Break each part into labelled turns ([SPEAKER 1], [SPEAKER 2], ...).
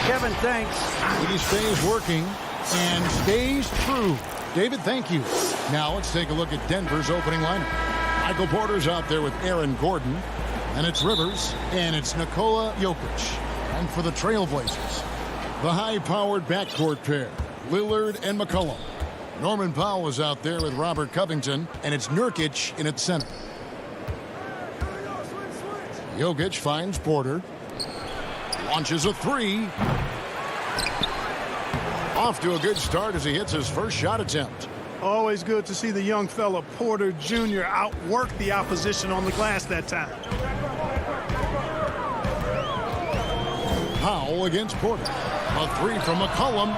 [SPEAKER 1] Kevin, thanks.
[SPEAKER 2] He stays working and stays true. David, thank you. Now let's take a look at Denver's opening lineup. Michael Porter's out there with Aaron Gordon. And it's Rivers. And it's Nikola Jokic. And for the Trailblazers, the high-powered backcourt pair, Lillard and McCollum. Norman Powell is out there with Robert Covington. And it's Nurkic in its center. Jokic finds Porter. Launches a three. Off to a good start as he hits his first shot attempt.
[SPEAKER 3] Always good to see the young fella Porter Jr. outwork the opposition on the glass that time.
[SPEAKER 2] Powell against Porter. A three from McCollum.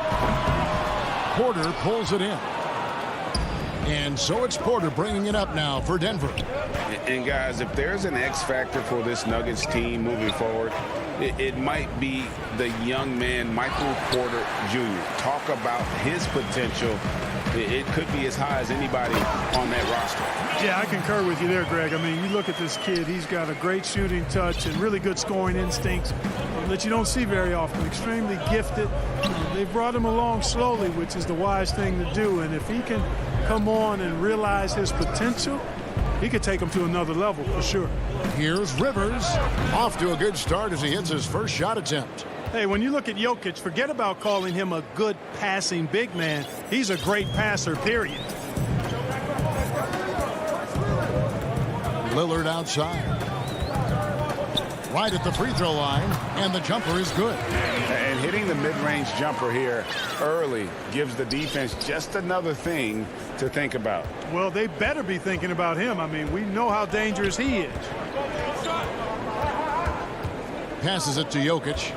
[SPEAKER 2] Porter pulls it in. And so it's Porter bringing it up now for Denver.
[SPEAKER 4] And guys, if there's an X factor for this Nuggets team moving forward, it might be the young man, Michael Porter Jr. Talk about his potential. It could be as high as anybody on that roster.
[SPEAKER 3] Yeah, I concur with you there, Greg. I mean, you look at this kid, he's got a great shooting touch and really good scoring instincts that you don't see very often. Extremely gifted. They brought him along slowly, which is the wise thing to do. And if he can come on and realize his potential, he could take him to another level for sure.
[SPEAKER 2] Here's Rivers. Off to a good start as he hits his first shot attempt.
[SPEAKER 3] Hey, when you look at Jokic, forget about calling him a good passing big man. He's a great passer, period.
[SPEAKER 2] Lillard outside. Right at the free throw line, and the jumper is good.
[SPEAKER 4] And hitting the mid-range jumper here early gives the defense just another thing to think about.
[SPEAKER 3] Well, they better be thinking about him. I mean, we know how dangerous he is.
[SPEAKER 2] Passes it to Jokic.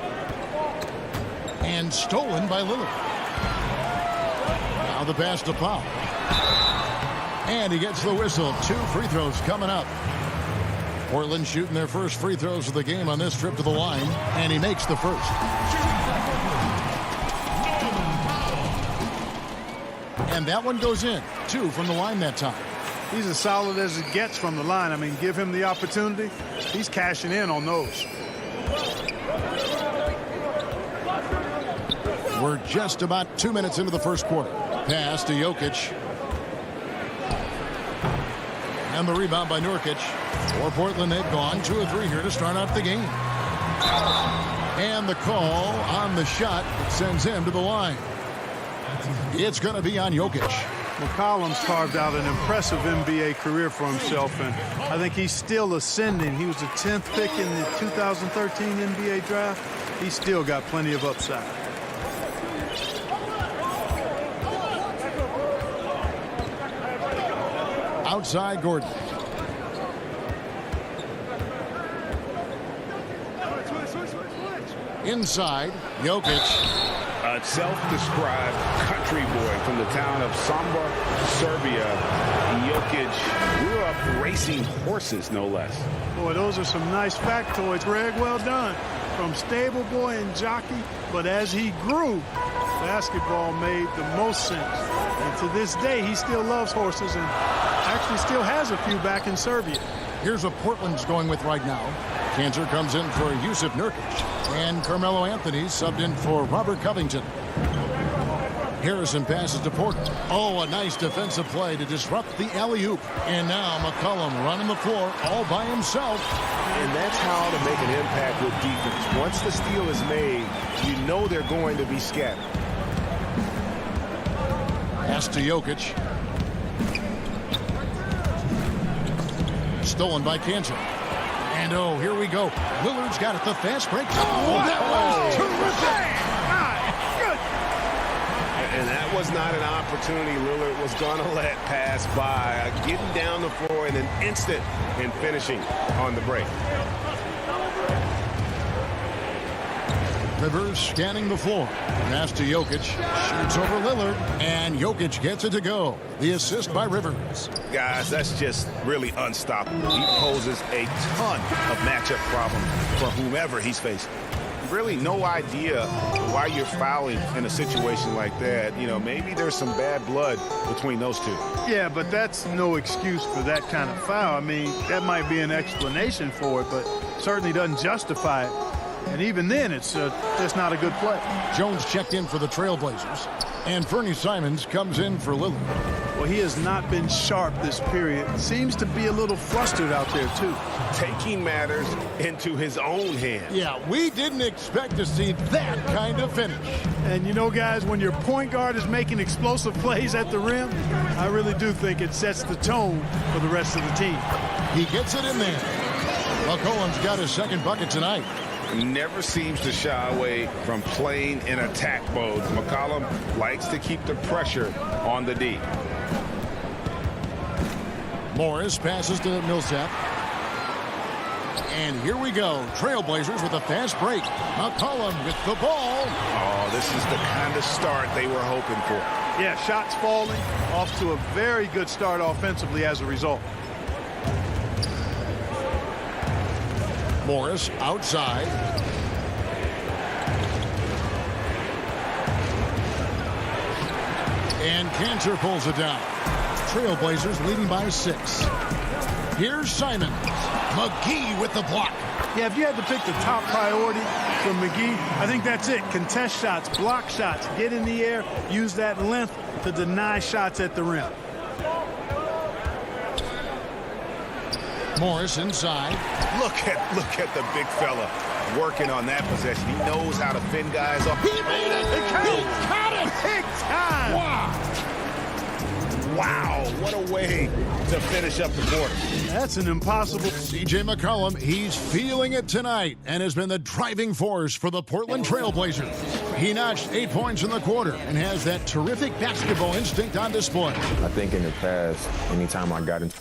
[SPEAKER 2] And stolen by Lillard. Now the pass to Powell. And he gets the whistle. 2 free throws coming up. Portland shooting their first free throws of the game on this trip to the line. And he makes the first. And that one goes in. 2 from the line that time.
[SPEAKER 3] He's as solid as it gets from the line. I mean, give him the opportunity. He's cashing in on those.
[SPEAKER 2] We're just about 2 minutes into the first quarter. Pass to Jokic. And the rebound by Nurkic. For Portland, they've gone 2 of 3 here to start out the game. And the call on the shot sends him to the line. It's going to be on Jokic.
[SPEAKER 3] McCollum's carved out an impressive NBA career for himself, and I think he's still ascending. He was the 10th pick in the 2013 NBA draft. He's still got plenty of upside.
[SPEAKER 2] Outside Gordon. Inside, Jokic.
[SPEAKER 4] A self-described country boy from the town of Sombor, Serbia. Jokic grew up racing horses, no less.
[SPEAKER 3] Boy, those are some nice factoids, Greg. Well done. From stable boy and jockey, but as he grew, basketball made the most sense. And to this day, he still loves horses and actually still has a few back in Serbia.
[SPEAKER 2] Here's what Portland's going with right now. Cantor comes in for Yusuf Nurkic. And Carmelo Anthony subbed in for Robert Covington. Harrison passes to Porter. Oh, a nice defensive play to disrupt the alley-oop. And now McCollum running the floor all by himself.
[SPEAKER 5] And that's how to make an impact with defense. Once the steal is made, you know they're going to be scattered.
[SPEAKER 2] Pass to Jokic. Stolen by Cantor. And oh, here we go. Lillard's got it. The fast break. Oh, that was terrific.
[SPEAKER 5] And that was not an opportunity Lillard was going to let pass by. Getting down the floor in an instant and finishing on the break.
[SPEAKER 2] Rivers scanning the floor. Pass to Jokic. Shoots over Lillard. And Jokic gets it to go. The assist by Rivers.
[SPEAKER 5] Guys, that's just really unstoppable. He poses a ton of matchup problems for whomever he's facing. Really no idea why you're fouling in a situation like that. You know, maybe there's some bad blood between those two.
[SPEAKER 3] Yeah, but that's no excuse for that kind of foul. I mean, that might be an explanation for it, but certainly doesn't justify it. And even then, it's just not a good play.
[SPEAKER 2] Jones checked in for the Trailblazers. And Fernie Simons comes in for Lillard.
[SPEAKER 3] Well, he has not been sharp this period. Seems to be a little flustered out there, too.
[SPEAKER 5] Taking matters into his own hands.
[SPEAKER 2] Yeah, we didn't expect to see that kind of finish.
[SPEAKER 3] And you know, guys, when your point guard is making explosive plays at the rim, I really do think it sets the tone for the rest of the team.
[SPEAKER 2] He gets it in there. McCollum's got his second bucket tonight.
[SPEAKER 4] Never seems to shy away from playing in attack mode. McCollum likes to keep the pressure on the D.
[SPEAKER 2] Morris passes to Millsap. And here we go. Trailblazers with a fast break. McCollum with the ball.
[SPEAKER 5] Oh, this is the kind of start they were hoping for.
[SPEAKER 3] Yeah, shots falling, off to a very good start offensively as a result.
[SPEAKER 2] Morris outside. And Cantor pulls it down. Trailblazers leading by 6. Here's Simons. McGee with the block.
[SPEAKER 3] Yeah, if you had to pick the top priority for McGee, I think that's it. Contest shots, block shots, get in the air, use that length to deny shots at the rim.
[SPEAKER 2] Morris inside.
[SPEAKER 5] Look at the big fella working on that possession. He knows how to fend guys off.
[SPEAKER 2] He made it! He caught it!
[SPEAKER 3] Big time!
[SPEAKER 5] Wow, what a way to finish up the quarter.
[SPEAKER 3] That's an impossible.
[SPEAKER 2] C.J. McCollum, he's feeling it tonight and has been the driving force for the Portland Trailblazers. He notched 8 points in the quarter and has that terrific basketball instinct on display.
[SPEAKER 1] I think in the past, anytime I got into...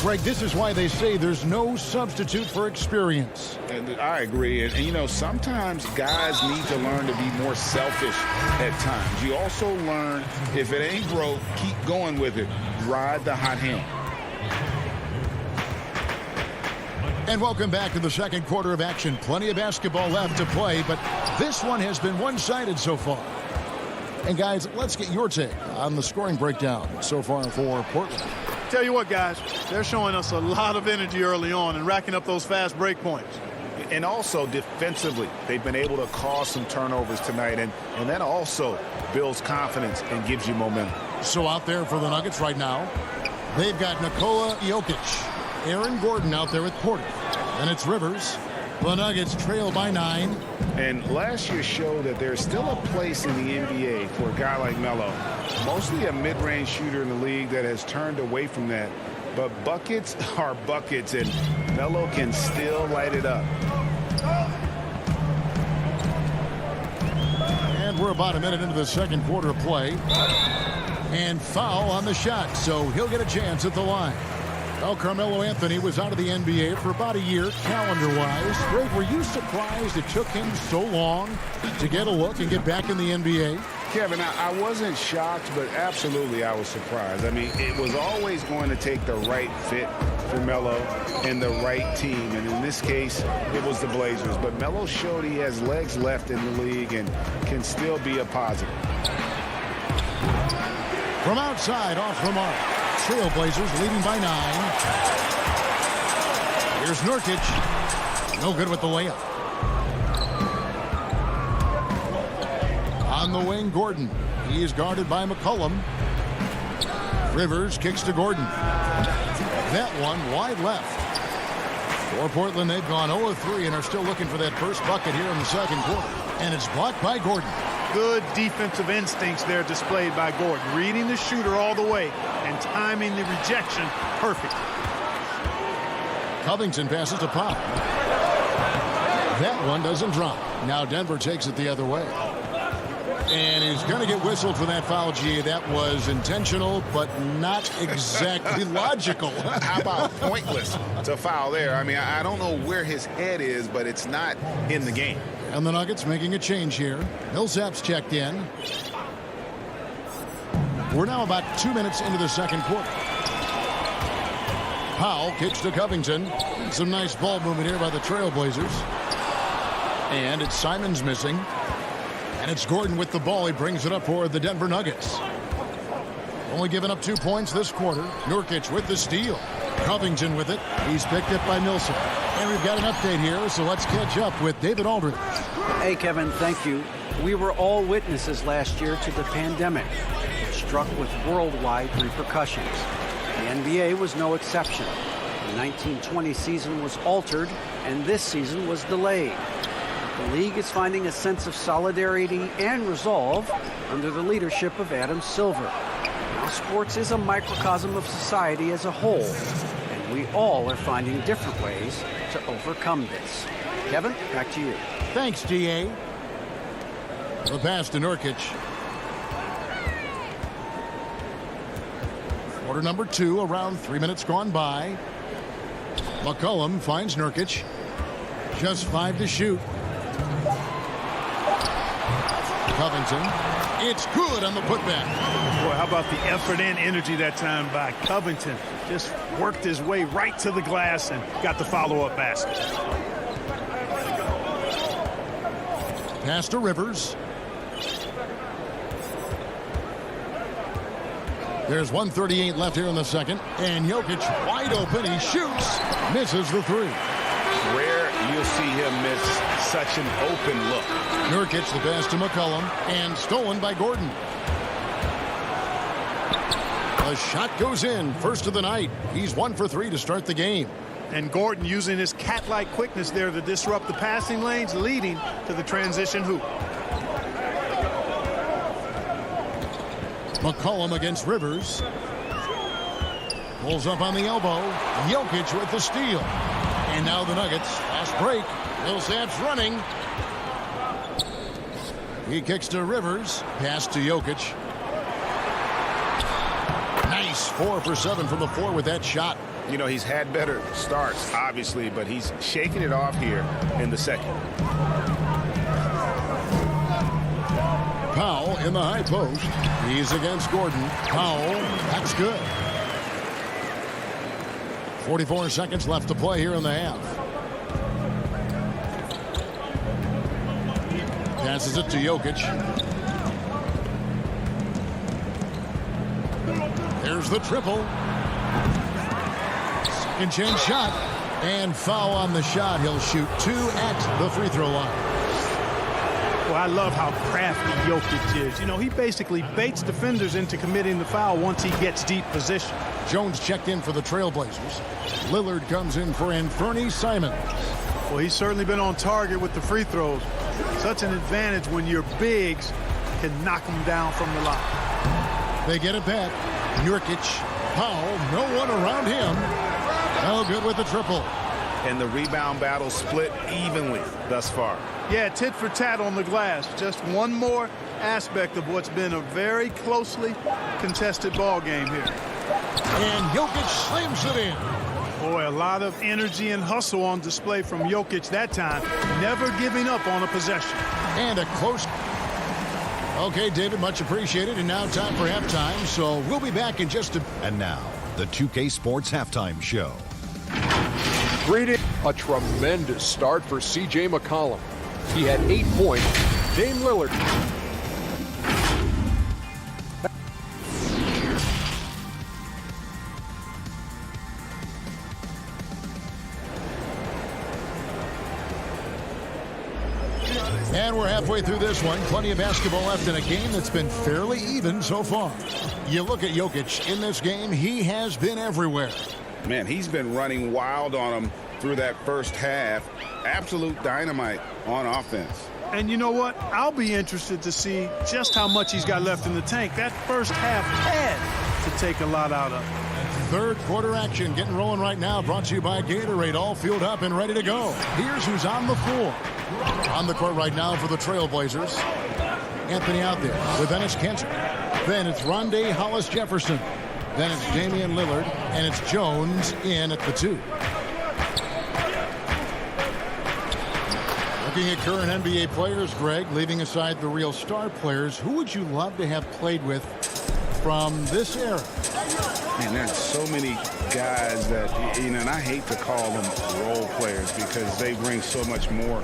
[SPEAKER 2] Greg, this is why they say there's no substitute for experience.
[SPEAKER 4] And I agree. And, you know, sometimes guys need to learn to be more selfish at times. You also learn, if it ain't broke, keep going with it. Ride the hot hand.
[SPEAKER 2] And welcome back to the second quarter of action. Plenty of basketball left to play, but this one has been one-sided so far. And guys, let's get your take on the scoring breakdown so far for Portland.
[SPEAKER 3] Tell you what, guys, they're showing us a lot of energy early on and racking up those fast break points.
[SPEAKER 5] And also defensively, they've been able to cause some turnovers tonight, and that also builds confidence and gives you momentum.
[SPEAKER 2] So out there for the Nuggets right now, they've got Nikola Jokic, Aaron Gordon out there with Porter, and it's Rivers. The Nuggets trail by 9.
[SPEAKER 4] And last year showed that there's still a place in the NBA for a guy like Melo. Mostly a mid-range shooter in the league that has turned away from that. But buckets are buckets, and Melo can still light it up.
[SPEAKER 2] And we're about a minute into the second quarter of play. And foul on the shot, so he'll get a chance at the line. Well, Carmelo Anthony was out of the NBA for about a year, calendar-wise. Greg, were you surprised it took him so long to get a look and get back in the NBA?
[SPEAKER 4] Kevin, I wasn't shocked, but absolutely I was surprised. I mean, it was always going to take the right fit for Melo and the right team. And in this case, it was the Blazers. But Melo showed he has legs left in the league and can still be a positive.
[SPEAKER 2] From outside, off the mark. Trailblazers leading by 9. Here's Nurkic. No good with the layup. On the wing, Gordon. He is guarded by McCollum. Rivers kicks to Gordon. That one wide left. For Portland, they've gone 0-3 and are still looking for that first bucket here in the second quarter. And it's blocked by Gordon.
[SPEAKER 3] Good defensive instincts there displayed by Gordon. Reading the shooter all the way and timing the rejection perfect.
[SPEAKER 2] Covington passes to Pop. That one doesn't drop. Now Denver takes it the other way. And he's going to get whistled for that foul, G. That was intentional, but not exactly logical.
[SPEAKER 5] How about pointless to foul there? I mean, I don't know where his head is, but it's not in the game.
[SPEAKER 2] And the Nuggets making a change here. Millsap's checked in. We're now about 2 minutes into the second quarter. Powell kicks to Covington. Some nice ball movement here by the Trailblazers. And it's Simons missing. And it's Gordon with the ball. He brings it up for the Denver Nuggets. Only giving up 2 points this quarter. Nurkic with the steal. Covington with it. He's picked up by Millsap. And we've got an update here, so let's catch up with David Aldridge.
[SPEAKER 6] Hey, Kevin, thank you. We were all witnesses last year to the pandemic, struck with worldwide repercussions. The NBA was no exception. The 1920 season was altered, and this season was delayed. The league is finding a sense of solidarity and resolve under the leadership of Adam Silver. Now, sports is a microcosm of society as a whole, and we all are finding different ways to overcome this. Kevin, back to you.
[SPEAKER 2] Thanks, DA. The pass to Nurkic. Quarter number 2, around 3 minutes gone by. McCollum finds Nurkic. Just 5 to shoot. Covington. It's good on the putback.
[SPEAKER 3] Boy, how about the effort and energy that time by Covington? Just worked his way right to the glass and got the follow-up basket.
[SPEAKER 2] Pass to Rivers. There's 1:38 left here in the second. And Jokic wide open. He shoots. Misses the 3.
[SPEAKER 5] Rare you'll see him miss such an open look.
[SPEAKER 2] Nurkic the pass to McCollum. And stolen by Gordon. The shot goes in. First of the night. He's 1 for 3 to start the game.
[SPEAKER 3] And Gordon using his cat-like quickness there to disrupt the passing lanes, leading to the transition hoop.
[SPEAKER 2] McCollum against Rivers. Pulls up on the elbow. Jokic with the steal. And now the Nuggets. Fast break. Millsap's running. He kicks to Rivers. Pass to Jokic. Nice. 4 for 7 from the floor with that shot.
[SPEAKER 5] You know, he's had better starts, obviously, but he's shaking it off here in the second.
[SPEAKER 2] Powell in the high post. He's against Gordon. Powell. That's good. 44 seconds left to play here in the half. Passes it to Jokic. There's the triple. Second chance shot. And foul on the shot. He'll shoot 2 at the free throw line.
[SPEAKER 3] Well, I love how crafty Jokic is. You know, he basically baits defenders into committing the foul once he gets deep position.
[SPEAKER 2] Jones checked in for the Trailblazers. Lillard comes in for Anthony Simons.
[SPEAKER 3] Well, he's certainly been on target with the free throws. Such an advantage when your bigs can knock them down from the line.
[SPEAKER 2] They get it back. Nurkic, Powell, no one around him. No good with the triple.
[SPEAKER 5] And the rebound battle split evenly thus far.
[SPEAKER 3] Yeah, tit for tat on the glass. Just one more aspect of what's been a very closely contested ball game here.
[SPEAKER 2] And Jokic slams it in.
[SPEAKER 3] Boy, a lot of energy and hustle on display from Jokic that time. Never giving up on a possession.
[SPEAKER 2] And a close. Okay, David, much appreciated. And now time for halftime. So we'll be back in just a...
[SPEAKER 7] And now, the 2K Sports Halftime Show.
[SPEAKER 8] A tremendous start for C.J. McCollum. He had 8 points. Dame Lillard.
[SPEAKER 2] And we're halfway through this one. Plenty of basketball left in a game that's been fairly even so far. You look at Jokic in this game, he has been everywhere.
[SPEAKER 4] Man, he's been running wild on him through that first half. Absolute dynamite on offense.
[SPEAKER 3] And you know what? I'll be interested to see just how much he's got left in the tank. That first half had to take a lot out of him.
[SPEAKER 2] Third quarter action getting rolling right now. Brought to you by Gatorade. All fueled up and ready to go. Here's who's on the floor. On the court right now for the Trailblazers. Anthony out there with Dennis Kanter. Then it's Rondé Hollis-Jefferson. Then it's Damian Lillard. And it's Jones in at the 2. Looking at current NBA players, Greg, leaving aside the real star players, who would you love to have played with from this era?
[SPEAKER 4] Man, there's so many guys that, you know, and I hate to call them role players because they bring so much more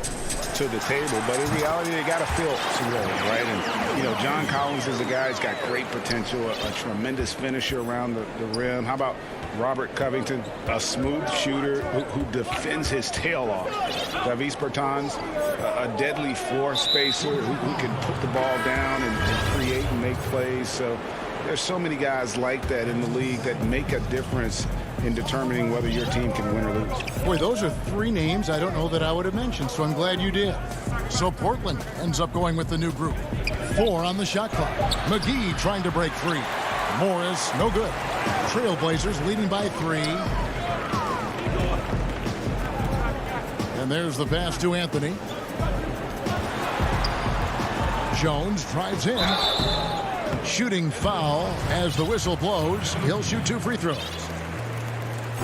[SPEAKER 4] to the table, but in reality, they got to fill some roles, right? And, you know, John Collins is a guy who's got great potential, a tremendous finisher around the rim. How about Robert Covington, a smooth shooter who defends his tail off? Davis Bertans, a deadly floor spacer who can put the ball down and create and make plays. So there's so many guys like that in the league that make a difference in determining whether your team can win or lose.
[SPEAKER 2] Boy, those are three names I don't know that I would have mentioned, so I'm glad you did. So Portland ends up going with the new group. 4 on the shot clock. McGee trying to break 3. Morris, no good. Trailblazers leading by 3. And there's the pass to Anthony. Jones drives in. Shooting foul as the whistle blows. He'll shoot 2 free throws.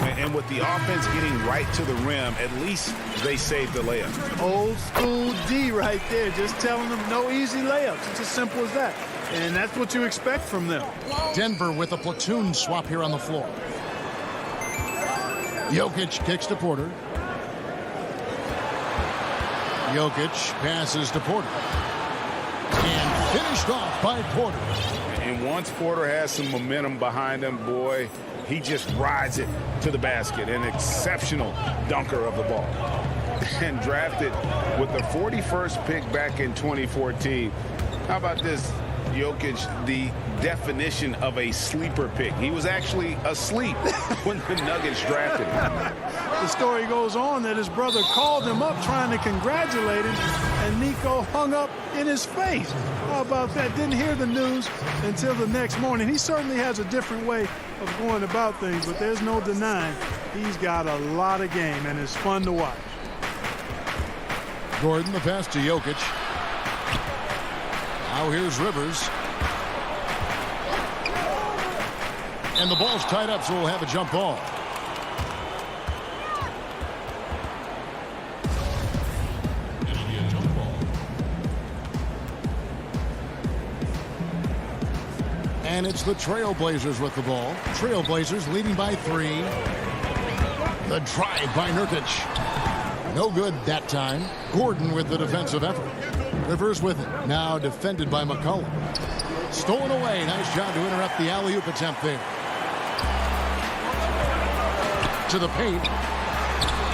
[SPEAKER 5] And with the offense getting right to the rim, at least they saved the layup.
[SPEAKER 3] Old school D right there, just telling them no easy layups. It's as simple as that. And that's what you expect from them.
[SPEAKER 2] Denver with a platoon swap here on the floor. Jokic kicks to Porter. Jokic passes to Porter. And finished off by Porter.
[SPEAKER 5] And once Porter has some momentum behind him, boy, he just rides it to the basket. An exceptional dunker of the ball.
[SPEAKER 4] And drafted with the 41st pick back in 2014. How about this? Jokic, the definition of a sleeper pick. He was actually asleep when the Nuggets drafted him.
[SPEAKER 3] The story goes on that his brother called him up trying to congratulate him, and Nico hung up in his face. How about that? Didn't hear the news until the next morning. He certainly has a different way of going about things, but there's no denying he's got a lot of game, and it's fun to watch.
[SPEAKER 2] Gordon, the pass to Jokic. Now here's Rivers. And the ball's tied up, so we'll have a jump ball. It'll be a jump ball. And it's the Trailblazers with the ball. Trailblazers leading by 3. The drive by Nurkic. No good that time. Gordon with the defensive effort. Rivers with it. Now defended by McCollum. Stolen away. Nice job to interrupt the alley-oop attempt there. To the paint.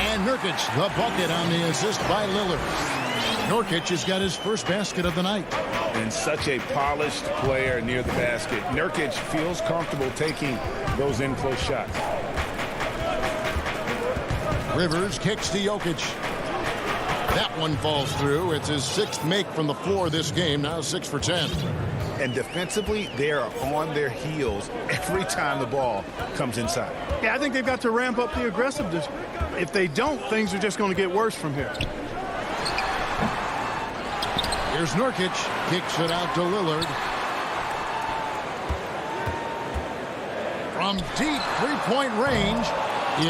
[SPEAKER 2] And Nurkic, the bucket on the assist by Lillard. Nurkic has got his first basket of the night.
[SPEAKER 5] And such a polished player near the basket. Nurkic feels comfortable taking those in-close shots.
[SPEAKER 2] Rivers kicks to Jokic. That one falls through. It's his 6th make from the floor this game. Now 6 for 10.
[SPEAKER 5] And defensively, they are on their heels every time the ball comes inside.
[SPEAKER 3] Yeah, I think they've got to ramp up the aggressiveness. If they don't, things are just going to get worse from here.
[SPEAKER 2] Here's Nurkic. Kicks it out to Lillard. From deep three-point range,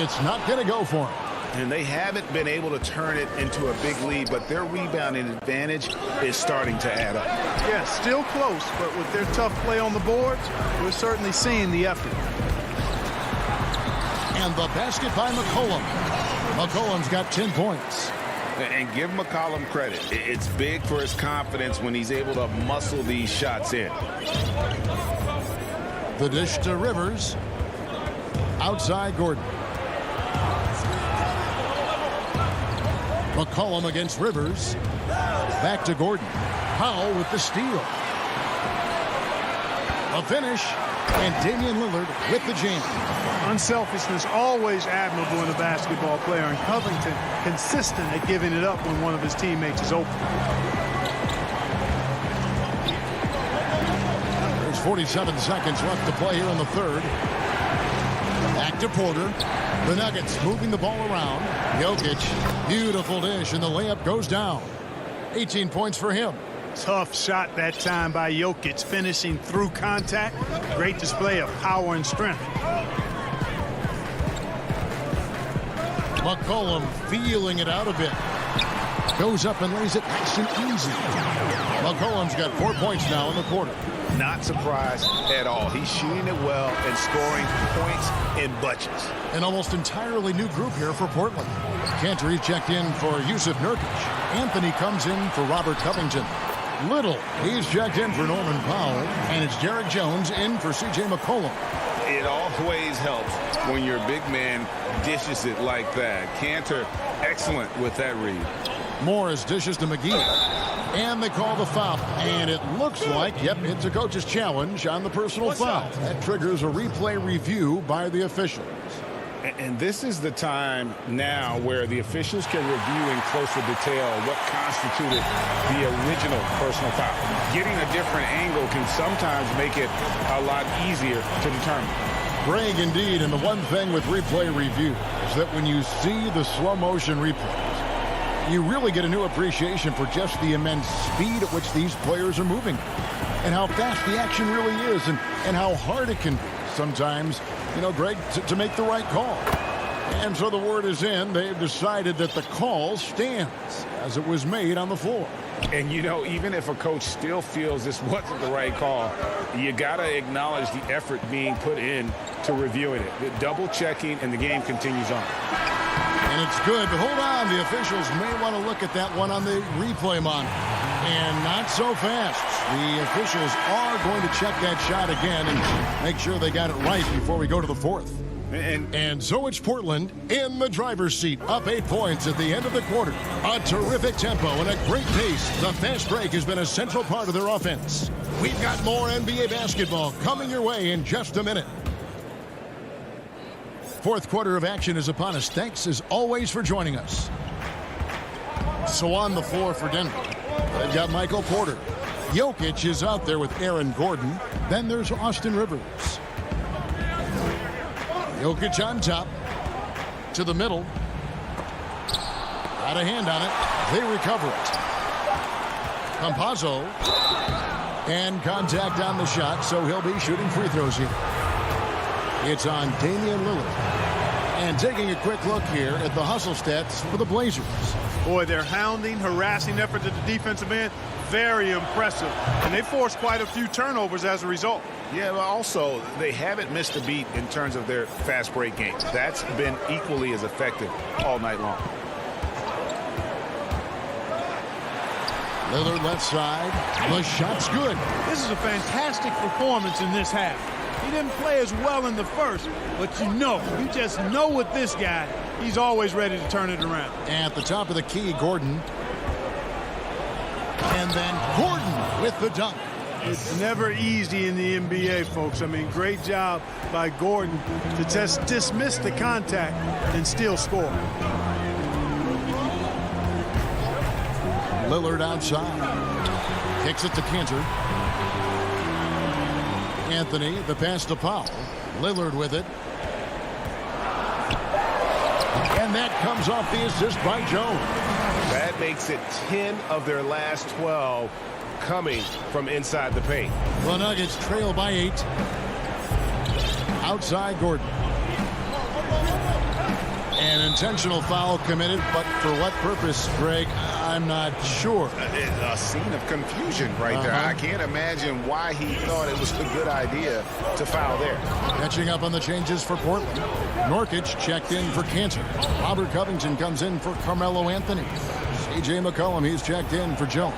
[SPEAKER 2] it's not going to go for him.
[SPEAKER 5] And they haven't been able to turn it into a big lead, but their rebounding advantage is starting to add up.
[SPEAKER 3] Yeah, still close, but with their tough play on the boards, we're certainly seeing the effort.
[SPEAKER 2] And the basket by McCollum. McCollum's got 10 points.
[SPEAKER 4] And give McCollum credit. It's big for his confidence when he's able to muscle these shots in.
[SPEAKER 2] The dish to Rivers. Outside Gordon. McCollum against Rivers. Back to Gordon. Powell with the steal. A finish. And Damian Lillard with the jam.
[SPEAKER 3] Unselfishness always admirable in a basketball player, and Covington consistent at giving it up when one of his teammates is open.
[SPEAKER 2] There's 47 seconds left to play here in the third. Back to Porter. The Nuggets moving the ball around. Jokic, beautiful dish, and the layup goes down. 18 points for him.
[SPEAKER 3] Tough shot that time by Jokic, finishing through contact. Great display of power and strength.
[SPEAKER 2] McCollum feeling it out a bit. Goes up and lays it nice and easy. McCollum's got 4 points now in the quarter.
[SPEAKER 5] Not surprised at all. He's shooting it well and scoring points in bunches.
[SPEAKER 2] An almost entirely new group here for Portland. Cantor checked in for Yusuf Nurkic. Anthony comes in for Robert Covington. Little, he's checked in for Norman Powell. And it's Derek Jones in for C.J. McCollum.
[SPEAKER 4] It always helps when your big man dishes it like that. Cantor, excellent with that read.
[SPEAKER 2] Morris dishes to McGee. And they call the foul. And it looks like, yep, it's a coach's challenge on the personal foul. That triggers a replay review by the officials.
[SPEAKER 4] And this is the time now where the officials can review in closer detail what constituted the original personal foul. Getting a different angle can sometimes make it a lot easier to determine.
[SPEAKER 2] Greg, indeed, and the one thing with replay review is that when you see the slow motion replays, you really get a new appreciation for just the immense speed at which these players are moving and how fast the action really is and how hard it can be sometimes, you know, Greg, to make the right call. And so the word is in. They've decided that the call stands as it was made on the floor.
[SPEAKER 4] And, you know, even if a coach still feels this wasn't the right call, you got to acknowledge the effort being put in to reviewing it. The double checking, and the game continues on.
[SPEAKER 2] And it's good, but hold on. The officials may want to look at that one on the replay monitor. And not so fast. The officials are going to check that shot again and make sure they got it right before we go to the fourth. And so it's Portland in the driver's seat, up 8 points at the end of the quarter. A terrific tempo and a great pace. The fast break has been a central part of their offense. We've got more NBA basketball coming your way in just a minute. Fourth quarter of action is upon us. Thanks, as always, for joining us. So on the floor for Denver, they've got Michael Porter. Jokic is out there with Aaron Gordon. Then there's Austin Rivers. Jokic on top. To the middle. Got a hand on it. They recover it. Campazzo. And contact on the shot, so he'll be shooting free throws here. It's on Damian Lillard. And taking a quick look here at the hustle stats for the Blazers.
[SPEAKER 3] Boy, their hounding, harassing effort at the defensive end, very impressive. And they forced quite a few turnovers as a result.
[SPEAKER 5] Yeah, but also, they haven't missed a beat in terms of their fast break game. That's been equally as effective all night long.
[SPEAKER 2] Lillard left side. The shot's good.
[SPEAKER 3] This is a fantastic performance in this half. He didn't play as well in the first, but you just know with this guy, he's always ready to turn it around.
[SPEAKER 2] At the top of the key, Gordon. And then Gordon with the dunk.
[SPEAKER 3] It's never easy in the NBA, folks. I mean, great job by Gordon to just dismiss the contact and still score.
[SPEAKER 2] Lillard outside. Kicks it to Cantor. Anthony, the pass to Powell. Lillard with it. And that comes off the assist by Jones.
[SPEAKER 5] That makes it 10 of their last 12 coming from inside the paint.
[SPEAKER 2] The Nuggets trail by 8. Outside Gordon. An intentional foul committed, but for what purpose, Greg? I'm not sure.
[SPEAKER 5] A scene of confusion right there. I can't imagine why he thought it was a good idea to foul there.
[SPEAKER 2] Catching up on the changes for Portland. Nurkic checked in for Cantor. Robert Covington comes in for Carmelo Anthony. C.J. McCollum, he's checked in for Jones.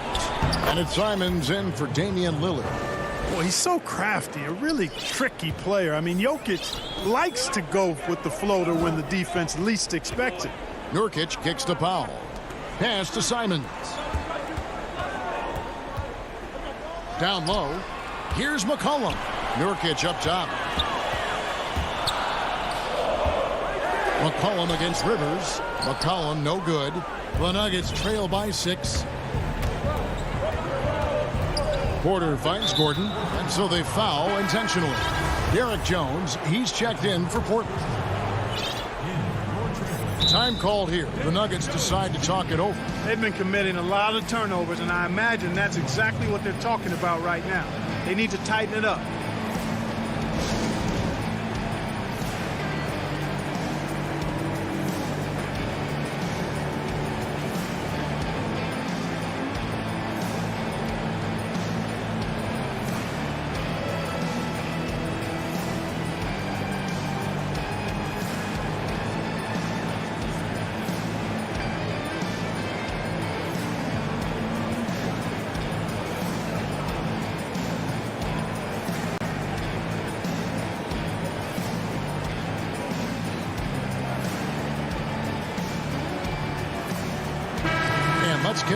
[SPEAKER 2] And it's Simons in for Damian Lillard.
[SPEAKER 3] Boy, he's so crafty, a really tricky player. I mean, Jokic likes to go with the floater when the defense least expects it.
[SPEAKER 2] Nurkic kicks to Powell. Pass to Simons. Down low. Here's McCollum. Nurkic up top. McCollum against Rivers. McCollum no good. The Nuggets trail by 6. Porter finds Gordon, and so they foul intentionally. Derek Jones, he's checked in for Portland. Time called here. The Nuggets decide to talk it over.
[SPEAKER 3] They've been committing a lot of turnovers, and I imagine that's exactly what they're talking about right now. They need to tighten it up.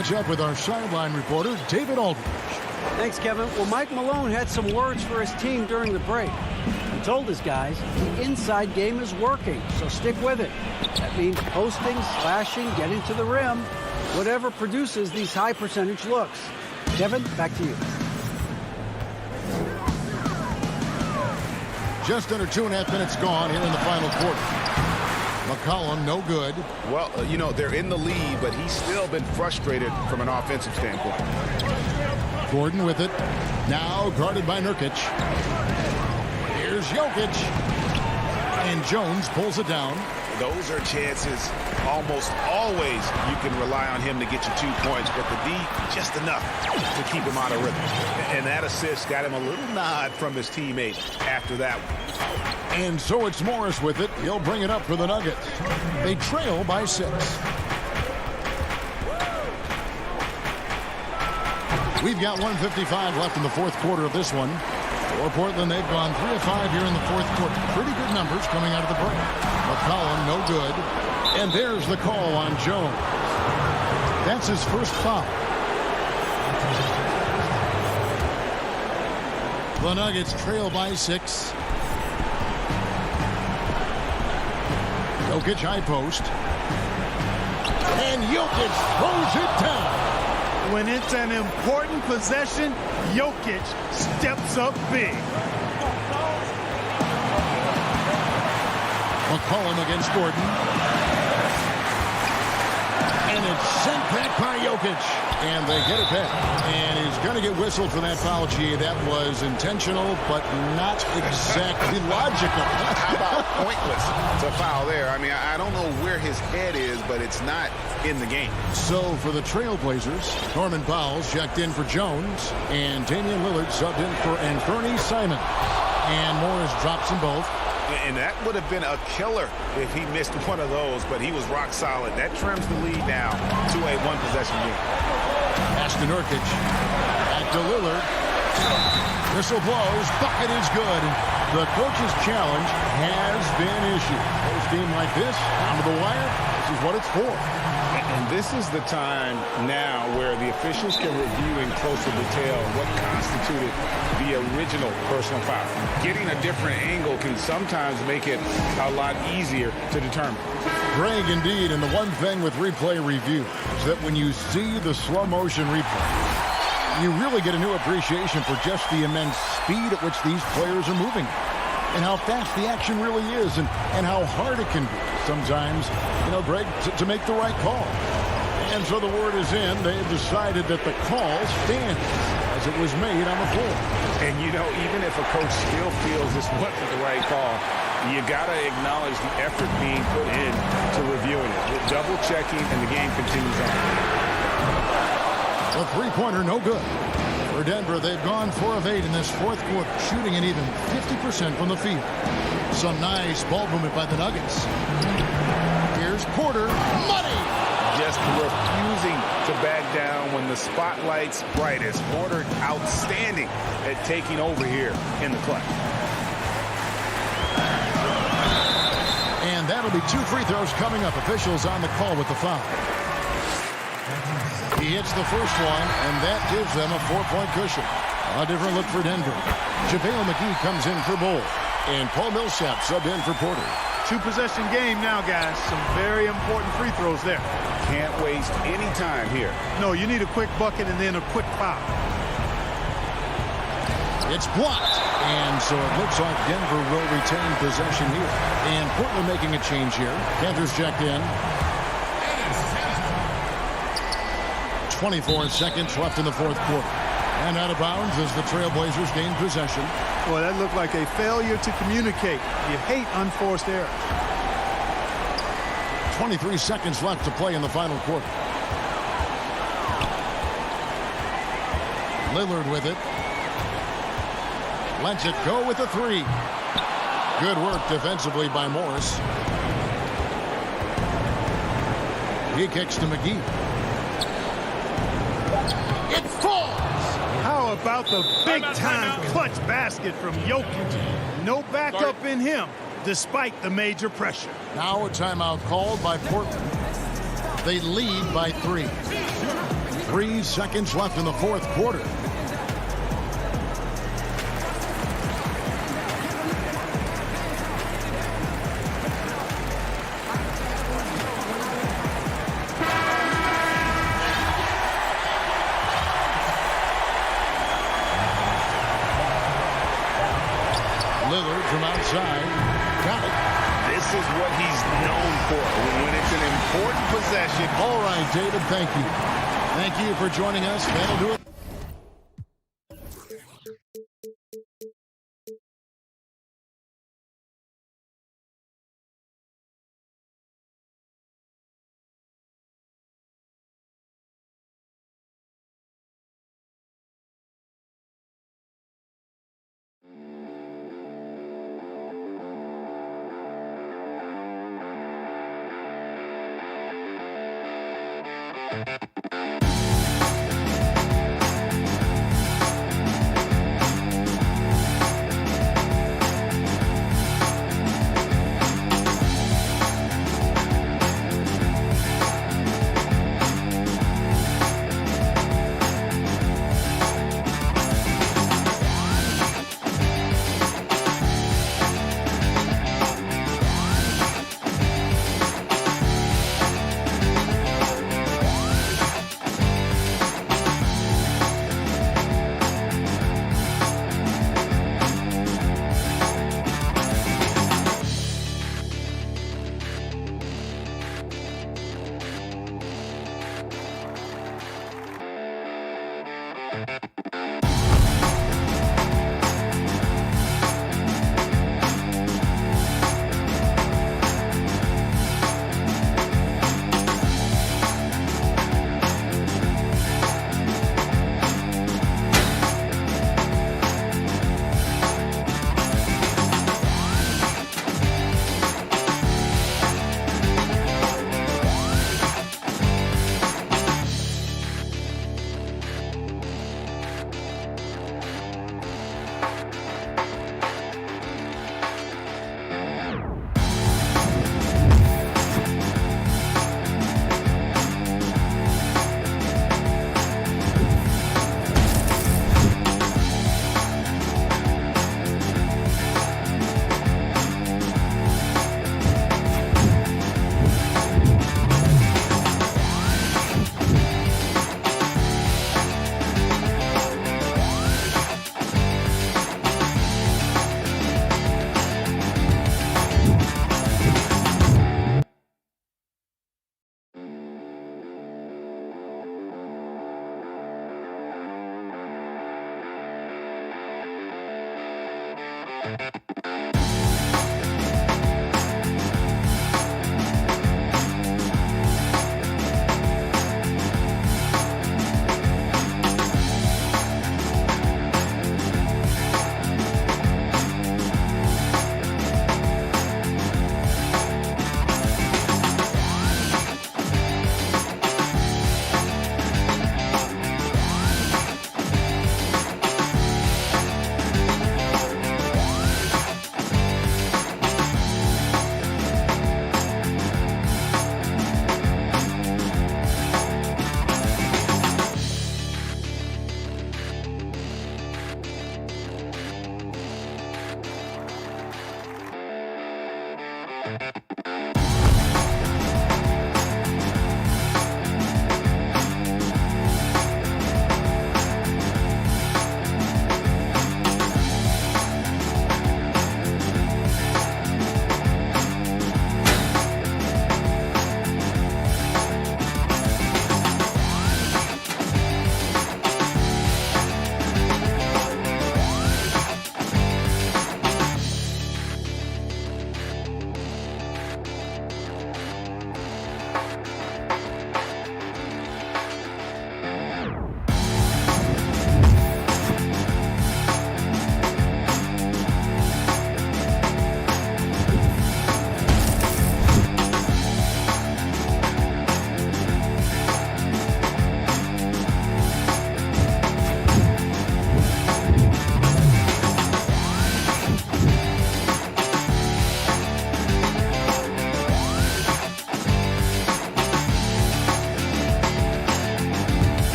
[SPEAKER 2] catch up with our sideline reporter, David Aldridge.
[SPEAKER 6] Thanks, Kevin. Well, Mike Malone had some words for his team during the break. He told his guys the inside game is working, so stick with it. That means posting, slashing, getting to the rim, whatever produces these high percentage looks. Kevin, back to you.
[SPEAKER 2] Just under 2.5 minutes gone here in the final quarter. McCollum, no good.
[SPEAKER 5] Well, you know, they're in the lead, but he's still been frustrated from an offensive standpoint.
[SPEAKER 2] Gordon with it. Now guarded by Nurkic. Here's Jokic. And Jones pulls it down.
[SPEAKER 5] Those are chances almost always you can rely on him to get you 2 points, but the D, just enough to keep him out of rhythm. And that assist got him a little nod from his teammate after that one.
[SPEAKER 2] And so it's Morris with it. He'll bring it up for the Nuggets. They trail by 6. We've got 1:55 left in the fourth quarter of this one. For Portland, they've gone 3 of 5 here in the fourth quarter. Pretty good numbers coming out of the break. McCollum, no good. And there's the call on Jones. That's his first foul. The Nuggets trail by 6. Jokic high post. And Jokic throws it down.
[SPEAKER 3] When it's an important possession, Jokic steps up big.
[SPEAKER 2] McCollum against Gordon. And it's sent back by Jokic. And they get it back. And he's going to get whistled for that foul, G. That was intentional, but not exactly logical.
[SPEAKER 5] How about pointless to foul there? I mean, I don't know where his head is, but it's not in the game.
[SPEAKER 2] So for the Trailblazers, Norman Powell's checked in for Jones, and Damian Lillard subbed in for Anthony Simon. And Morris drops them both.
[SPEAKER 5] And that would have been a killer if he missed one of those, but he was rock solid. That trims the lead now to a one-possession game.
[SPEAKER 2] Pass to Nurkic. Back to Lillard. Whistle blows. Bucket is good. The coach's challenge has been issued. Post game like this, down to the wire, this is what it's for.
[SPEAKER 4] And this is the time now where the officials can review in closer detail what constituted the original personal foul. Getting a different angle can sometimes make it a lot easier to determine.
[SPEAKER 2] Greg, indeed, and the one thing with replay review is that when you see the slow motion replay, you really get a new appreciation for just the immense speed at which these players are moving and how fast the action really is and how hard it can be sometimes, you know, Greg, to make the right call. And so the word is in. They've decided that the call stands as it was made on the floor.
[SPEAKER 4] And, you know, even if a coach still feels this wasn't the right call, you got to acknowledge the effort being put in to reviewing it. With double checking, and the game continues on.
[SPEAKER 2] A three-pointer, no good. For Denver, they've gone 4 of 8 in this fourth quarter, shooting an even 50% from the field. Some nice ball movement by the Nuggets. Here's Porter. Money!
[SPEAKER 4] Just refusing to back down when the spotlight's brightest. Porter outstanding at taking over here in the clutch.
[SPEAKER 2] And that'll be 2 free throws coming up. Officials on the call with the foul. He hits the first one, and that gives them a 4-point cushion. A different look for Denver. JaVale McGee comes in for Bull. And Paul Millsap subbed in for Porter.
[SPEAKER 3] 2-possession game now, guys. Some very important free throws there.
[SPEAKER 4] Can't waste any time here.
[SPEAKER 3] No, you need a quick bucket and then a quick foul.
[SPEAKER 2] It's blocked. And so it looks like Denver will retain possession here. And Portland making a change here. Panthers checked in. 24 seconds left in the fourth quarter. And out of bounds as the Trailblazers gain possession.
[SPEAKER 3] Boy, that looked like a failure to communicate. You hate unforced error.
[SPEAKER 2] 23 seconds left to play in the final quarter. Lillard with it. Lets it go with the 3. Good work defensively by Morris. He kicks to McGee. It falls!
[SPEAKER 3] How about the big-time clutch basket from Jokic? No backup in him, despite the major pressure.
[SPEAKER 2] Now a timeout called by Portland. They lead by 3. 3 seconds left in the fourth quarter. Lillard from outside. Got it.
[SPEAKER 5] This is what he's known for when it's an important possession.
[SPEAKER 2] All right, David, thank you. Thank you for joining us. That'll do it.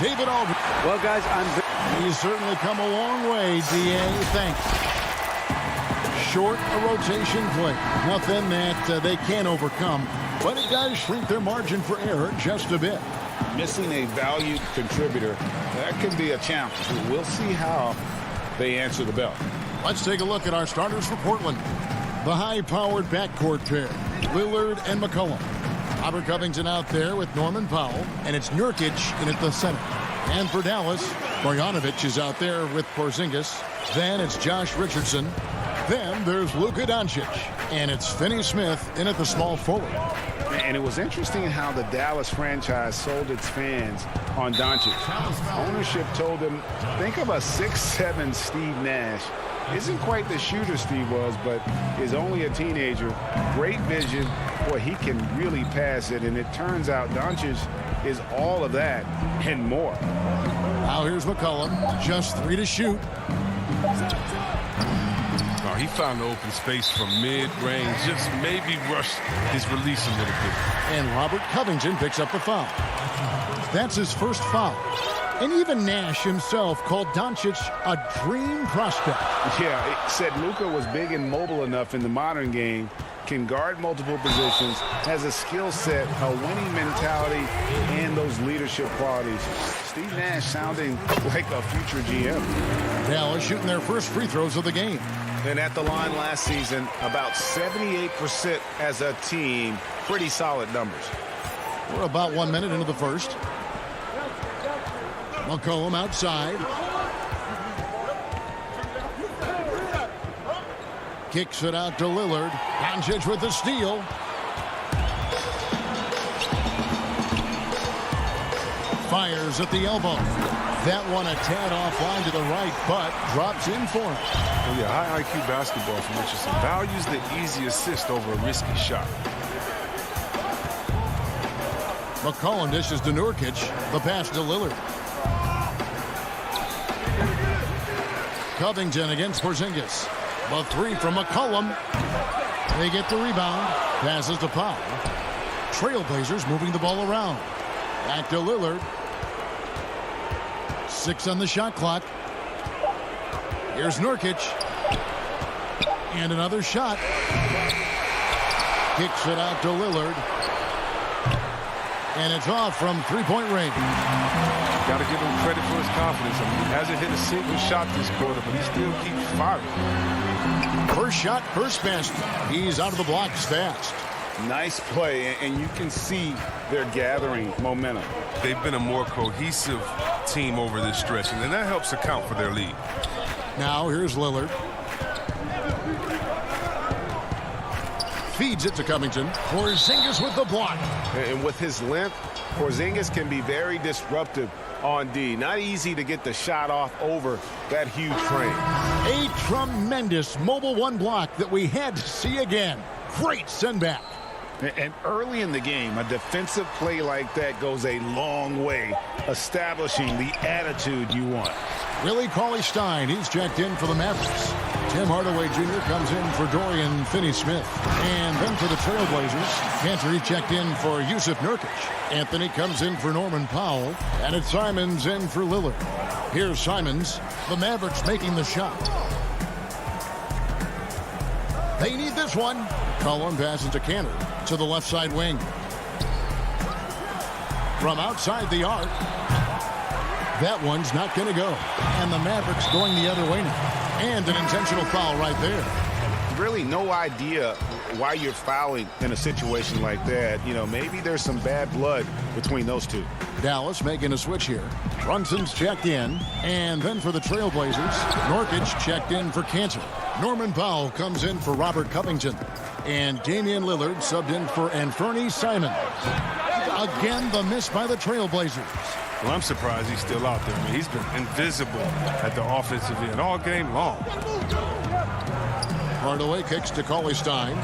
[SPEAKER 2] David Aldridge.
[SPEAKER 6] Well, guys,
[SPEAKER 2] He's certainly come a long way, D.A. Thanks. Short a rotation play. Nothing that they can't overcome, but it does shrink their margin for error just a bit.
[SPEAKER 4] Missing a valued contributor, that can be a challenge. We'll see how they answer the bell.
[SPEAKER 2] Let's take a look at our starters for Portland. The high-powered backcourt pair, Lillard and McCollum. Robert Covington out there with Norman Powell, and it's Nurkic in at the center. And for Dallas, Marjanovic is out there with Porzingis. Then it's Josh Richardson. Then there's Luka Doncic, and it's Finney Smith in at the small forward.
[SPEAKER 4] And it was interesting how the Dallas franchise sold its fans on Doncic. Ownership told them, think of a 6'7" Steve Nash. Isn't quite the shooter Steve was, but is only a teenager. Great vision. Boy, he can really pass it, and it turns out Doncic is all of that and more.
[SPEAKER 2] Now here's McCollum, just 3 to shoot.
[SPEAKER 9] Oh, he found the open space from mid-range, just maybe rushed his release a little bit.
[SPEAKER 2] And Robert Covington picks up the foul. That's his first foul. And even Nash himself called Doncic a dream prospect.
[SPEAKER 4] Yeah, it said Luka was big and mobile enough in the modern game, can guard multiple positions, has a skill set, a winning mentality, and those leadership qualities. Steve Nash sounding like a future GM.
[SPEAKER 2] Dallas shooting their first free throws of the game.
[SPEAKER 5] And at the line last season, about 78% as a team. Pretty solid numbers.
[SPEAKER 2] We're about 1 minute into the first. McCollum outside. Kicks it out to Lillard. Doncic with the steal. Fires at the elbow. That one a tad offline to the right, but drops in for him.
[SPEAKER 9] Oh, yeah, high IQ basketball from Richardson. Values the easy assist over a risky shot.
[SPEAKER 2] McCollum dishes to Nurkic. The pass to Lillard. Covington against Porzingis. The 3 from McCollum. They get the rebound. Passes to Powell. Trailblazers moving the ball around. Back to Lillard. 6 on the shot clock. Here's Nurkic. And another shot. Kicks it out to Lillard. And it's off from three-point range.
[SPEAKER 9] Got to give him credit for his confidence. I mean, he hasn't hit a single shot this quarter, but he still keeps firing.
[SPEAKER 2] First shot, first best. He's out of the blocks fast.
[SPEAKER 4] Nice play, and you can see they're gathering momentum.
[SPEAKER 9] They've been a more cohesive team over this stretch, and that helps account for their lead.
[SPEAKER 2] Now here's Lillard. Feeds it to Covington. Porzingis with the block.
[SPEAKER 5] And with his length, Porzingis can be very disruptive on D. Not easy to get the shot off over that huge frame.
[SPEAKER 2] A tremendous mobile one block that we had to see again. Great send back.
[SPEAKER 4] And early in the game, a defensive play like that goes a long way, establishing the attitude you want.
[SPEAKER 2] Willie Cauley-Stein, he's checked in for the Mavericks. Tim Hardaway Jr. comes in for Dorian Finney-Smith. And then for the Trailblazers, Cantor checked in for Yusuf Nurkic. Anthony comes in for Norman Powell. And it's Simons in for Lillard. Here's Simons. The Mavericks making the shot. They need this one. Cullen passes to Cantor to the left side wing. From outside the arc. That one's not going to go. And the Mavericks going the other way now. And an intentional foul right there.
[SPEAKER 5] Really no idea why you're fouling in a situation like that. You know, maybe there's some bad blood between those two.
[SPEAKER 2] Dallas making a switch here. Brunson's checked in. And then for the Trailblazers, Nurkic checked in for Cantor. Norman Powell comes in for Robert Covington. And Damian Lillard subbed in for Anthony Simons. Again, the miss by the Trailblazers.
[SPEAKER 9] Well, I'm surprised he's still out there. I mean, he's been invisible at the offensive end all game long.
[SPEAKER 2] Hardaway kicks to Cauley-Stein.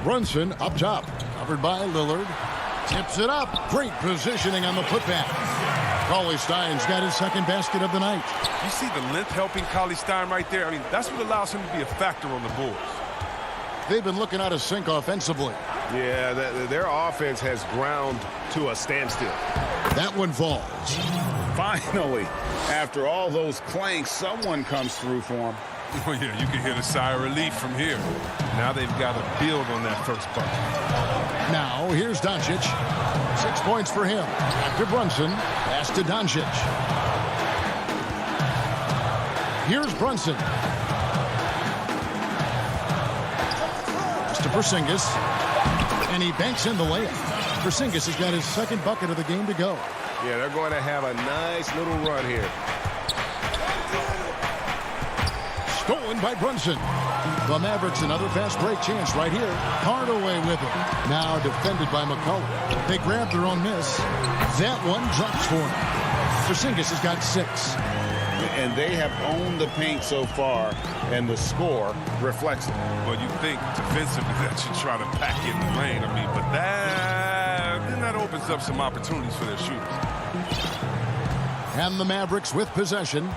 [SPEAKER 2] Brunson up top, covered by Lillard. Tips it up. Great positioning on the putback. Cauley-Stein's got his second basket of the night.
[SPEAKER 9] You see the length helping Cauley-Stein right there? I mean, that's what allows him to be a factor on the boards.
[SPEAKER 2] They've been looking out of sync offensively.
[SPEAKER 5] Yeah, their offense has ground to a standstill.
[SPEAKER 2] That one falls.
[SPEAKER 4] Finally, after all those clanks, someone comes through for him.
[SPEAKER 9] Oh, yeah, you can hear the sigh of relief from here. Now they've got to build on that first bucket.
[SPEAKER 2] Now, here's Doncic. 6 points for him. After Brunson, pass to Doncic. Here's Brunson. Pass to Porzingis. And he banks in the layup. Porzingis has got his second bucket of the game to go.
[SPEAKER 5] Yeah, they're going to have a nice little run here.
[SPEAKER 2] Stolen by Brunson. The Mavericks another fast break chance right here. Hardaway with it. Now defended by McCullough. They grab their own miss. That one drops for him. Porzingis has got 6.
[SPEAKER 4] And they have owned the paint so far, and the score reflects it.
[SPEAKER 9] Well, you think defensively that you try to pack in the lane. I mean, but that opens up some opportunities for their shooters.
[SPEAKER 2] And the Mavericks with possession.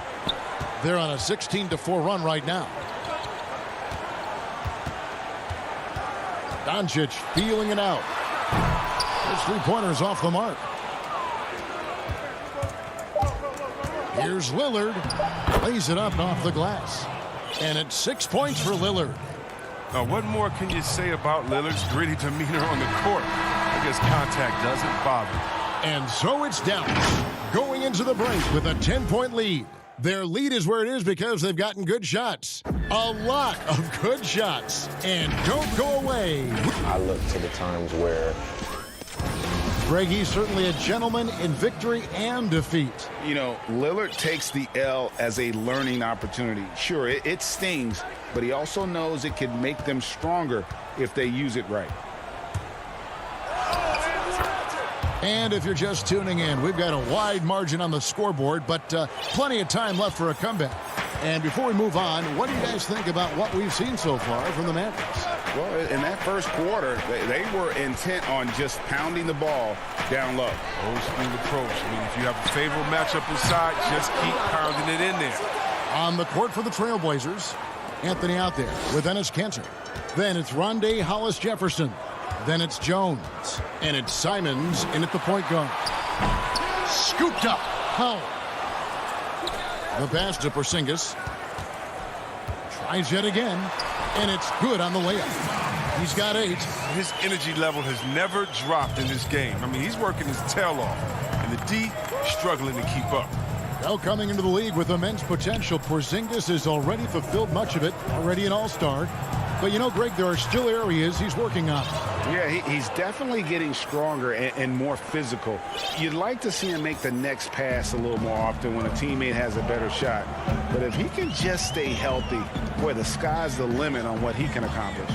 [SPEAKER 2] They're on a 16-4 run right now. Doncic feeling it out. His three-pointers off the mark. Here's Lillard. Lays it up and off the glass. And it's 6 points for Lillard.
[SPEAKER 9] Now, what more can you say about Lillard's gritty demeanor on the court? I guess contact doesn't bother.
[SPEAKER 2] And so it's Dallas going into the break with a 10-point lead. Their lead is where it is because they've gotten good shots. A lot of good shots. And don't go away.
[SPEAKER 1] I look to the times where
[SPEAKER 2] Greg, he's certainly a gentleman in victory and defeat.
[SPEAKER 4] You know, Lillard takes the L as a learning opportunity. Sure, it stings, but he also knows it can make them stronger if they use it right.
[SPEAKER 2] And if you're just tuning in, we've got a wide margin on the scoreboard, but plenty of time left for a comeback. And before we move on, what do you guys think about what we've seen so far from the Mavericks?
[SPEAKER 4] Well, in that first quarter, they were intent on just pounding the ball down low.
[SPEAKER 9] Old school approach. I mean, if you have a favorable matchup inside, just keep pounding it in there.
[SPEAKER 2] On the court for the Trailblazers, Anthony out there with Enes Kanter. Then it's Rondé Hollis-Jefferson. Then it's Jones. And it's Simons in at the point guard. Scooped up. Howard. The pass to Porzingis. Tries yet again. And it's good on the layup. He's got 8.
[SPEAKER 9] His energy level has never dropped in this game. I mean, he's working his tail off. And the D struggling to keep up.
[SPEAKER 2] Now coming into the league with immense potential, Porzingis has already fulfilled much of it. Already an all-star. But you know, Greg, there are still areas he's working on.
[SPEAKER 4] Yeah, he's definitely getting stronger and more physical. You'd like to see him make the next pass a little more often when a teammate has a better shot. But if he can just stay healthy, boy, the sky's the limit on what he can accomplish.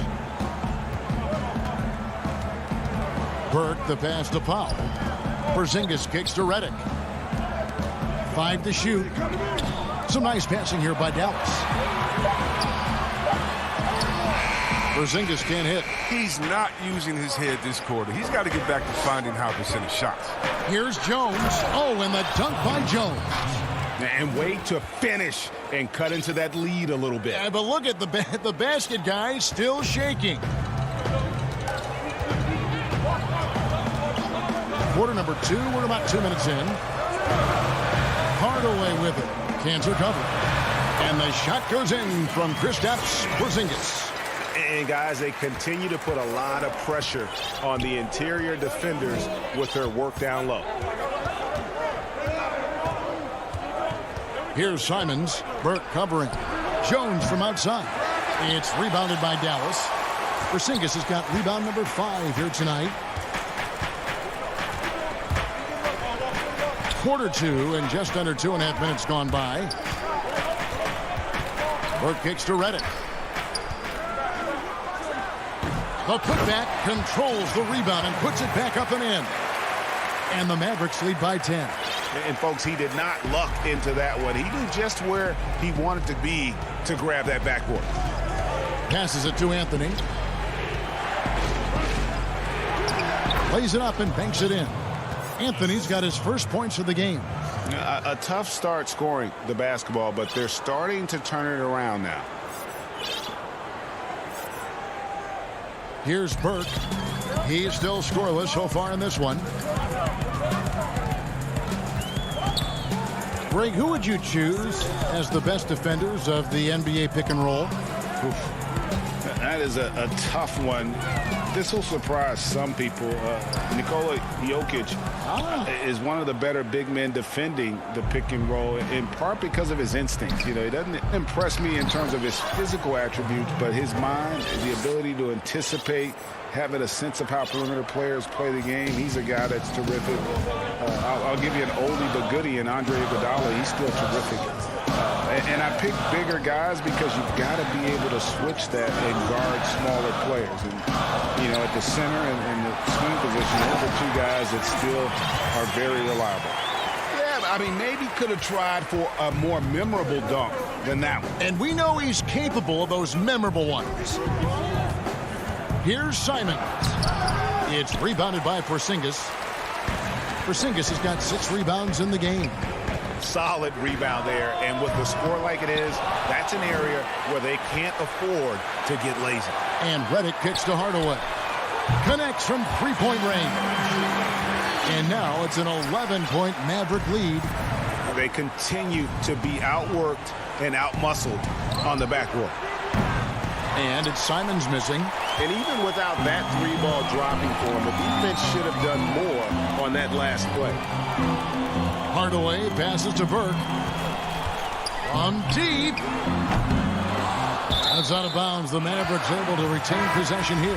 [SPEAKER 2] Burke, the pass to Powell. Porzingis kicks to Redick. 5 to shoot. Some nice passing here by Dallas. Porzingis can't hit.
[SPEAKER 9] He's not using his head this quarter. He's got to get back to finding how to send his shots.
[SPEAKER 2] Here's Jones. Oh, and the dunk by Jones.
[SPEAKER 5] And wait to finish and cut into that lead a little bit.
[SPEAKER 2] Yeah, but look at the basket guy still shaking. Quarter number 2. We're about 2 minutes in. Hardaway with it. Kanter cover. And the shot goes in from Kristaps Porzingis.
[SPEAKER 5] And, guys, they continue to put a lot of pressure on the interior defenders with their work down low.
[SPEAKER 2] Here's Simons. Burke covering. Jones from outside. It's rebounded by Dallas. Porzingis has got rebound number 5 here tonight. Quarter 2 and just under 2.5 minutes gone by. Burke kicks to Redick. The putback controls the rebound and puts it back up and in. And the Mavericks lead by 10.
[SPEAKER 5] And, folks, he did not luck into that one. He knew just where he wanted to be to grab that backboard.
[SPEAKER 2] Passes it to Anthony. Lays it up and banks it in. Anthony's got his first points of the game.
[SPEAKER 4] A tough start scoring the basketball, but they're starting to turn it around now.
[SPEAKER 2] Here's Burke. He's still scoreless so far in this one. Greg, who would you choose as the best defenders of the NBA pick and roll?
[SPEAKER 4] That is a tough one. This will surprise some people. Nikola Jokic is one of the better big men defending the pick and roll, in part because of his instincts. You know, he doesn't impress me in terms of his physical attributes, but his mind, the ability to anticipate, having a sense of how perimeter players play the game. He's a guy that's terrific. I'll give you an oldie but goodie in Andre Iguodala. He's still terrific. And I pick bigger guys because you've got to be able to switch that and guard smaller players. And, you know, at the center and the swing position, those are two guys that still are very reliable.
[SPEAKER 5] Yeah, I mean, maybe could have tried for a more memorable dunk than that one.
[SPEAKER 2] And we know he's capable of those memorable ones. Here's Simons. It's rebounded by Porzingis. Porzingis has got 6 rebounds in the game.
[SPEAKER 5] Solid rebound there, and with the score like it is, that's an area where they can't afford to get lazy.
[SPEAKER 2] And Redick kicks to Hardaway. Connects from three-point range. And now it's an 11-point Maverick lead.
[SPEAKER 5] They continue to be outworked and outmuscled on the backcourt.
[SPEAKER 2] And it's Simons missing.
[SPEAKER 5] And even without that 3-ball dropping for him, the defense should have done more on that last play.
[SPEAKER 2] Hardaway passes to Burke. From deep. That's out of bounds. The Mavericks able to retain possession here.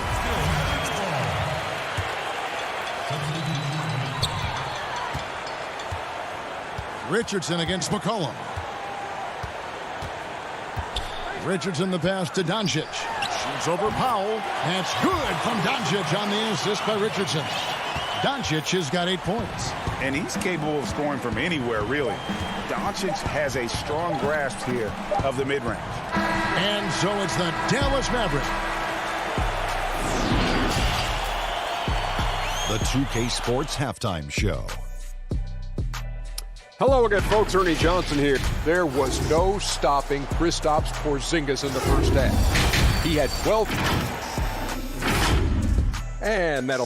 [SPEAKER 2] Richardson against McCollum. Richardson the pass to Doncic. Shoots over Powell. That's good from Doncic on the assist by Richardson. Doncic has got 8 points.
[SPEAKER 5] And he's capable of scoring from anywhere, really. Doncic has a strong grasp here of the mid-range.
[SPEAKER 2] And so it's the Dallas Mavericks.
[SPEAKER 7] The 2K Sports Halftime Show.
[SPEAKER 8] Hello again, folks. Ernie Johnson here. There was no stopping Kristaps Porzingis in the first half. He had 12. And that'll...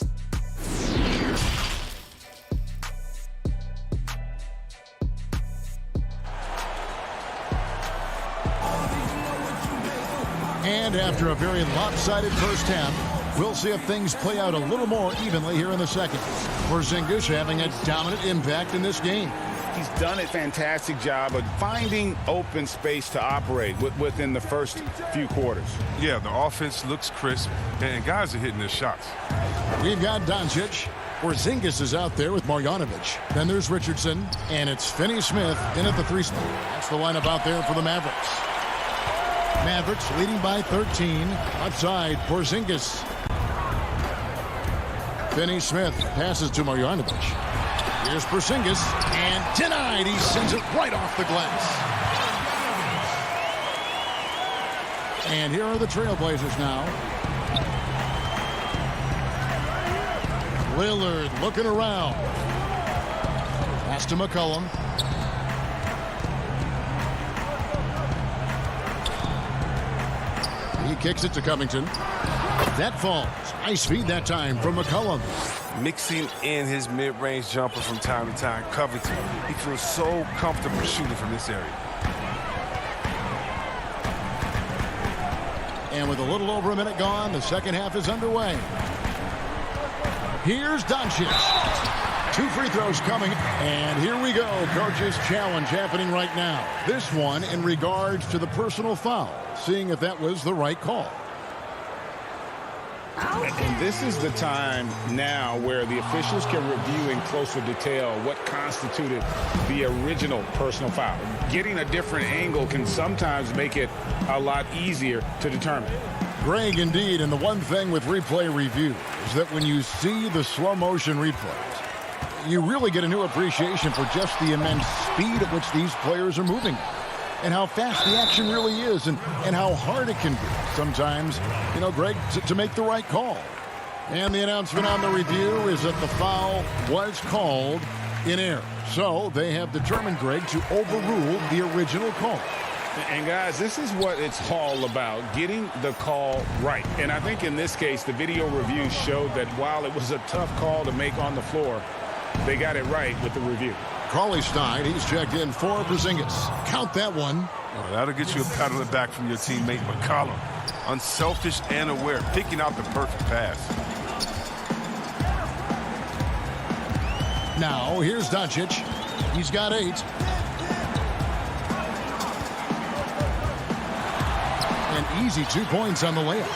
[SPEAKER 2] And after a very lopsided first half, we'll see if things play out a little more evenly here in the second. Porzingis having a dominant impact in this game.
[SPEAKER 4] He's done a fantastic job of finding open space to operate within the first few quarters.
[SPEAKER 9] Yeah, the offense looks crisp, and guys are hitting their shots.
[SPEAKER 2] We've got Doncic. Porzingis is out there with Marjanovic. Then there's Richardson, and it's Finney-Smith in at the 3 spot. That's the lineup out there for the Mavericks. Mavericks leading by 13. Outside, Porzingis. Finney-Smith passes to Marjanovic. Here's Porzingis, and denied. He sends it right off the glass. And here are the Trailblazers now. Lillard looking around. Pass to McCollum. He kicks it to Covington. That falls. Nice feed that time from McCollum.
[SPEAKER 9] Mixing in his mid-range jumper from time to time. Covington, he feels so comfortable shooting from this area.
[SPEAKER 2] And with a little over a minute gone, the second half is underway. Here's Doncic. 2 free throws coming, and here we go. Coach's challenge happening right now. This one in regards to the personal foul, seeing if that was the right call.
[SPEAKER 4] And this is the time now where the officials can review in closer detail what constituted the original personal foul. Getting a different angle can sometimes make it a lot easier to determine.
[SPEAKER 2] Greg, indeed, and the one thing with replay review is that when you see the slow motion replays, you really get a new appreciation for just the immense speed at which these players are moving and how fast the action really is and how hard it can be sometimes, you know, Greg, to make the right call. And the announcement on the review is that the foul was called in error. So they have determined, Greg, to overrule the original call.
[SPEAKER 4] And guys, this is what it's all about, getting the call right. And I think in this case, the video review showed that while it was a tough call to make on the floor, they got it right with the review.
[SPEAKER 2] Crawley Stein, he's checked in for Porzingis. Count that one.
[SPEAKER 9] Oh, that'll get you a pat on the back from your teammate McCollum. Unselfish and aware, picking out the perfect pass.
[SPEAKER 2] Now, here's Doncic. He's got 8. An easy 2 points on the layup.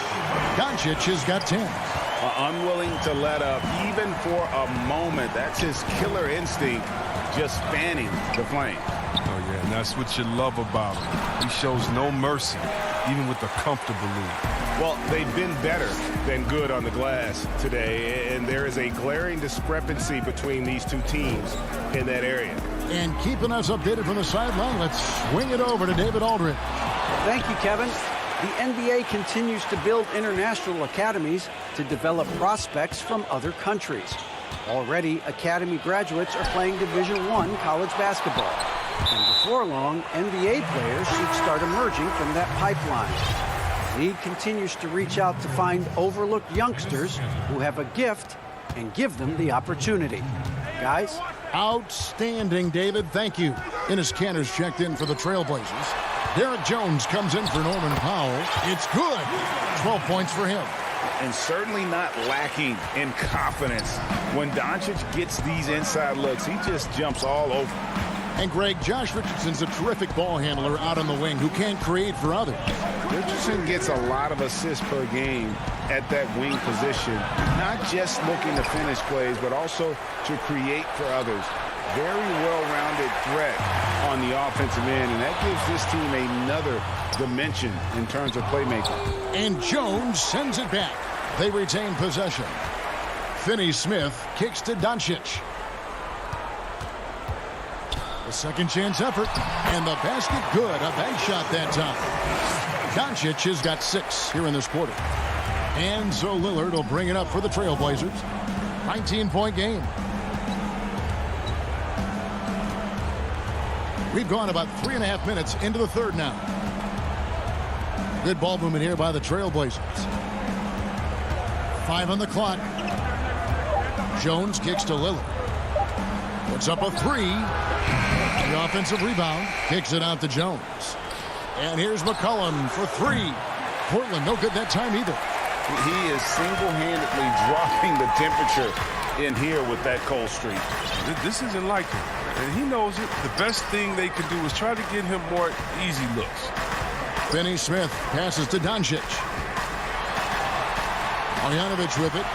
[SPEAKER 2] Doncic has got 10.
[SPEAKER 4] Unwilling to let up even for a moment. That's his killer instinct, just fanning the flame.
[SPEAKER 9] Oh, yeah, and that's what you love about him. He shows no mercy, even with a comfortable lead.
[SPEAKER 4] Well, they've been better than good on the glass today, and there is a glaring discrepancy between these two teams in that area.
[SPEAKER 2] And keeping us updated from the sideline, let's swing it over to David Aldridge.
[SPEAKER 6] Thank you, Kevin. The NBA continues to build international academies to develop prospects from other countries. Already, academy graduates are playing Division I college basketball. And before long, NBA players should start emerging from that pipeline. The league continues to reach out to find overlooked youngsters who have a gift and give them the opportunity. Guys?
[SPEAKER 2] Outstanding, David. Thank you. Enes Kanter's checked in for the Trailblazers. Derek Jones comes in for Norman Powell. It's good. 12 points for him.
[SPEAKER 4] And certainly not lacking in confidence. When Doncic gets these inside looks, he just jumps all over.
[SPEAKER 2] And Greg, Josh Richardson's a terrific ball handler out on the wing who can create for others.
[SPEAKER 4] Richardson gets a lot of assists per game at that wing position, not just looking to finish plays, but also to create for others. Very well-rounded threat on the offensive end, and that gives this team another dimension in terms of playmaking.
[SPEAKER 2] And Jones sends it back. They retain possession. Finney-Smith kicks to Doncic. A second chance effort, and the basket good. A bank shot that time. Doncic has got 6 here in this quarter. And so Lillard will bring it up for the Trailblazers. 19-point game. We've gone about 3.5 minutes into the third now. Good ball movement here by the Trailblazers. 5 on the clock. Jones kicks to Lillard. Puts up a 3. The offensive rebound. Kicks it out to Jones. And here's McCollum for 3. Portland no good that time either.
[SPEAKER 4] He is single-handedly dropping the temperature in here with that cold streak.
[SPEAKER 9] This isn't like him, and he knows it. The best thing they could do is try to get him more easy looks.
[SPEAKER 2] Finney-Smith passes to Doncic. Marjanovic with it.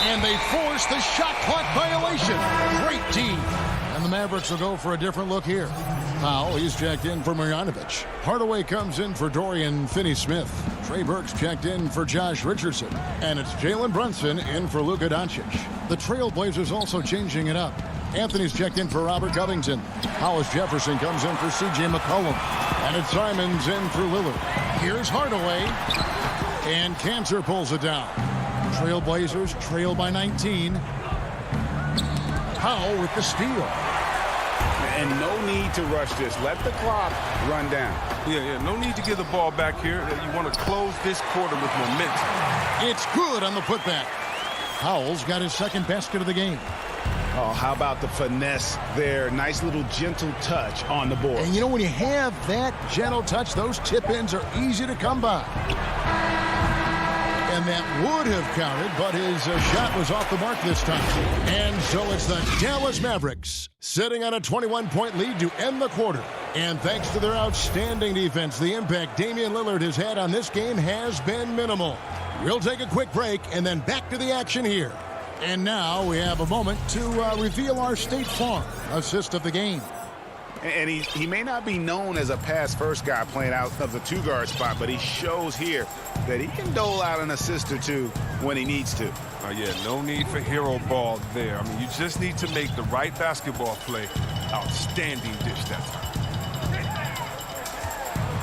[SPEAKER 2] And they force the shot clock violation. Great team. And the Mavericks will go for a different look here. Powell, he's checked in for Marjanovic. Hardaway comes in for Dorian Finney-Smith. Trey Burke's checked in for Josh Richardson. And it's Jalen Brunson in for Luka Doncic. The Trailblazers also changing it up. Anthony's checked in for Robert Covington. Hollis Jefferson comes in for C.J. McCollum. And it's Simons in for Lillard. Here's Hardaway. And Cantor pulls it down. Trailblazers trail by 19. Powell with the steal.
[SPEAKER 4] And no need to rush this. Let the clock run down.
[SPEAKER 9] Yeah, no need to get the ball back here. You want to close this quarter with momentum.
[SPEAKER 2] It's good on the putback. Powell's got his second basket of the game.
[SPEAKER 4] Oh, how about the finesse there? Nice little gentle touch on the board.
[SPEAKER 2] And you know, when you have that gentle touch, those tip-ins are easy to come by. And that would have counted, but his shot was off the mark this time. And so it's the Dallas Mavericks sitting on a 21-point lead to end the quarter. And thanks to their outstanding defense, the impact Damian Lillard has had on this game has been minimal. We'll take a quick break and then back to the action here. And now we have a moment to reveal our State Farm assist of the game.
[SPEAKER 4] And he may not be known as a pass-first guy playing out of the two-guard spot, but he shows here that he can dole out an assist or two when he needs to.
[SPEAKER 9] Yeah, no need for hero ball there. I mean, you just need to make the right basketball play. Outstanding dish that time.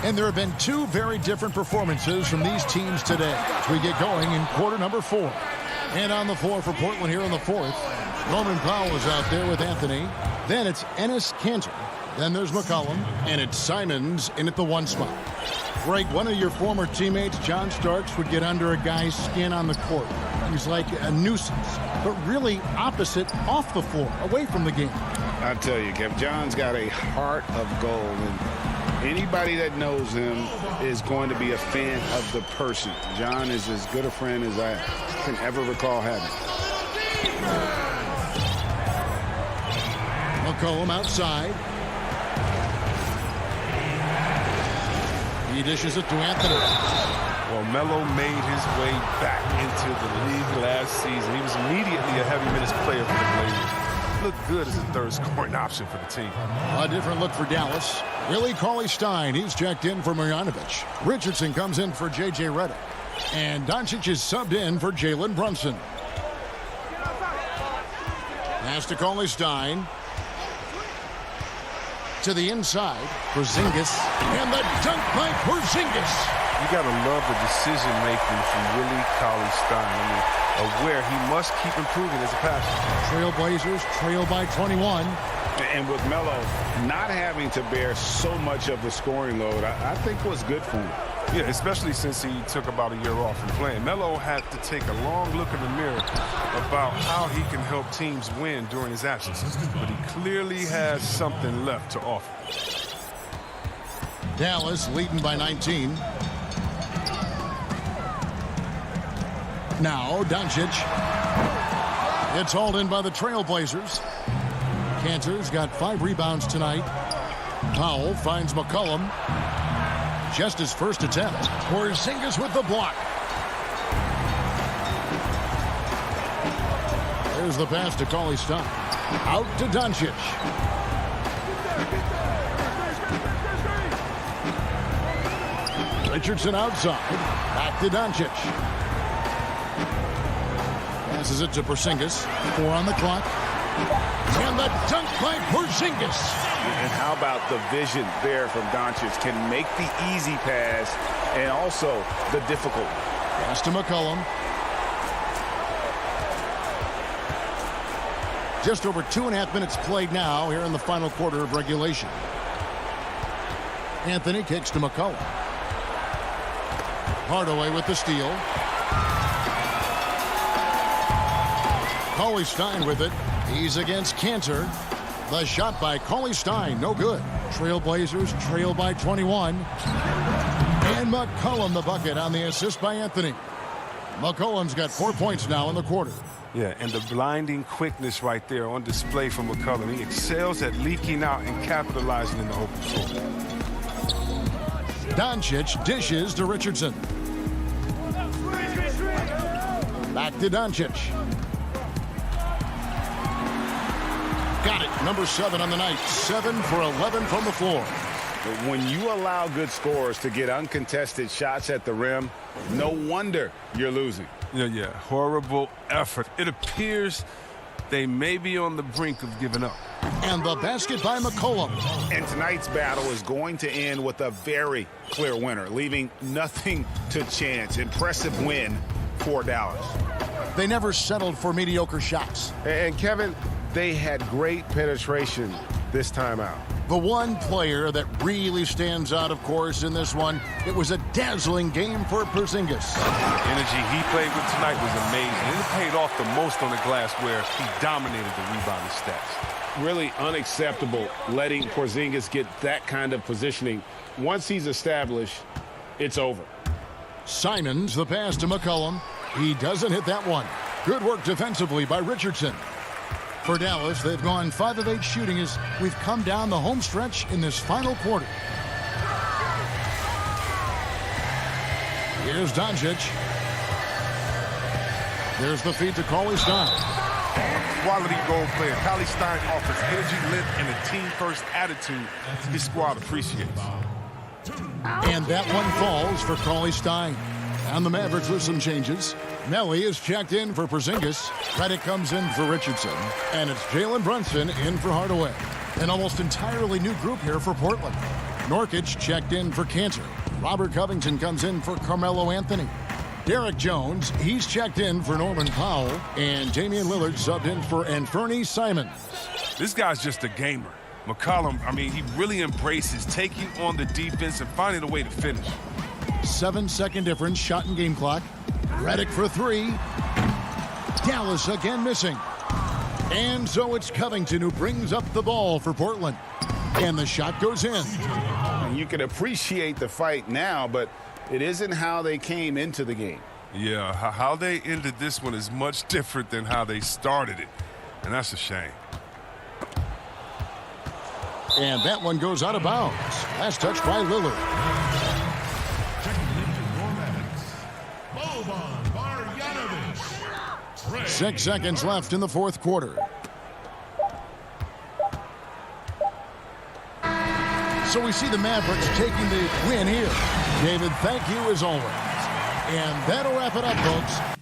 [SPEAKER 2] And there have been 2 very different performances from these teams today as we get going in quarter number 4. And on the floor for Portland here in the 4th, Norman Powell is out there with Anthony. Then it's Enes Kanter. Then there's McCollum, and it's Simons in at the 1 spot. Greg, one of your former teammates, John Starks, would get under a guy's skin on the court. He's like a nuisance, but really opposite off the floor, away from the game.
[SPEAKER 4] I tell you, Kev, John's got a heart of gold, and anybody that knows him is going to be a fan of the person. John is as good a friend as I can ever recall having.
[SPEAKER 2] McCollum outside. He dishes it to Anthony.
[SPEAKER 9] Well, Melo made his way back into the league last season. He was immediately a heavy minutes player for the Blazers. Looked good as a third scoring option for the team.
[SPEAKER 2] A different look for Dallas. Willie Cauley-Stein, he's checked in for Marjanovic. Richardson comes in for J.J. Redick. And Doncic is subbed in for Jalen Brunson. Pass to Cauley-Stein. To the inside, Porzingis. And the dunk by Porzingis.
[SPEAKER 9] You got to love the decision-making from Willie Cauley-Stein. I mean, aware he must keep improving as a passer.
[SPEAKER 2] Trailblazers trail by 21.
[SPEAKER 4] And with Melo not having to bear so much of the scoring load, I think was good for him.
[SPEAKER 9] Yeah, especially since he took about a year off from playing. Melo had to take a long look in the mirror about how he can help teams win during his absence. But he clearly has something left to offer.
[SPEAKER 2] Dallas leading by 19. Now Doncic. It's hauled in by the Trailblazers. Cantor's got 5 rebounds tonight. Powell finds McCollum. Just his first attempt. Porzingis with the block. There's the pass to Cauley-Stein. Out to Doncic. Richardson outside. Back to Doncic. Passes it to Porzingis. 4 on the clock. And the dunk by Porzingis.
[SPEAKER 4] And how about the vision there from Doncic? Can make the easy pass and also the difficult.
[SPEAKER 2] Pass to McCollum. Just over 2.5 minutes played now here in the final quarter of regulation. Anthony kicks to McCollum. Hardaway with the steal. Cauley-Stein with it. He's against Cantor. The shot by Cauley-Stein, no good. Trailblazers trail by 21. And McCollum the bucket on the assist by Anthony. McCollum's got 4 points now in the quarter.
[SPEAKER 9] Yeah, and the blinding quickness right there on display from McCollum. He excels at leaking out and capitalizing in the open floor.
[SPEAKER 2] Doncic dishes to Richardson. Back to Doncic. Got it. Number 7 on the night. 7 for 11 from the floor.
[SPEAKER 4] But when you allow good scorers to get uncontested shots at the rim, no wonder you're losing.
[SPEAKER 9] Yeah. Horrible effort. It appears they may be on the brink of giving up.
[SPEAKER 2] And the basket by McCollum.
[SPEAKER 4] And tonight's battle is going to end with a very clear winner, leaving nothing to chance. Impressive win for Dallas.
[SPEAKER 2] They never settled for mediocre shots.
[SPEAKER 10] And Kevin, they had great penetration this time out.
[SPEAKER 2] The one player that really stands out, of course, in this one, it was a dazzling game for Porzingis.
[SPEAKER 9] The energy he played with tonight was amazing. It paid off the most on the glass where he dominated the rebounding stats.
[SPEAKER 4] Really unacceptable letting Porzingis get that kind of positioning. Once he's established, it's over.
[SPEAKER 2] Simons, the pass to McCollum. He doesn't hit that one. Good work defensively by Richardson. For Dallas, they've gone 5 of 8 shooting as we've come down the home stretch in this final quarter. Here's Doncic. There's the feed to Cauley-Stein.
[SPEAKER 9] Quality role player. Cauley-Stein offers energy, lift, and a team-first attitude his squad appreciates.
[SPEAKER 2] And that one falls for Cauley-Stein. And the Mavericks with some changes. Melly is checked in for Porzingis. Redick comes in for Richardson. And it's Jalen Brunson in for Hardaway. An almost entirely new group here for Portland. Nurkic checked in for Cantor. Robert Covington comes in for Carmelo Anthony. Derek Jones, he's checked in for Norman Powell. And Damian Lillard subbed in for Anthony Simons.
[SPEAKER 9] This guy's just a gamer. McCollum, he really embraces taking on the defense and finding a way to finish.
[SPEAKER 2] 7-second difference, shot and game clock. Redick for 3. Dallas again missing. And so it's Covington who brings up the ball for Portland. And the shot goes in.
[SPEAKER 4] And you can appreciate the fight now, but it isn't how they came into the game.
[SPEAKER 9] Yeah, how they ended this one is much different than how they started it. And that's a shame.
[SPEAKER 2] And that one goes out of bounds. Last touch by Lillard. 6 seconds left in the fourth quarter. So we see the Mavericks taking the win here. David, thank you as always. And that'll wrap it up, folks.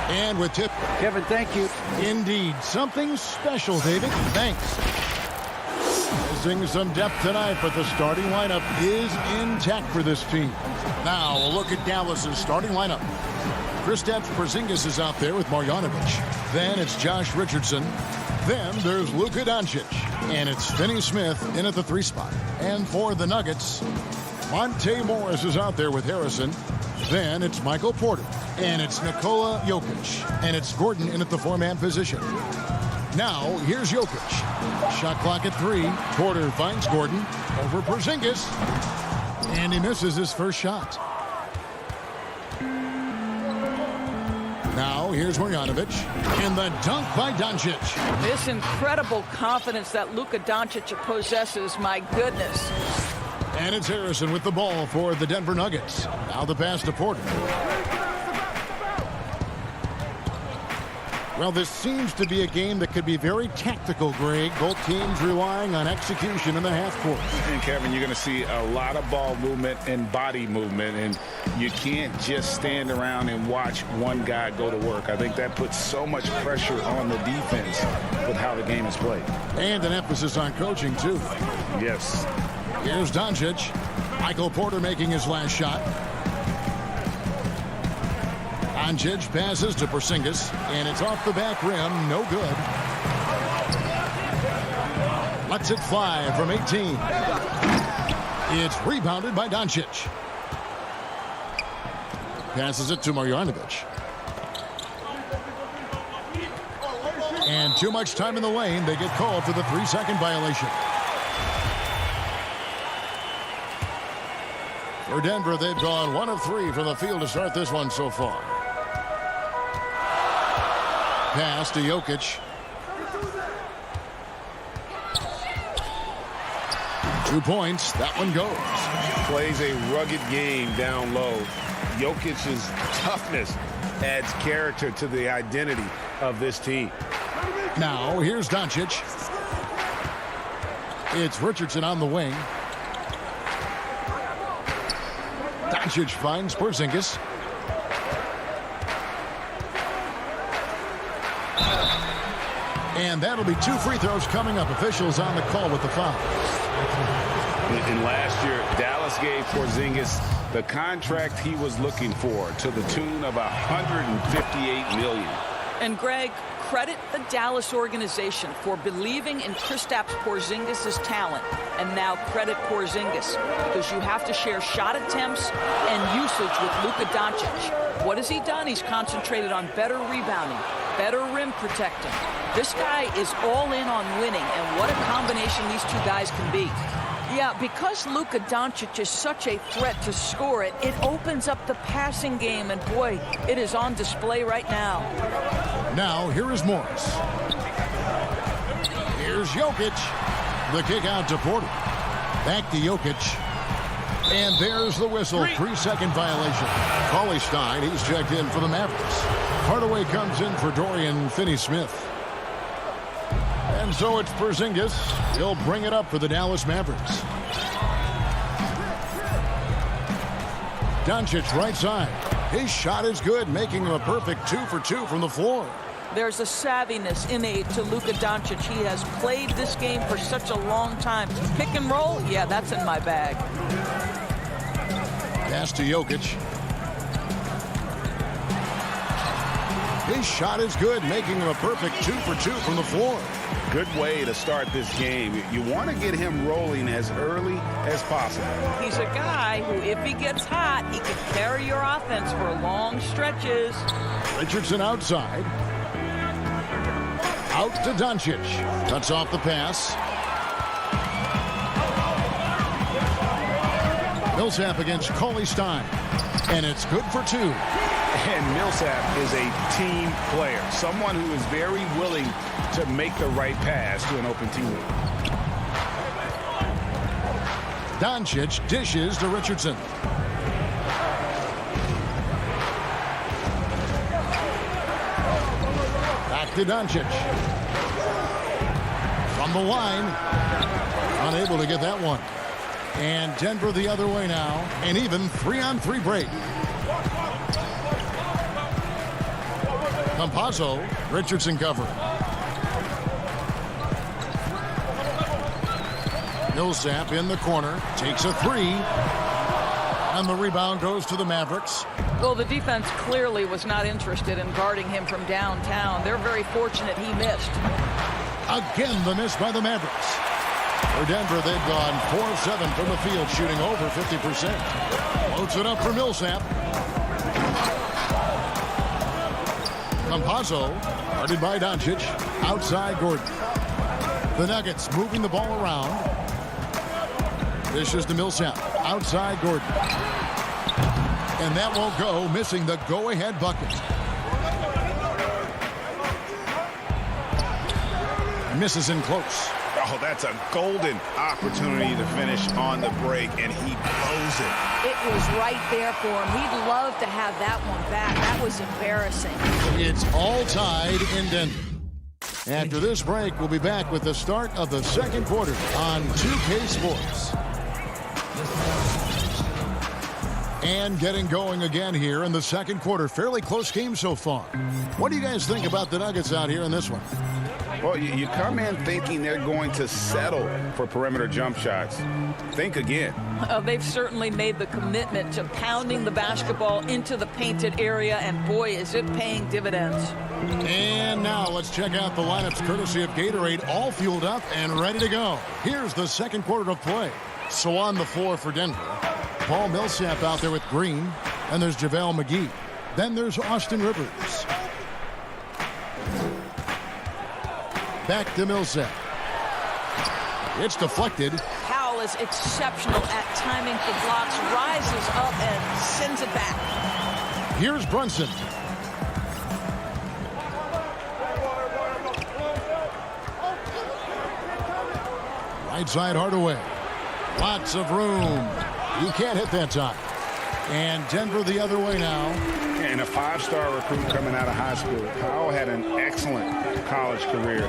[SPEAKER 2] And with tip.
[SPEAKER 6] Kevin, thank you.
[SPEAKER 2] Indeed. Something special, David. Thanks. Missing some depth tonight, but the starting lineup is intact for this team. Now, a look at Dallas's starting lineup. Kristaps Porzingis is out there with Marjanovic. Then it's Josh Richardson. Then there's Luka Doncic. And it's Finney Smith in at the 3 spot. And for the Nuggets, Monte Morris is out there with Harrison. Then it's Michael Porter. And it's Nikola Jokic. And it's Gordon in at the 4-man position. Now, here's Jokic. Shot clock at 3. Porter finds Gordon over Porzingis. And he misses his first shot. Now, here's Marjanovic. And the dunk by Doncic.
[SPEAKER 11] This incredible confidence that Luka Doncic possesses, my goodness.
[SPEAKER 2] And it's Harrison with the ball for the Denver Nuggets. Now the pass to Porter. Well, this seems to be a game that could be very tactical, Greg. Both teams relying on execution in the half court.
[SPEAKER 4] And, Kevin, you're going to see a lot of ball movement and body movement, and you can't just stand around and watch one guy go to work. I think that puts so much pressure on the defense with how the game is played.
[SPEAKER 2] And an emphasis on coaching, too.
[SPEAKER 4] Yes.
[SPEAKER 2] Here's Doncic. Michael Porter making his last shot. Doncic passes to Porzingis, and it's off the back rim. No good. Lets it fly from 18. It's rebounded by Doncic. passes it to Marjanovic. And too much time in the lane. They get called for the 3-second violation. For Denver, they've gone 1 of 3 from the field to start this one so far. Pass to Jokic. 2 points. That one goes.
[SPEAKER 4] Plays a rugged game down low. Jokic's toughness adds character to the identity of this team.
[SPEAKER 2] Now, here's Doncic. It's Richardson on the wing. Doncic finds Porzingis. And that'll be 2 free throws coming up. Officials on the call with the foul.
[SPEAKER 4] And last year, Dallas gave Porzingis the contract he was looking for to the tune of $158 million.
[SPEAKER 11] And Greg, credit the Dallas organization for believing in Kristaps Porzingis' talent. And now credit Porzingis, because you have to share shot attempts and usage with Luka Doncic. What has he done? He's concentrated on better rebounding, better rim protecting. This guy is all in on winning, and what a combination these two guys can be. Yeah, because Luka Doncic is such a threat to score it, it opens up the passing game, and boy, it is on display right now.
[SPEAKER 2] Now, here is Morris. Here's Jokic. The kick out to Porter. Back to Jokic. And there's the whistle. 3-second violation. Cauley-Stein, he's checked in for the Mavericks. Hardaway comes in for Dorian Finney-Smith. And so it's Porzingis. He'll bring it up for the Dallas Mavericks. Doncic right side. His shot is good, making him a perfect 2 for 2 from the floor.
[SPEAKER 11] There's a savviness innate to Luka Doncic. He has played this game for such a long time. Pick and roll, yeah, that's in my bag.
[SPEAKER 2] Pass to Jokic. His shot is good, making him a perfect 2 for 2 from the floor.
[SPEAKER 4] Good way to start this game. You want to get him rolling as early as possible.
[SPEAKER 11] He's a guy who, if he gets hot, he can carry your offense for long stretches.
[SPEAKER 2] Richardson outside. Out to Doncic. Cuts off the pass. Millsap against Cauley-Stein. And it's good for 2.
[SPEAKER 4] And Millsap is a team player. Someone who is very willing to make the right pass to an open teammate.
[SPEAKER 2] Doncic dishes to Richardson. Back to Doncic. From the line. Unable to get that one. And Denver the other way now. An even 3-on-3 break. Campazzo, Richardson covering. Millsap in the corner, takes a 3. And the rebound goes to the Mavericks.
[SPEAKER 11] Well, the defense clearly was not interested in guarding him from downtown. They're very fortunate he missed.
[SPEAKER 2] Again, the miss by the Mavericks. For Denver, they've gone 4 of 7 from the field, shooting over 50%. Loads it up for Millsap. Campazzo, guarded by Doncic. Outside Gordon. The Nuggets moving the ball around. This is to Millsap. Outside Gordon. And that won't go, missing the go-ahead bucket. Misses in close.
[SPEAKER 5] Oh, that's a golden opportunity to finish on the break, and he blows it.
[SPEAKER 11] It was right there for him. He'd love to have that one back. That was embarrassing.
[SPEAKER 2] It's all tied in Denver. After this break, we'll be back with the start of the second quarter on 2K Sports. And getting going again here in the second quarter. Fairly close game so far. What do you guys think about the Nuggets out here in this one?
[SPEAKER 4] Well, you come in thinking they're going to settle for perimeter jump shots. Think again.
[SPEAKER 11] They've certainly made the commitment to pounding the basketball into the painted area, and boy, is it paying dividends.
[SPEAKER 2] And now let's check out the lineups courtesy of Gatorade, all fueled up and ready to go. Here's the second quarter of play. So on the floor for Denver, Paul Millsap out there with Green. And there's JaVale McGee. Then there's Austin Rivers. Back to Millsap. It's deflected.
[SPEAKER 11] Powell is exceptional at timing for blocks, rises up and sends it back.
[SPEAKER 2] Here's Brunson. Right side Hardaway. Lots of room. He can't hit that time. And Denver the other way now.
[SPEAKER 4] And a 5-star recruit coming out of high school. Powell had an excellent college career,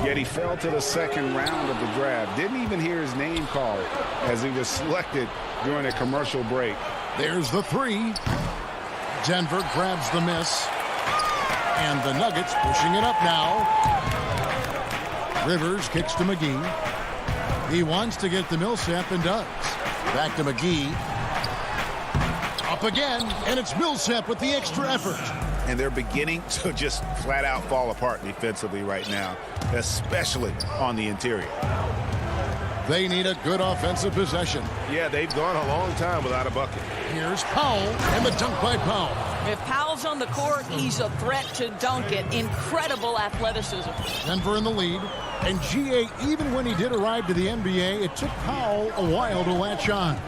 [SPEAKER 4] yet he fell to the second round of the draft. Didn't even hear his name called as he was selected during a commercial break.
[SPEAKER 2] There's the three. Denver grabs the miss. And the Nuggets pushing it up now. Rivers kicks to McGee. He wants to get to Millsap and does. Back to McGee. Up again, and it's Millsap with the extra effort.
[SPEAKER 5] And they're beginning to just flat out fall apart defensively right now, especially on the interior.
[SPEAKER 2] They need a good offensive possession.
[SPEAKER 10] Yeah, they've gone a long time without a bucket.
[SPEAKER 2] Here's Powell, and the dunk by Powell.
[SPEAKER 11] If Powell's on the court, he's a threat to dunk it. Incredible athleticism.
[SPEAKER 2] Denver in the lead. And GA, even when he did arrive to the NBA, it took Powell a while to latch on.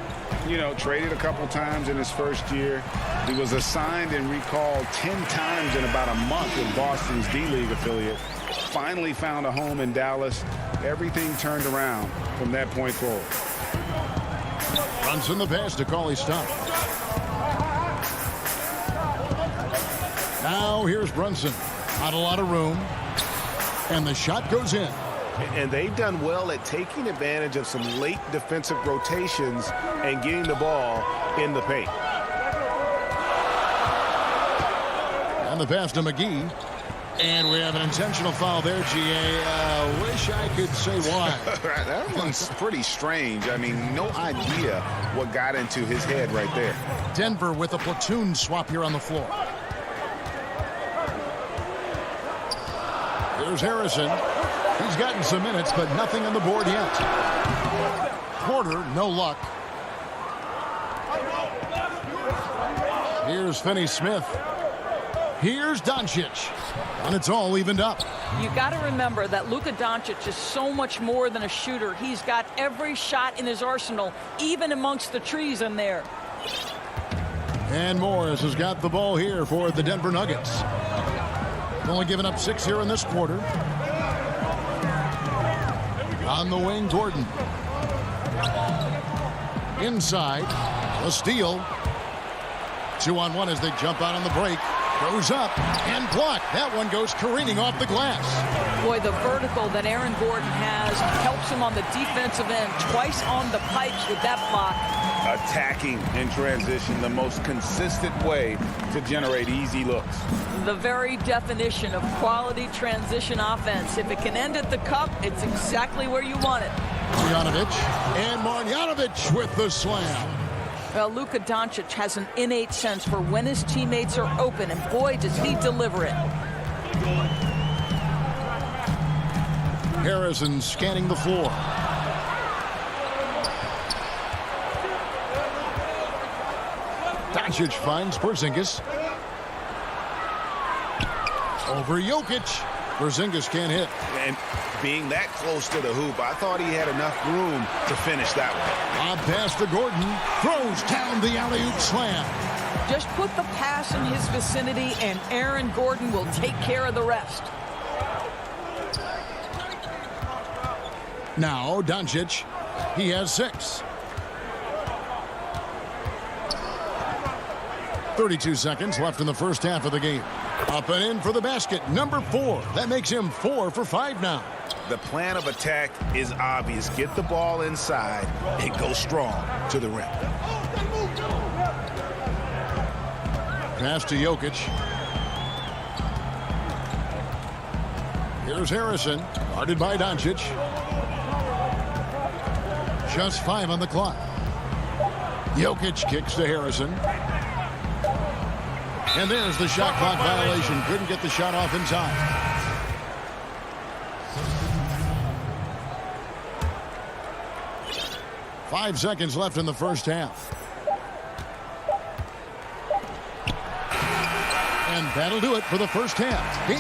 [SPEAKER 4] You know, traded a couple times in his first year. He was assigned and recalled 10 times in about a month with Boston's D-League affiliate. Finally found a home in Dallas. Everything turned around from that point forward.
[SPEAKER 2] Brunson the pass to Cauley Stein. Now here's Brunson. Not a lot of room. And the shot goes in.
[SPEAKER 10] And they've done well at taking advantage of some late defensive rotations and getting the ball in the paint.
[SPEAKER 2] And the pass to McGee. And we have an intentional foul there, GA. Wish I could say why.
[SPEAKER 4] That one's pretty strange. I mean, no idea what got into his head right there.
[SPEAKER 2] Denver with a platoon swap here on the floor. Here's Harrison. He's gotten some minutes, but nothing on the board yet. Porter, no luck. Here's Finney-Smith. Here's Doncic. And it's all evened up.
[SPEAKER 11] You got to remember that Luka Doncic is so much more than a shooter. He's got every shot in his arsenal, even amongst the trees in there.
[SPEAKER 2] And Morris has got the ball here for the Denver Nuggets. Only given up 6 here in this quarter. On the wing, Gordon. Inside, a steal. 2-on-1 as they jump out on the break. Goes up and blocked. That one goes careening off the glass.
[SPEAKER 11] Boy, the vertical that Aaron Gordon has helps him on the defensive end. Twice on the pipes with that block.
[SPEAKER 4] Attacking in transition, the most consistent way to generate easy looks.
[SPEAKER 11] The very definition of quality transition offense. If it can end at the cup, it's exactly where you want it.
[SPEAKER 2] Marjanovic, and Marjanovic with the slam.
[SPEAKER 11] Well, Luka Doncic has an innate sense for when his teammates are open, and boy, does he deliver it.
[SPEAKER 2] Harrison scanning the floor. Doncic finds Porzingis. Over Jokic. Porzingis can't hit.
[SPEAKER 5] And being that close to the hoop, I thought he had enough room to finish that one.
[SPEAKER 2] Lob pass to Gordon. Throws down the alley-oop slam.
[SPEAKER 11] Just put the pass in his vicinity, and Aaron Gordon will take care of the rest.
[SPEAKER 2] Now, Doncic. He has 6. 32 seconds left in the first half of the game. Up and in for the basket, number 4. That makes him 4 for 5 now.
[SPEAKER 5] The plan of attack is obvious. Get the ball inside and go strong to the rim.
[SPEAKER 2] Pass to Jokic. Here's Harrison, guarded by Doncic. Just 5 on the clock. Jokic kicks to Harrison. And there's the shot clock violation. Couldn't get the shot off in time. Five seconds left in the first half. And that'll do it for the first half. Pete?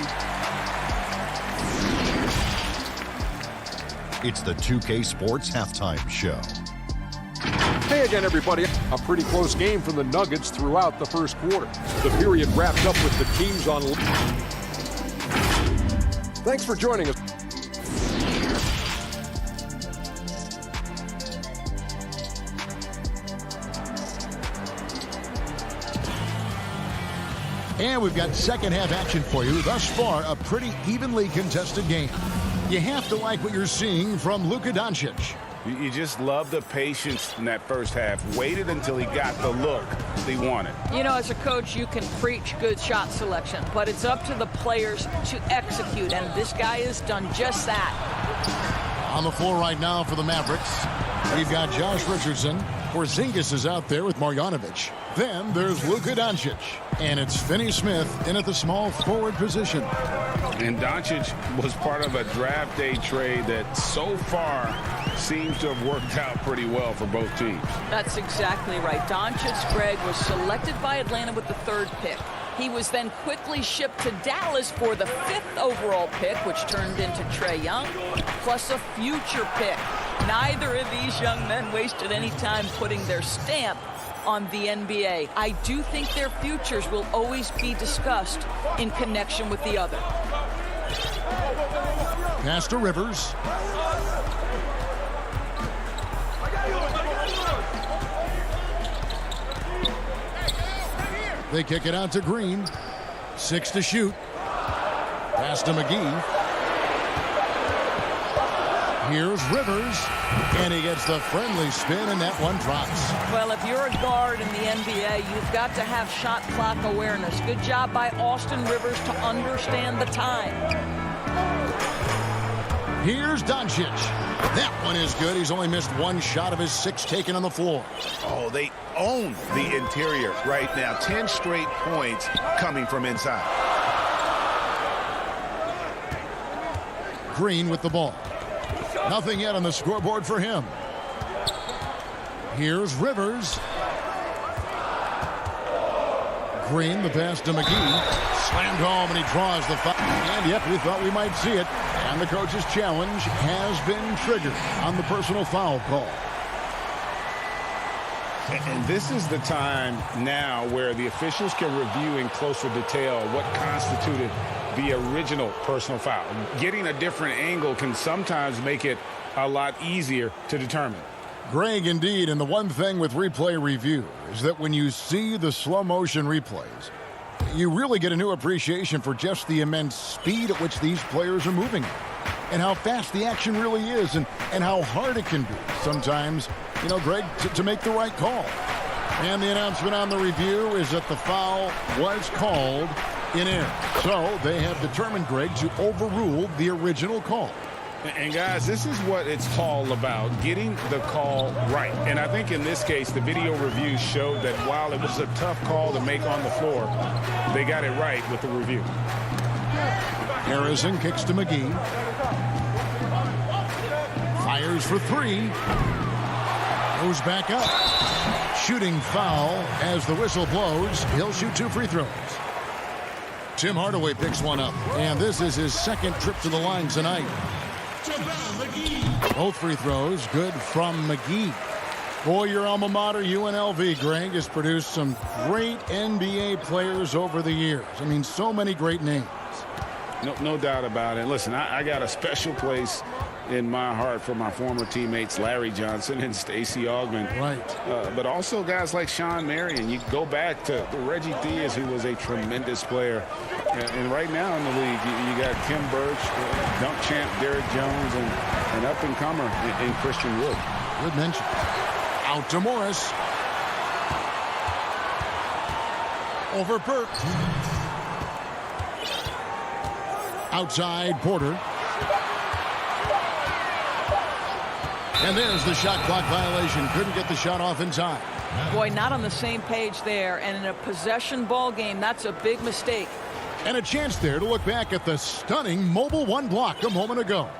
[SPEAKER 7] It's the 2K Sports Halftime Show.
[SPEAKER 8] Hey again, everybody. A pretty close game from the Nuggets throughout the first quarter. The period wrapped up with the teams on. Thanks for joining us.
[SPEAKER 2] And we've got second half action for you. Thus far, a pretty evenly contested game. You have to like what you're seeing from Luka Doncic.
[SPEAKER 4] You just love the patience in that first half. Waited until he got the look he wanted.
[SPEAKER 11] You know, as a coach, you can preach good shot selection, but it's up to the players to execute, and this guy has done just that.
[SPEAKER 2] On the floor right now for the Mavericks, we've got Josh Richardson. Porzingis is out there with Marjanovic. Then there's Luka Doncic. And it's Finney-Smith in at the small forward position.
[SPEAKER 4] And Doncic was part of a draft day trade that so far seems to have worked out pretty well for both teams.
[SPEAKER 11] That's exactly right. Doncic, Greg, was selected by Atlanta with the 3rd pick. He was then quickly shipped to Dallas for the 5th overall pick, which turned into Trae Young, plus a future pick. Neither of these young men wasted any time putting their stamp on the NBA. I do think their futures will always be discussed in connection with the other.
[SPEAKER 2] Pass to Rivers. They kick it out to Green. 6 to shoot. Pass to McGee. Here's Rivers, and he gets the friendly spin, and that one drops.
[SPEAKER 11] Well, if you're a guard in the NBA, you've got to have shot clock awareness. Good job by Austin Rivers to understand the time.
[SPEAKER 2] Here's Doncic. That one is good. He's only missed 1 shot of his 6 taken on the floor.
[SPEAKER 5] Oh, they own the interior right now. 10 straight points coming from inside.
[SPEAKER 2] Green with the ball. Nothing yet on the scoreboard for him. Here's Rivers. Green, the pass to McGee. Slammed home, and he draws the foul. And yep, we thought we might see it. And the coach's challenge has been triggered on the personal foul call.
[SPEAKER 4] And this is the time now where the officials can review in closer detail what constituted the original personal foul. Getting a different angle can sometimes make it a lot easier to determine.
[SPEAKER 2] Greg, indeed, and the one thing with replay review is that when you see the slow motion replays, you really get a new appreciation for just the immense speed at which these players are moving and how fast the action really is and how hard it can be sometimes, you know, Greg, to make the right call. And the announcement on the review is that the foul was called in air. So they have determined, Greg, to overrule the original call.
[SPEAKER 4] And guys, this is what it's all about, getting the call right. And I think in this case, the video review showed that while it was a tough call to make on the floor, they got it right with the review.
[SPEAKER 2] Harrison kicks to McGee. Fires for 3. Goes back up. Shooting foul as the whistle blows. He'll shoot 2 free throws. Tim Hardaway picks one up. And this is his 2nd trip to the line tonight. Both free throws good from McGee. Boy, your alma mater, UNLV, Greg, has produced some great NBA players over the years. I mean, so many great names.
[SPEAKER 4] No doubt about it. Listen, I got a special place in my heart for my former teammates Larry Johnson and Stacey Augmon.
[SPEAKER 2] Right.
[SPEAKER 4] But also guys like Sean Marion. You go back to Reggie Theus, who was a tremendous player. And right now in the league, you got Kim Birch, dunk champ Derrick Jones, and up-and-comer in Christian Wood.
[SPEAKER 2] Good mention. Out to Morris. Over Burke. Outside Porter. And there's the shot clock violation. Couldn't get the shot off in time.
[SPEAKER 11] Boy, not on the same page there. And in a possession ball game, that's a big mistake.
[SPEAKER 2] And a chance there to look back at the stunning Mobile One block a moment ago.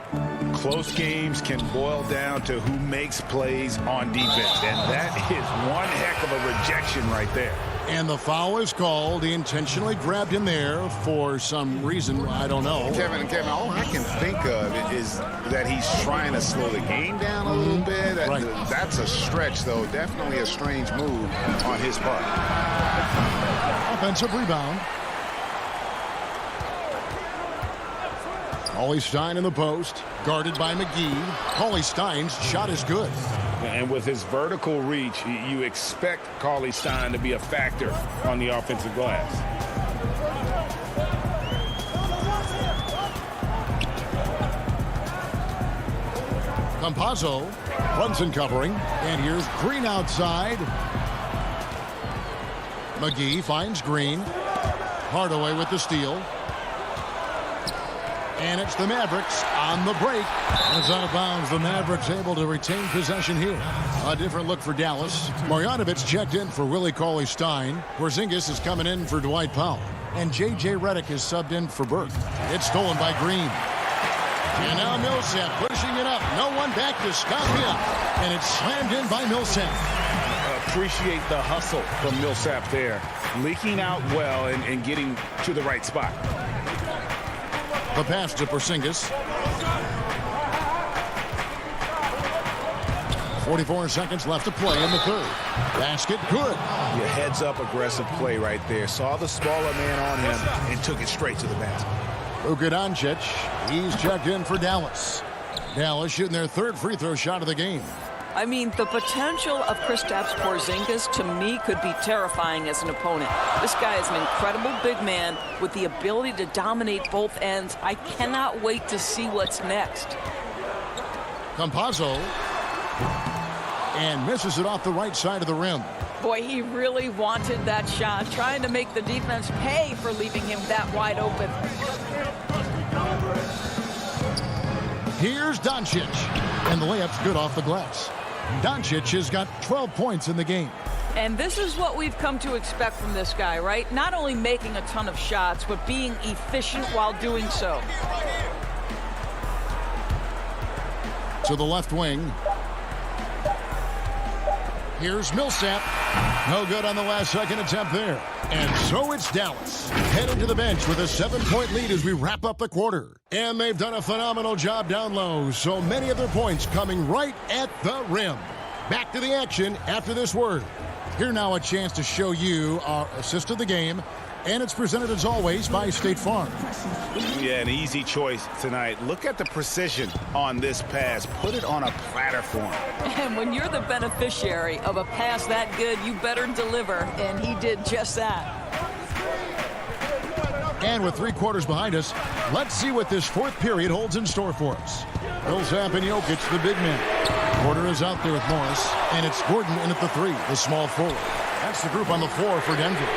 [SPEAKER 5] Close games can boil down to who makes plays on defense. And that is one heck of a rejection right there.
[SPEAKER 2] And the foul is called. He intentionally grabbed him there for some reason. I don't know.
[SPEAKER 5] Kevin, all I can think of is that he's trying to slow the game down a little bit. That's a stretch, though. Definitely a strange move on his part.
[SPEAKER 2] Offensive rebound. Cauley Stein in the post, guarded by McGee. Cauley Stein's shot is good.
[SPEAKER 4] And with his vertical reach, you expect Cauley Stein to be a factor on the offensive glass.
[SPEAKER 2] Campazzo, Brunson covering, and here's Green outside. McGee finds Green. Hardaway with the steal. And it's the Mavericks on the break. It's out of bounds. The Mavericks able to retain possession here. A different look for Dallas. Marjanovic checked in for Willie Cauley-Stein. Porzingis is coming in for Dwight Powell. And J.J. Redick is subbed in for Burke. It's stolen by Green. And now Millsap pushing it up. No one back to stop him. And it's slammed in by Millsap.
[SPEAKER 4] Appreciate the hustle from Millsap there. Leaking out well and getting to the right spot.
[SPEAKER 2] The pass to Porzingis. 44 seconds left to play in the third. Basket good.
[SPEAKER 5] Your heads up aggressive play right there. Saw the smaller man on him and took it straight to the basket.
[SPEAKER 2] Luka Doncic, he's checked in for Dallas. Dallas shooting their third free throw shot of the game.
[SPEAKER 11] I mean, the potential of Kristaps Porzingis, to me, could be terrifying as an opponent. This guy is an incredible big man with the ability to dominate both ends. I cannot wait to see what's next.
[SPEAKER 2] Campazzo. And misses it off the right side of the rim.
[SPEAKER 11] Boy, he really wanted that shot, trying to make the defense pay for leaving him that wide open.
[SPEAKER 2] Here's Doncic. And the layup's good off the glass. Doncic has got 12 points in the game.
[SPEAKER 11] And this is what we've come to expect from this guy, right? Not only making a ton of shots, but being efficient while doing so.
[SPEAKER 2] To the left wing. Here's Millsap. No good on the last second attempt there. And so it's Dallas. Heading to the bench with a 7-point lead as we wrap up the quarter. And they've done a phenomenal job down low. So many of their points coming right at the rim. Back to the action after this word. Here now a chance to show you our assist of the game. And it's presented as always by State Farm.
[SPEAKER 5] Yeah, an easy choice tonight. Look at the precision on this pass. Put it on a platter for him.
[SPEAKER 11] And when you're the beneficiary of a pass that good, you better deliver. And he did just that.
[SPEAKER 2] And with 3 quarters behind us, let's see what this fourth period holds in store for us. Millsap and Jokic, the big man. Porter is out there with Morris. And it's Gordon in at the 3, the small forward. That's the group on the floor for Denver.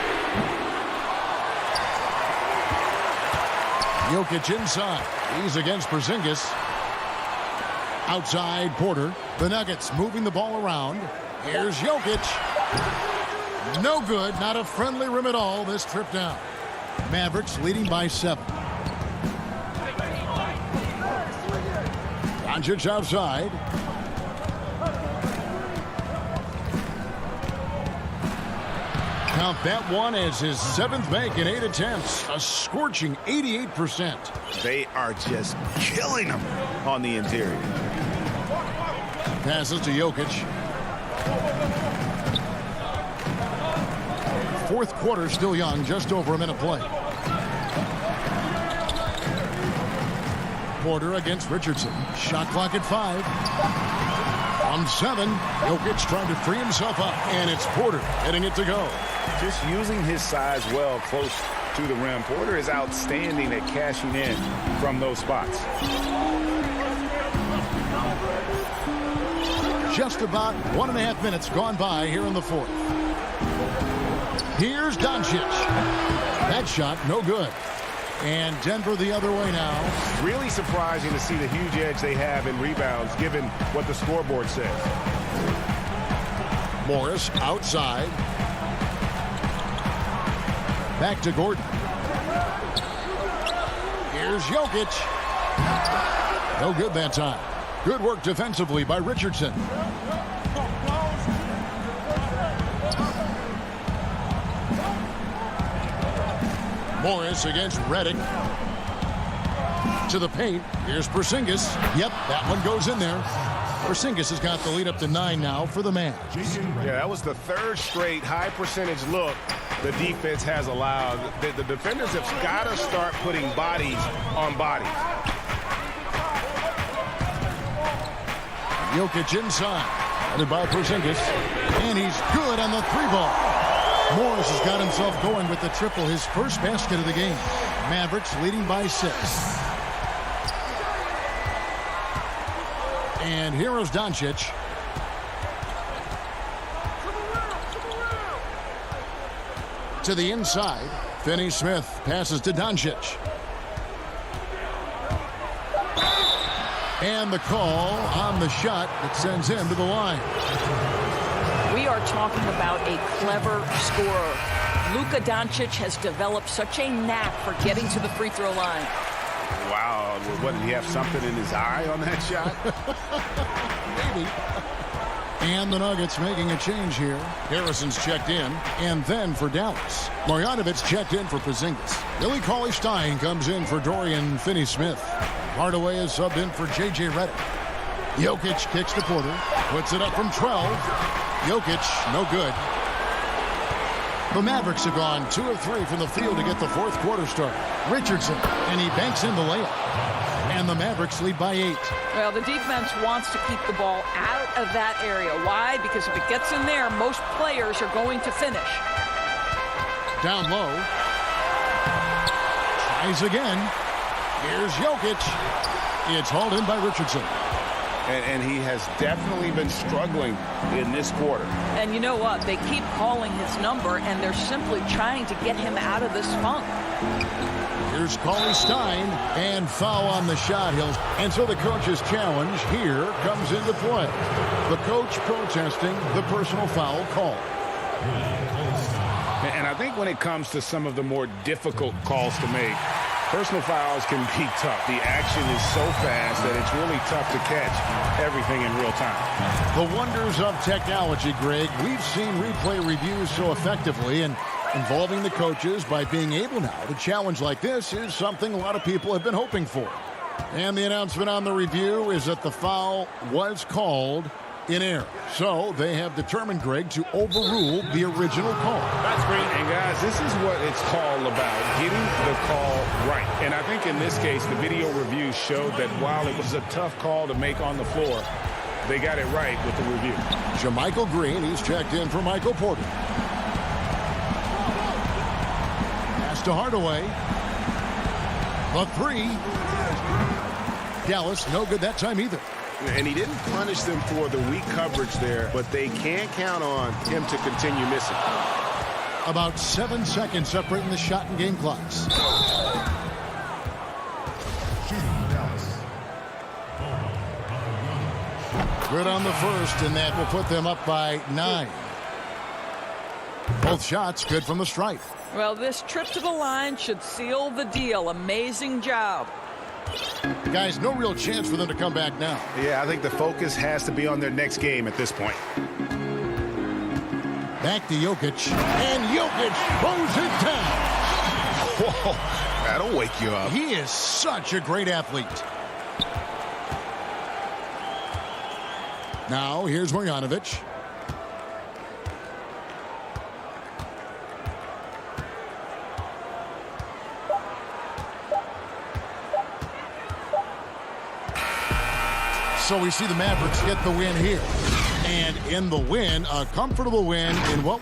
[SPEAKER 2] Jokic inside. He's against Porzingis. Outside Porter. The Nuggets moving the ball around. Here's Jokic. No good. Not a friendly rim at all this trip down. Mavericks leading by 7. Doncic outside. Count that one as his 7th make in 8 attempts. A scorching 88%.
[SPEAKER 5] They are just killing him on the interior.
[SPEAKER 2] Passes to Jokic. Fourth quarter still young, just over a minute play. Porter against Richardson. Shot clock at 5. On 7, Jokic trying to free himself up, and it's Porter heading it to go.
[SPEAKER 5] Just using his size well close to the rim. Porter is outstanding at cashing in from those spots.
[SPEAKER 2] Just about 1.5 minutes gone by here in the fourth. Here's Doncic. That shot, no good. And Denver the other way now.
[SPEAKER 5] Really surprising to see the huge edge they have in rebounds, given what the scoreboard says.
[SPEAKER 2] Morris outside. Back to Gordon. Here's Jokic. No good that time. Good work defensively by Richardson. Morris against Reddick. To the paint. Here's Porzingis. Yep, that one goes in there. Porzingis has got the lead up to 9 now for the Mavs.
[SPEAKER 10] Yeah, that was the third straight high percentage look the defense has allowed. The defenders have got to start putting bodies on bodies.
[SPEAKER 2] Jokic inside. Headed by Porzingis. And he's good on the 3-ball. Morris has got himself going with the triple, his first basket of the game. Mavericks leading by 6. And here is Doncic. To the inside. Finney-Smith passes to Doncic. And the call on the shot that sends him to the line.
[SPEAKER 11] We are talking about a clever scorer. Luka Doncic has developed such a knack for getting to the free throw line.
[SPEAKER 10] Wow, what, did he have something in his eye on that shot?
[SPEAKER 2] Maybe. And the Nuggets making a change here. Harrison's checked in, and then for Dallas. Marjanovic checked in for Porzingis. Billy Cauley-Stein comes in for Dorian Finney-Smith. Hardaway is subbed in for J.J. Redick. Jokic kicks to Porter, puts it up from 12. Jokic, no good. The Mavericks have gone 2 of 3 from the field to get the fourth quarter start. Richardson, and he banks in the layup. And the Mavericks lead by 8.
[SPEAKER 11] Well, the defense wants to keep the ball out of that area. Why? Because if it gets in there, most players are going to finish.
[SPEAKER 2] Down low. Tries again. Here's Jokic. It's hauled in by Richardson.
[SPEAKER 4] And he has definitely been struggling in this quarter.
[SPEAKER 11] And you know what? They keep calling his number, and they're simply trying to get him out of this funk.
[SPEAKER 2] Here's Cauley-Stein, and foul on the shot. And so the coach's challenge here comes into play. The coach protesting the personal foul call.
[SPEAKER 4] And I think when it comes to some of the more difficult calls to make, personal fouls can be tough. The action is so fast that it's really tough to catch everything in real time.
[SPEAKER 2] The wonders of technology, Greg. We've seen replay reviews so effectively, and involving the coaches by being able now to challenge like this is something a lot of people have been hoping for. And the announcement on the review is that the foul was called in error. So they have determined, Greg, to overrule the original call.
[SPEAKER 4] That's great. And guys, this is what it's all about, getting the call right. And I think in this case, the video review showed that while it was a tough call to make on the floor, they got it right with the review.
[SPEAKER 2] JaMychal Green, he's checked in for Michael Porter. Pass to Hardaway. The 3. Dallas, no good that time either.
[SPEAKER 10] And he didn't punish them for the weak coverage there, but they can't count on him to continue missing.
[SPEAKER 2] About 7 seconds separating the shot and game clocks. Good on the first, and that will put them up by 9. Both shots good from the stripe.
[SPEAKER 11] Well, this trip to the line should seal the deal. Amazing job.
[SPEAKER 2] Guys, no real chance for them to come back now.
[SPEAKER 10] Yeah, I think the focus has to be on their next game at this point.
[SPEAKER 2] Back to Jokic, and Jokic throws it down.
[SPEAKER 10] Whoa, that'll wake you up.
[SPEAKER 2] He is such a great athlete. Now, here's Marjanovic. So we see the Mavericks get the win here. And in the win, a comfortable win in what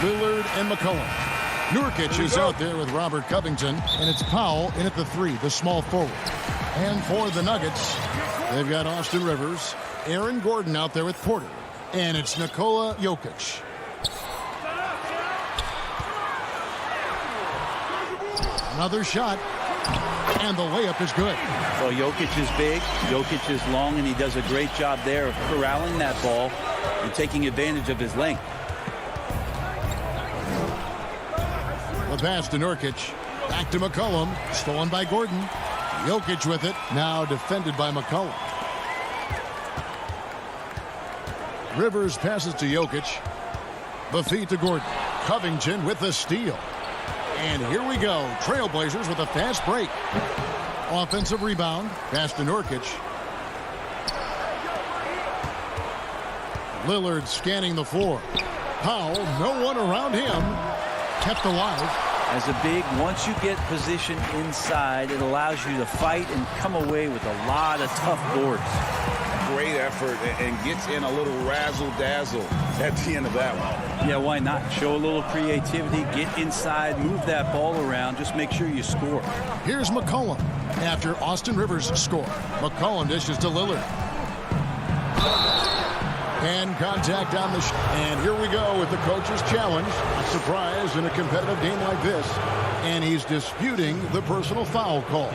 [SPEAKER 2] Lillard and McCollum. Nurkic is out there with Robert Covington, and it's Powell in at the 3, the small forward. And for the Nuggets, they've got Austin Rivers, Aaron Gordon out there with Porter, and it's Nikola Jokic. Another shot, and the layup is good.
[SPEAKER 12] Well, Jokic is big, Jokic is long, and he does a great job there of corralling that ball and taking advantage of his length.
[SPEAKER 2] The pass to Nurkic. Back to McCollum. Stolen by Gordon. Jokic with it. Now defended by McCollum. Rivers passes to Jokic. The feed to Gordon. Covington with the steal. And here we go. Trailblazers with a fast break. Offensive rebound. Pass to Nurkic. Lillard scanning the floor. Powell, no one around him. Kept alive.
[SPEAKER 12] As a big, once you get position inside, it allows you to fight and come away with a lot of tough boards.
[SPEAKER 4] Great effort and gets in a little razzle-dazzle at the end of that one.
[SPEAKER 12] Yeah, why not? Show a little creativity, get inside, move that ball around, just make sure you score.
[SPEAKER 2] Here's McCollum after Austin Rivers score. McCollum dishes to Lillard. And contact on the and here we go with the coach's challenge. A surprise in a competitive game like this. And he's disputing the personal foul call.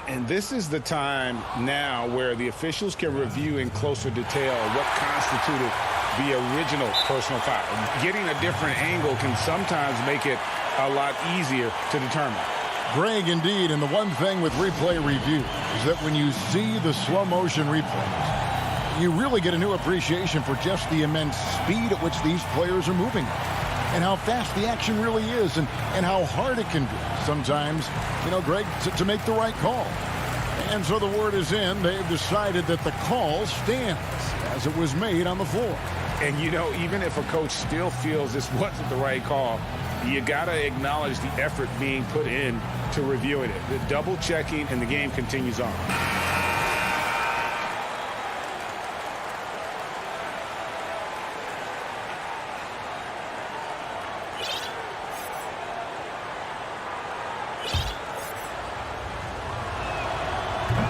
[SPEAKER 10] And this is the time now where the officials can review in closer detail what constituted the original personal foul. Getting a different angle can sometimes make it a lot easier to determine.
[SPEAKER 2] Greg, indeed, and the one thing with replay review is that when you see the slow motion replays, you really get a new appreciation for just the immense speed at which these players are moving and how fast the action really is and how hard it can be sometimes, Greg, to make the right call. And so the word is in. They've decided that the call stands as it was made on the floor.
[SPEAKER 10] And, even if a coach still feels this wasn't the right call, you got to acknowledge the effort being put in to reviewing it. The double checking, and the game continues on.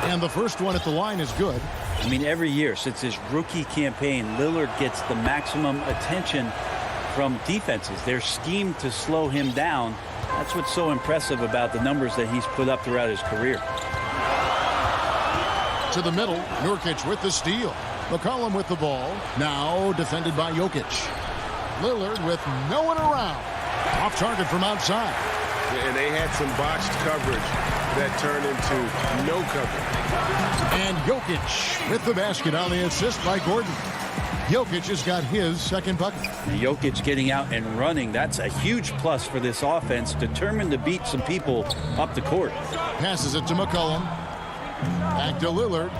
[SPEAKER 2] And the first one at the line is good.
[SPEAKER 12] I mean, every year since his rookie campaign, Lillard gets the maximum attention from defenses. They're schemed to slow him down. That's what's so impressive about the numbers that he's put up throughout his career.
[SPEAKER 2] To the middle, Nurkic with the steal. McCollum with the ball. Now defended by Jokic. Lillard with no one around. Off target from outside.
[SPEAKER 10] And they had some botched coverage that turned into no coverage.
[SPEAKER 2] And Jokic with the basket on the assist by Gordon. Jokic has got his second bucket.
[SPEAKER 12] Jokic getting out and running, that's a huge plus for this offense, determined to beat some people up the court.
[SPEAKER 2] Passes it to McCollum. Back to Lillard.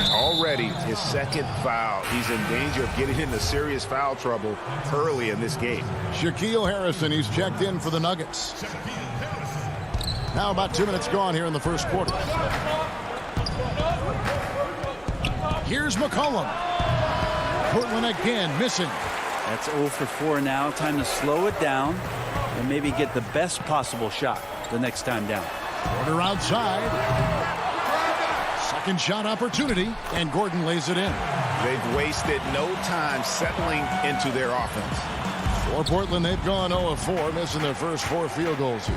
[SPEAKER 10] Already his second foul. He's in danger of getting into serious foul trouble early in this game.
[SPEAKER 2] Shaquille Harrison, he's checked in for the Nuggets. Now about 2 minutes gone here in the first quarter. Here's McCollum. Portland again missing.
[SPEAKER 12] That's 0 for 4 now. Time to slow it down and maybe get the best possible shot the next time down.
[SPEAKER 2] Porter outside. Second shot opportunity, and Gordon lays it in.
[SPEAKER 10] They've wasted no time settling into their offense.
[SPEAKER 2] For Portland, they've gone 0 of 4, missing their first 4 field goals here.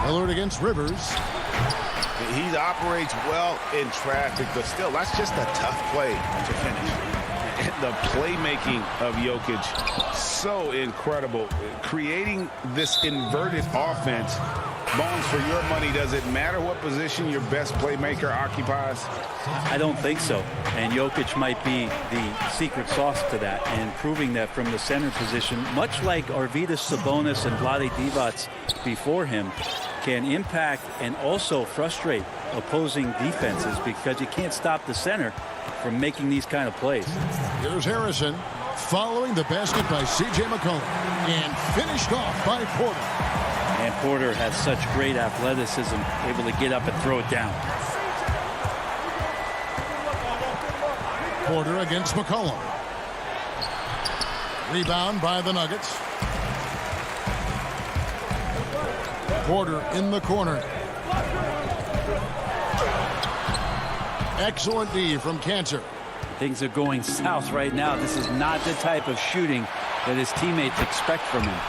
[SPEAKER 2] Lillard against Rivers.
[SPEAKER 5] He operates well in traffic, but still, that's just a tough play to finish. And the playmaking of Jokic, so incredible. Creating this inverted offense. Bones, for your money, does it matter what position your best playmaker occupies?
[SPEAKER 12] I don't think so. And Jokic might be the secret sauce to that, and proving that from the center position, much like Arvydas Sabonis and Vlade Divac before him, can impact and also frustrate opposing defenses because you can't stop the center from making these kind of plays.
[SPEAKER 2] Here's Harrison following the basket by C.J. McCollum and finished off by Porter.
[SPEAKER 12] And Porter has such great athleticism, able to get up and throw it down.
[SPEAKER 2] Porter against McCollum. Rebound by the Nuggets. Porter in the corner. Excellent D from Cancer.
[SPEAKER 12] Things are going south right now. This is not the type of shooting that his teammates expect from him.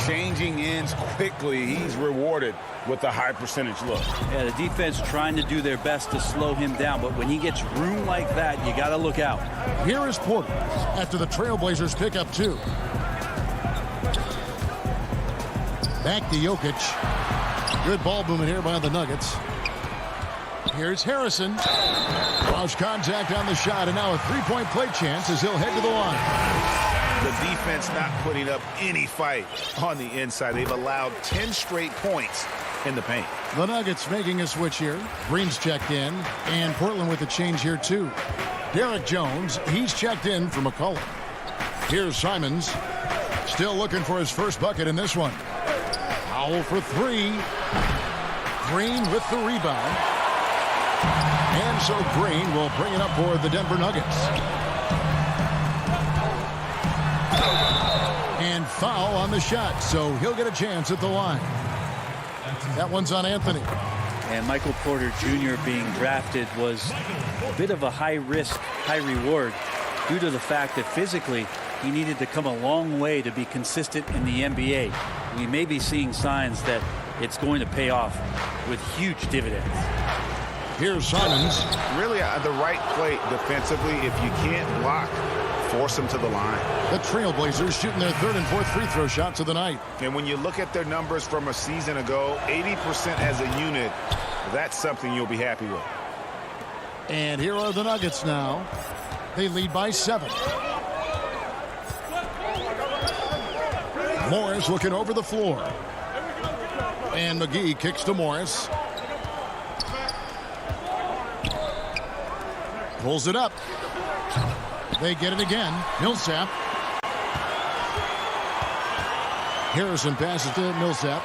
[SPEAKER 5] Changing ends quickly. He's rewarded with a high percentage look.
[SPEAKER 12] Yeah, the defense trying to do their best to slow him down, but when he gets room like that, you got to look out.
[SPEAKER 2] Here is Porter after the Trailblazers pick up 2. Back to Jokic. Good ball movement here by the Nuggets. Here's Harrison. Lost contact on the shot, and now a three-point play chance as he'll head to the line.
[SPEAKER 5] The defense not putting up any fight on the inside. They've allowed 10 straight points in the paint.
[SPEAKER 2] The Nuggets making a switch here. Green's checked in, and Portland with a change here too. Derek Jones, he's checked in for McCollum. Here's Simons, still looking for his first bucket in this one. Powell for 3. Green with the rebound. And so Green will bring it up for the Denver Nuggets. And foul on the shot, so he'll get a chance at the line. That one's on Anthony.
[SPEAKER 12] And Michael Porter Jr. being drafted was a bit of a high risk, high reward due to the fact that physically he needed to come a long way to be consistent in the NBA. We may be seeing signs that it's going to pay off with huge dividends.
[SPEAKER 2] Here's Simons.
[SPEAKER 5] Really the right play defensively. If you can't block, force them to the line.
[SPEAKER 2] The Trailblazers shooting their 3rd and 4th free throw shots of the night.
[SPEAKER 5] And when you look at their numbers from a season ago, 80% as a unit, that's something you'll be happy with.
[SPEAKER 2] And here are the Nuggets now. They lead by 7. Morris looking over the floor. And McGee kicks to Morris. Pulls it up. They get it again. Millsap. Harrison passes to Millsap.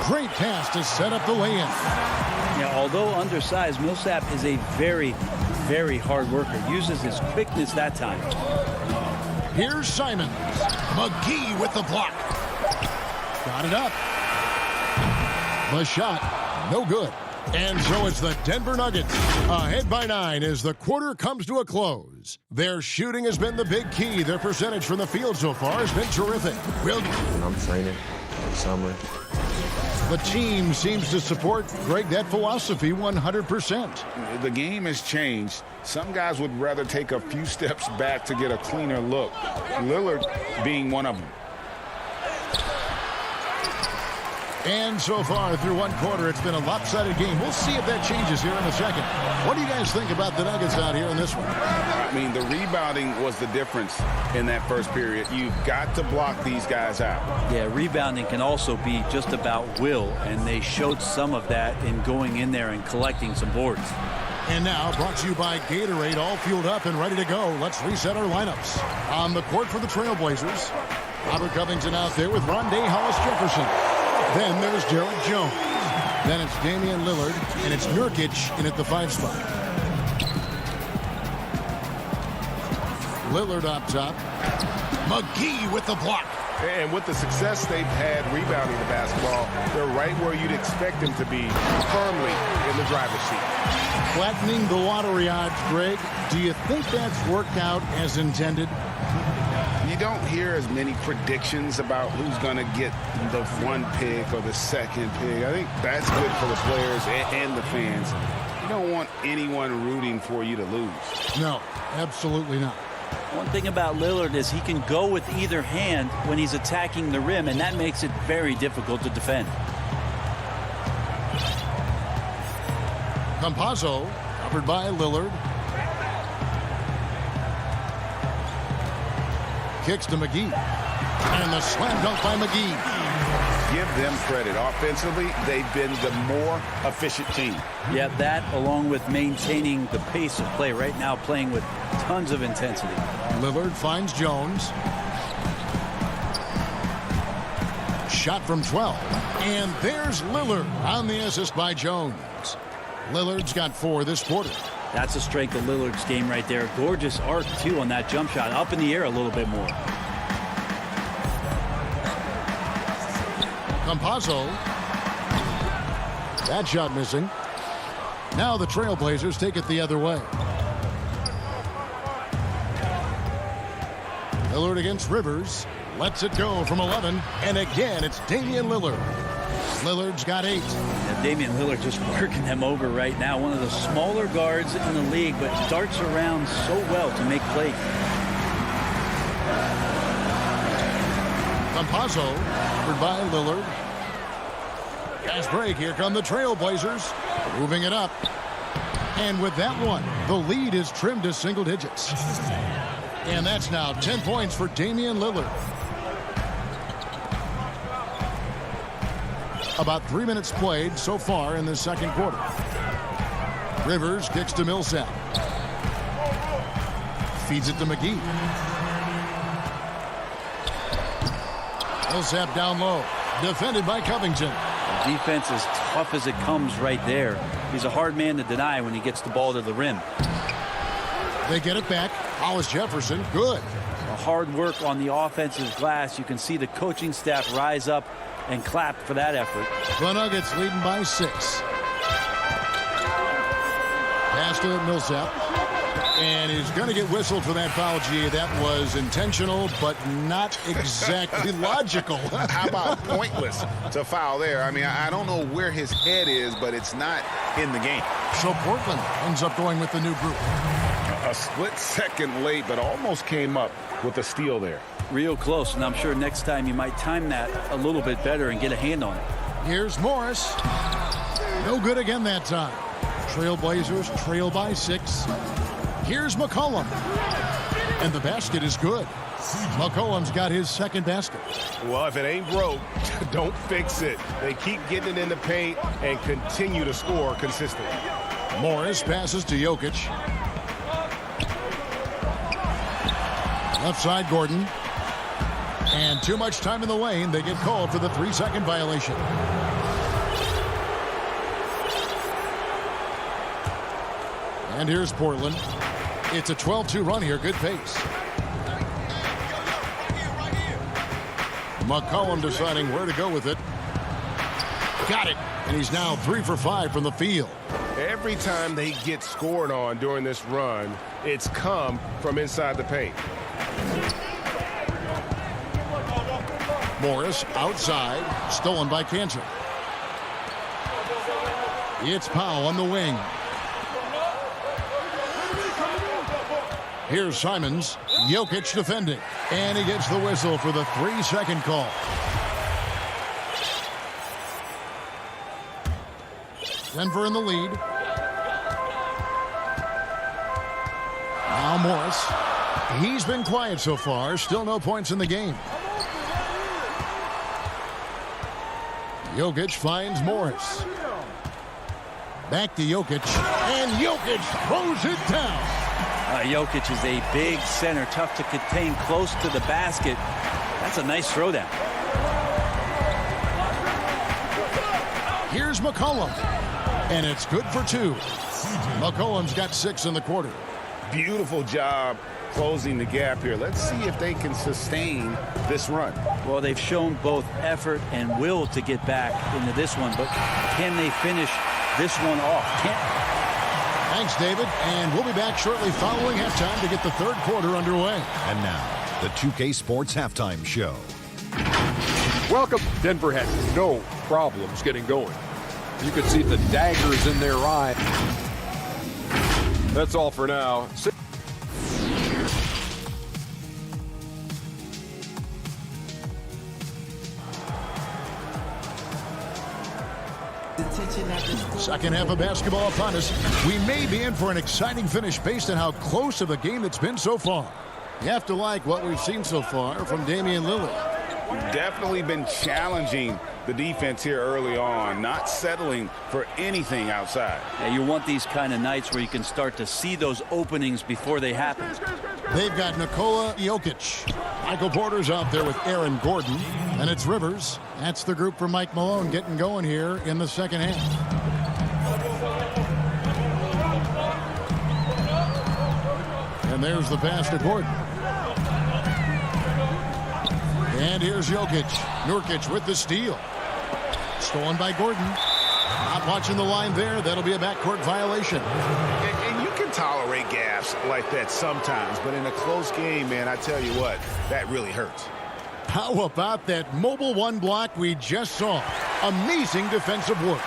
[SPEAKER 2] Great pass to set up the lay-in.
[SPEAKER 12] Yeah, although undersized, Millsap is a very, very hard worker. Uses his quickness that time.
[SPEAKER 2] Here's Simons. McGee with the block. Got it up. The shot, no good. And so it's the Denver Nuggets ahead by 9 as the quarter comes to a close. Their shooting has been the big key. Their percentage from the field so far has been terrific.
[SPEAKER 1] When I'm training in summer,
[SPEAKER 2] the team seems to support, Greg, that philosophy 100%.
[SPEAKER 10] The game has changed. Some guys would rather take a few steps back to get a cleaner look. Lillard being one of them.
[SPEAKER 2] And so far through one quarter, it's been a lopsided game. We'll see if that changes here in a second. What do you guys think about the Nuggets out here in this one?
[SPEAKER 10] I mean, the rebounding was the difference in that first period. You've got to block these guys out.
[SPEAKER 12] Yeah, rebounding can also be just about will, and they showed some of that in going in there and collecting some boards.
[SPEAKER 2] And now, brought to you by Gatorade, all fueled up and ready to go. Let's reset our lineups. On the court for the Trailblazers, Robert Covington out there with Rondé Hollis-Jefferson. Then there's Derek Jones. Then it's Damian Lillard, and it's Nurkic in at the 5 spot. Lillard up top. McGee with the block.
[SPEAKER 10] And with the success they've had rebounding the basketball, they're right where you'd expect them to be, firmly in the driver's seat.
[SPEAKER 2] Flattening the lottery odds, Greg. Do you think that's worked out as intended?
[SPEAKER 10] You
[SPEAKER 4] don't hear as many predictions about who's going to get the one pick or the second pick. I think that's good for the players and the fans. You don't want anyone rooting for you to lose.
[SPEAKER 2] No, absolutely not.
[SPEAKER 12] One thing about Lillard is he can go with either hand when he's attacking the rim, and that makes it very difficult to defend.
[SPEAKER 2] Campazzo, covered by Lillard. Kicks to McGee. And the slam dunk by McGee.
[SPEAKER 4] Give them credit. Offensively, they've been the more efficient team.
[SPEAKER 12] Yeah, that along with maintaining the pace of play right now, playing with tons of intensity.
[SPEAKER 2] Lillard finds Jones. Shot from 12. And there's Lillard on the assist by Jones. Lillard's got 4 this quarter.
[SPEAKER 12] That's the strength of Lillard's game right there. Gorgeous arc, too, on that jump shot. Up in the air a little bit more.
[SPEAKER 2] Campazzo. That shot missing. Now the Trailblazers take it the other way. Lillard against Rivers. Lets it go from 11. And again, it's Damian Lillard. Lillard's got 8.
[SPEAKER 12] Yeah, Damian Lillard just working them over right now. One of the smaller guards in the league, but darts around so well to make plays.
[SPEAKER 2] Campazzo, covered by Lillard. Fast break. Here come the Trailblazers. Moving it up. And with that one, the lead is trimmed to single digits. And that's now 10 points for Damian Lillard. About 3 minutes played so far in the second quarter. Rivers kicks to Millsap. Feeds it to McGee. Millsap down low. Defended by Covington.
[SPEAKER 12] The defense is tough as it comes right there. He's a hard man to deny when he gets the ball to the rim.
[SPEAKER 2] They get it back. Hollis Jefferson, good.
[SPEAKER 12] Hard work on the offensive glass. You can see the coaching staff rise up and clap for that effort.
[SPEAKER 2] The Nuggets leading by 6. Pass to Millsap. And he's going to get whistled for that foul, G. That was intentional, but not exactly logical.
[SPEAKER 4] How about pointless to foul there? I mean, I don't know where his head is, but it's not in the game.
[SPEAKER 2] So Portland ends up going with the new group.
[SPEAKER 10] A split second late, but almost came up with a steal there.
[SPEAKER 12] Real close, and I'm sure next time you might time that a little bit better and get a hand on it.
[SPEAKER 2] Here's Morris. No good again that time. Trailblazers trail by 6. Here's McCollum. And the basket is good. McCollum's got his second basket.
[SPEAKER 5] Well, if it ain't broke, don't fix it. They keep getting it in the paint and continue to score consistently.
[SPEAKER 2] Morris passes to Jokic. Left side, Gordon. And too much time in the lane. They get called for the 3-second violation. And here's Portland. It's a 12-2 run here. Good pace. McCollum deciding where to go with it. Got it. And he's now 3 for 5 from the field.
[SPEAKER 5] Every time they get scored on during this run, it's come from inside the paint.
[SPEAKER 2] Morris outside, stolen by Cantor. It's Powell on the wing. Here's Simons. Jokic defending. And he gets the whistle for the 3-second call. Denver in the lead. Now Morris. He's been quiet so far. Still no points in the game. Jokic finds Morris. Back to Jokic. And Jokic throws it down.
[SPEAKER 12] Jokic is a big center, tough to contain close to the basket. That's a nice throwdown.
[SPEAKER 2] Here's McCollum. And it's good for 2. McCollum's got 6 in the quarter.
[SPEAKER 10] Beautiful job closing the gap here. Let's see if they can sustain this run.
[SPEAKER 12] Well, they've shown both effort and will to get back into this one, but can they finish this one off?
[SPEAKER 2] Thanks, David. And we'll be back shortly following halftime to get the third quarter underway.
[SPEAKER 7] And now, the 2K Sports Halftime Show.
[SPEAKER 8] Welcome. Denver had no problems getting going. You could see the daggers in their eye. That's all for now.
[SPEAKER 2] Second half of basketball upon us. We may be in for an exciting finish based on how close of a game it's been so far. You have to like what we've seen so far from Damian Lillard.
[SPEAKER 10] Definitely been challenging the defense here early on, not settling for anything outside.
[SPEAKER 12] Yeah, you want these kind of nights where you can start to see those openings before they happen.
[SPEAKER 2] They've got Nikola Jokic. Michael Porter's out there with Aaron Gordon. And it's Rivers. That's the group for Mike Malone getting going here in the second half. And there's the pass to Gordon. And here's Jokic. Nurkic with the steal. Stolen by Gordon. Not watching the line there. That'll be a backcourt violation.
[SPEAKER 10] And you can tolerate gaffes like that sometimes, but in a close game, man, I tell you what, that really hurts.
[SPEAKER 2] How about that mobile one block we just saw? Amazing defensive work.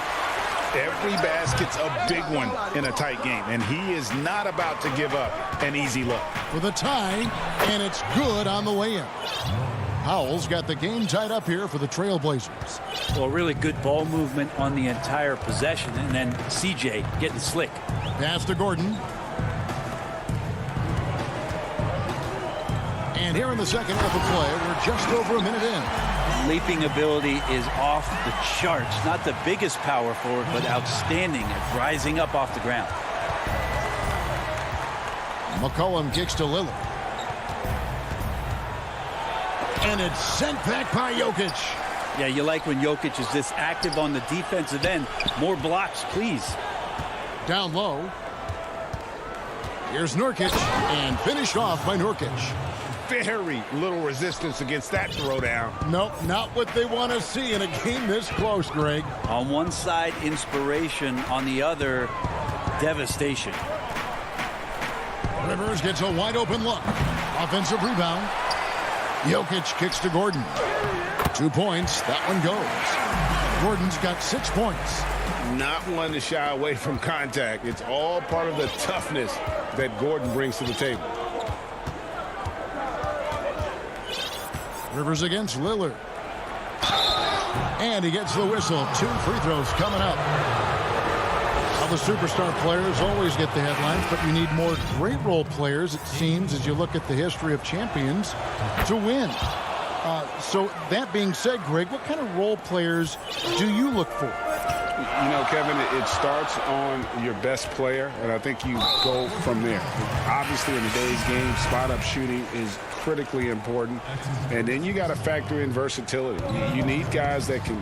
[SPEAKER 10] Every basket's a big one in a tight game, and he is not about to give up an easy look.
[SPEAKER 2] For the tie, and it's good on the way in. Howell's got the game tied up here for the Trailblazers.
[SPEAKER 12] Well, really good ball movement on the entire possession, and then CJ getting slick.
[SPEAKER 2] Pass to Gordon. And here in the second half of play, we're just over a minute in.
[SPEAKER 12] Leaping ability is off the charts. Not the biggest power forward, but outstanding at rising up off the ground.
[SPEAKER 2] McCollum kicks to Lillard. And it's sent back by Jokic.
[SPEAKER 12] Yeah, you like when Jokic is this active on the defensive end. More blocks, please.
[SPEAKER 2] Down low. Here's Nurkic, and finished off by Nurkic.
[SPEAKER 10] Very little resistance against that throwdown.
[SPEAKER 2] Nope, not what they want to see in a game this close, Greg.
[SPEAKER 12] On one side, inspiration. On the other, devastation.
[SPEAKER 2] Rivers gets a wide open look. Offensive rebound. Jokic kicks to Gordon. 2 points. That one goes. Gordon's got 6 points.
[SPEAKER 10] Not one to shy away from contact. It's all part of the toughness that Gordon brings to the table.
[SPEAKER 2] Rivers against Lillard. And he gets the whistle. 2 free throws coming up. Well, the superstar players always get the headlines, but you need more great role players, it seems, as you look at the history of champions, to win. So that being said, Greg, what kind of role players do you look for?
[SPEAKER 10] You know, Kevin, it starts on your best player, and I think you go from there. Obviously, in today's game, spot-up shooting is critically important, and then you got to factor in versatility. You need guys that can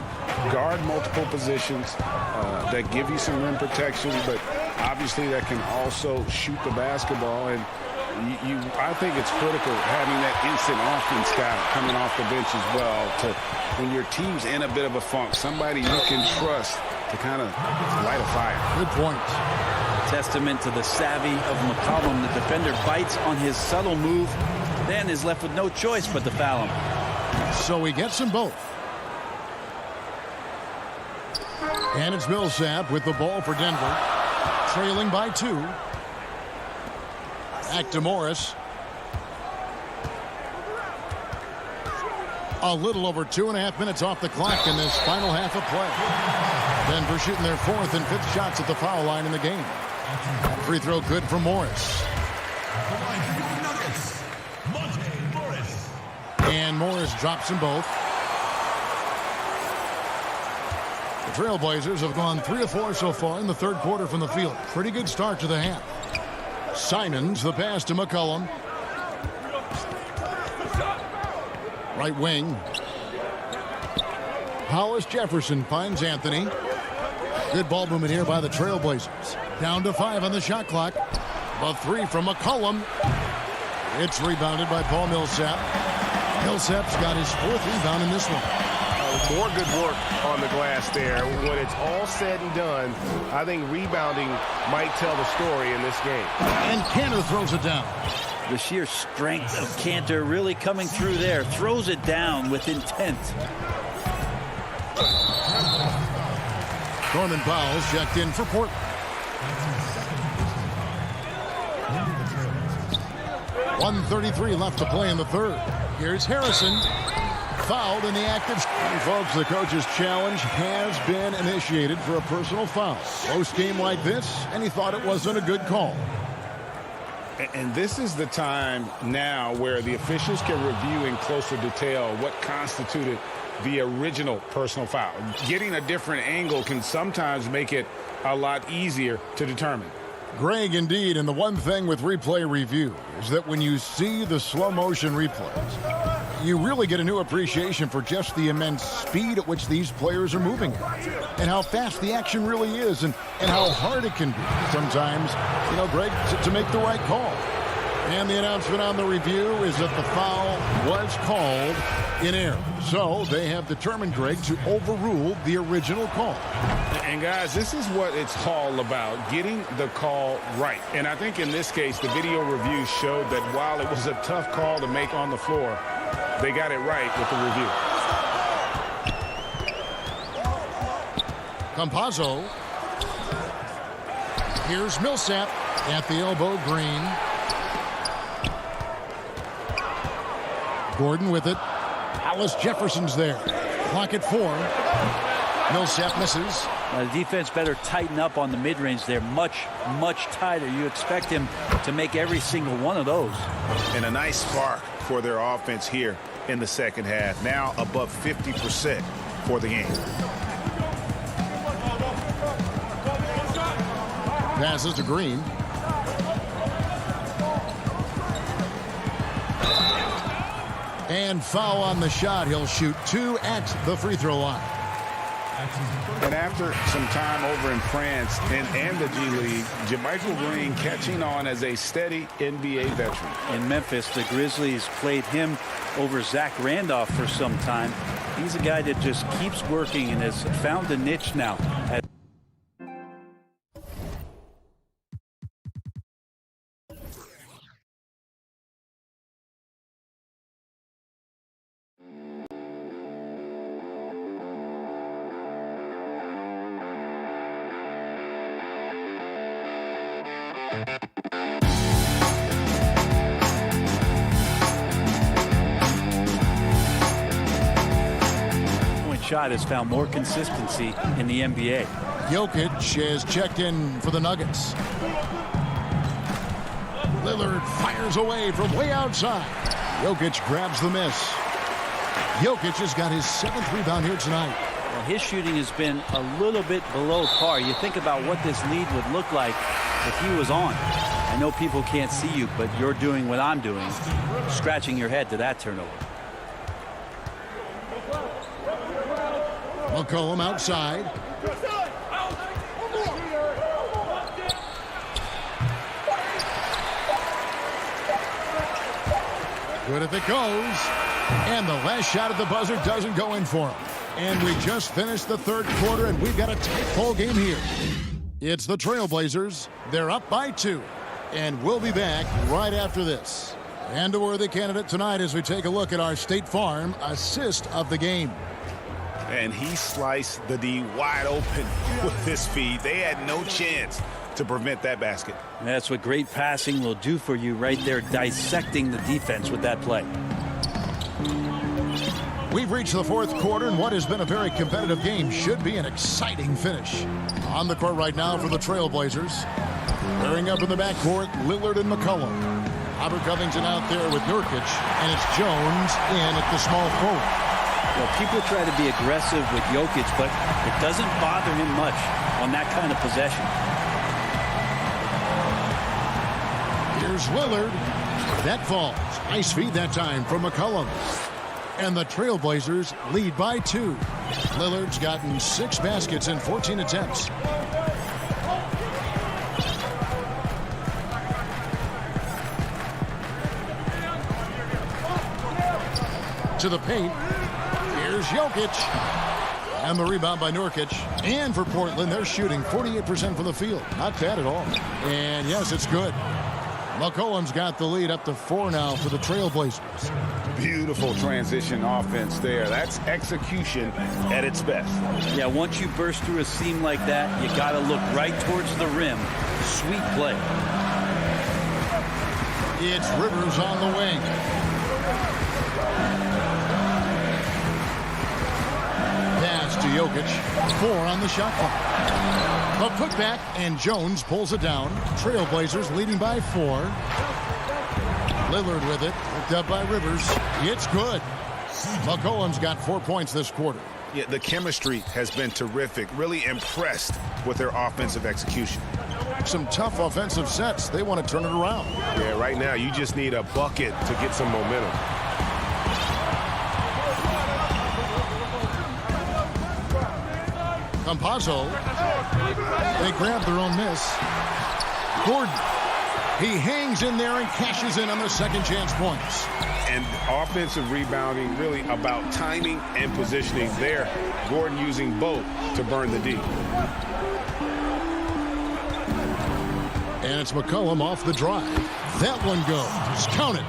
[SPEAKER 10] guard multiple positions, that give you some rim protection, but obviously that can also shoot the basketball. And I think it's critical having that instant offense guy coming off the bench as well, to when your team's in a bit of a funk, somebody you can trust to kind of light a fire.
[SPEAKER 2] Good point.
[SPEAKER 12] Testament to the savvy of McCollum. The defender bites on his subtle move, then is left with no choice but to foul him.
[SPEAKER 2] So he gets them both. And it's Millsap with the ball for Denver, trailing by 2. Back to Morris. A little over 2.5 minutes off the clock in this final half of play. Denver shooting their 4th and 5th shots at the foul line in the game. Free throw good for Morris. And Morris drops them both. The Trailblazers have gone 3 of 4 so far in the third quarter from the field. Pretty good start to the half. Simons, the pass to McCollum. Right wing. Hollis Jefferson finds Anthony. Good ball movement here by the Trailblazers. Down to 5 on the shot clock. A 3 from McCollum. It's rebounded by Paul Millsap. Millsap's got his 4th rebound in this one.
[SPEAKER 5] More good work on the glass there. When it's all said and done, I think rebounding might tell the story in this game.
[SPEAKER 2] And Cantor throws it down.
[SPEAKER 12] The sheer strength of Cantor really coming through there. Throws it down with intent.
[SPEAKER 2] Norman Powell's checked in for Portland. .133 left to play in the third. Here's Harrison. Fouled in the active. And folks, the coach's challenge has been initiated for a personal foul. Close game like this, and he thought it wasn't a good call.
[SPEAKER 10] And this is the time now where the officials can review in closer detail what constituted the original personal foul. Getting a different angle can sometimes make it a lot easier to determine.
[SPEAKER 2] Greg, indeed, and the one thing with replay review is that when you see the slow motion replays, you really get a new appreciation for just the immense speed at which these players are moving and how fast the action really is and how hard it can be sometimes, Greg, to make the right call. And the announcement on the review is that the foul was called in error. So they have determined, Greg, to overrule the original call.
[SPEAKER 10] And guys, this is what it's all about, getting the call right. And I think in this case, the video review showed that while it was a tough call to make on the floor, they got it right with the review.
[SPEAKER 2] Campazzo. Here's Millsap at the elbow. Green. Gordon with it. Alice Jefferson's there. Clock at 4. Millsap misses.
[SPEAKER 12] The defense better tighten up on the mid-range. They're much, much tighter. You expect him to make every single one of those.
[SPEAKER 5] And a nice spark for their offense here in the second half. Now above 50% for the game.
[SPEAKER 2] Passes to Green. And foul on the shot. He'll shoot 2 at the free throw line.
[SPEAKER 10] And after some time over in France and the G League, JaMychal Green catching on as a steady NBA veteran.
[SPEAKER 12] In Memphis, the Grizzlies played him over Zach Randolph for some time. He's a guy that just keeps working and has found a niche now. Shot has found more consistency in the NBA.
[SPEAKER 2] Jokic has checked in for the Nuggets. Lillard fires away from way outside. Jokic grabs the miss. Jokic has got his 7th rebound here tonight.
[SPEAKER 12] Well, his shooting has been a little bit below par. You think about what this lead would look like if he was on. I know people can't see you, but you're doing what I'm doing, scratching your head to that turnover.
[SPEAKER 2] McCollum outside. Good if it goes. And the last shot at the buzzer doesn't go in for him. And we just finished the third quarter, and we've got a tight ball game here. It's the Trailblazers. They're up by 2. And we'll be back right after this. And a worthy candidate tonight as we take a look at our State Farm assist of the game.
[SPEAKER 5] And he sliced the D wide open with his feed. They had no chance to prevent that basket.
[SPEAKER 12] That's what great passing will do for you right there, dissecting the defense with that play.
[SPEAKER 2] We've reached the fourth quarter, and what has been a very competitive game should be an exciting finish. On the court right now for the Trailblazers. Pairing up in the backcourt, Lillard and McCollum. Robert Covington out there with Nurkic, and it's Jones in at the small forward.
[SPEAKER 12] Well, people try to be aggressive with Jokic, but it doesn't bother him much on that kind of possession.
[SPEAKER 2] Here's Lillard. That falls. Nice feed that time from McCollum. And the Trailblazers lead by 2. Lillard's gotten 6 baskets in 14 attempts. To the paint. Here's Jokic. And the rebound by Nurkic. And for Portland, they're shooting 48% from the field. Not bad at all. And yes, it's good. McCollum's got the lead up to 4 now for the Trailblazers.
[SPEAKER 10] Beautiful transition offense there. That's execution at its best.
[SPEAKER 12] Yeah, once you burst through a seam like that, you got to look right towards the rim. Sweet play.
[SPEAKER 2] It's Rivers on the wing. Pass to Jokic. 4 on the shot clock. A putback, and Jones pulls it down. Trailblazers leading by 4. Lillard with it. Picked up by Rivers. It's good. McCollum's got 4 points this quarter.
[SPEAKER 5] Yeah, the chemistry has been terrific. Really impressed with their offensive execution.
[SPEAKER 2] Some tough offensive sets. They want to turn it around.
[SPEAKER 9] Yeah, right now you just need a bucket to get some momentum.
[SPEAKER 2] Campazzo. They grab their own miss. Gordon. He hangs in there and cashes in on the second chance points.
[SPEAKER 4] And offensive rebounding really about timing and positioning there. Gordon using both to burn the D.
[SPEAKER 2] And it's McCollum off the drive. That one goes. Count it.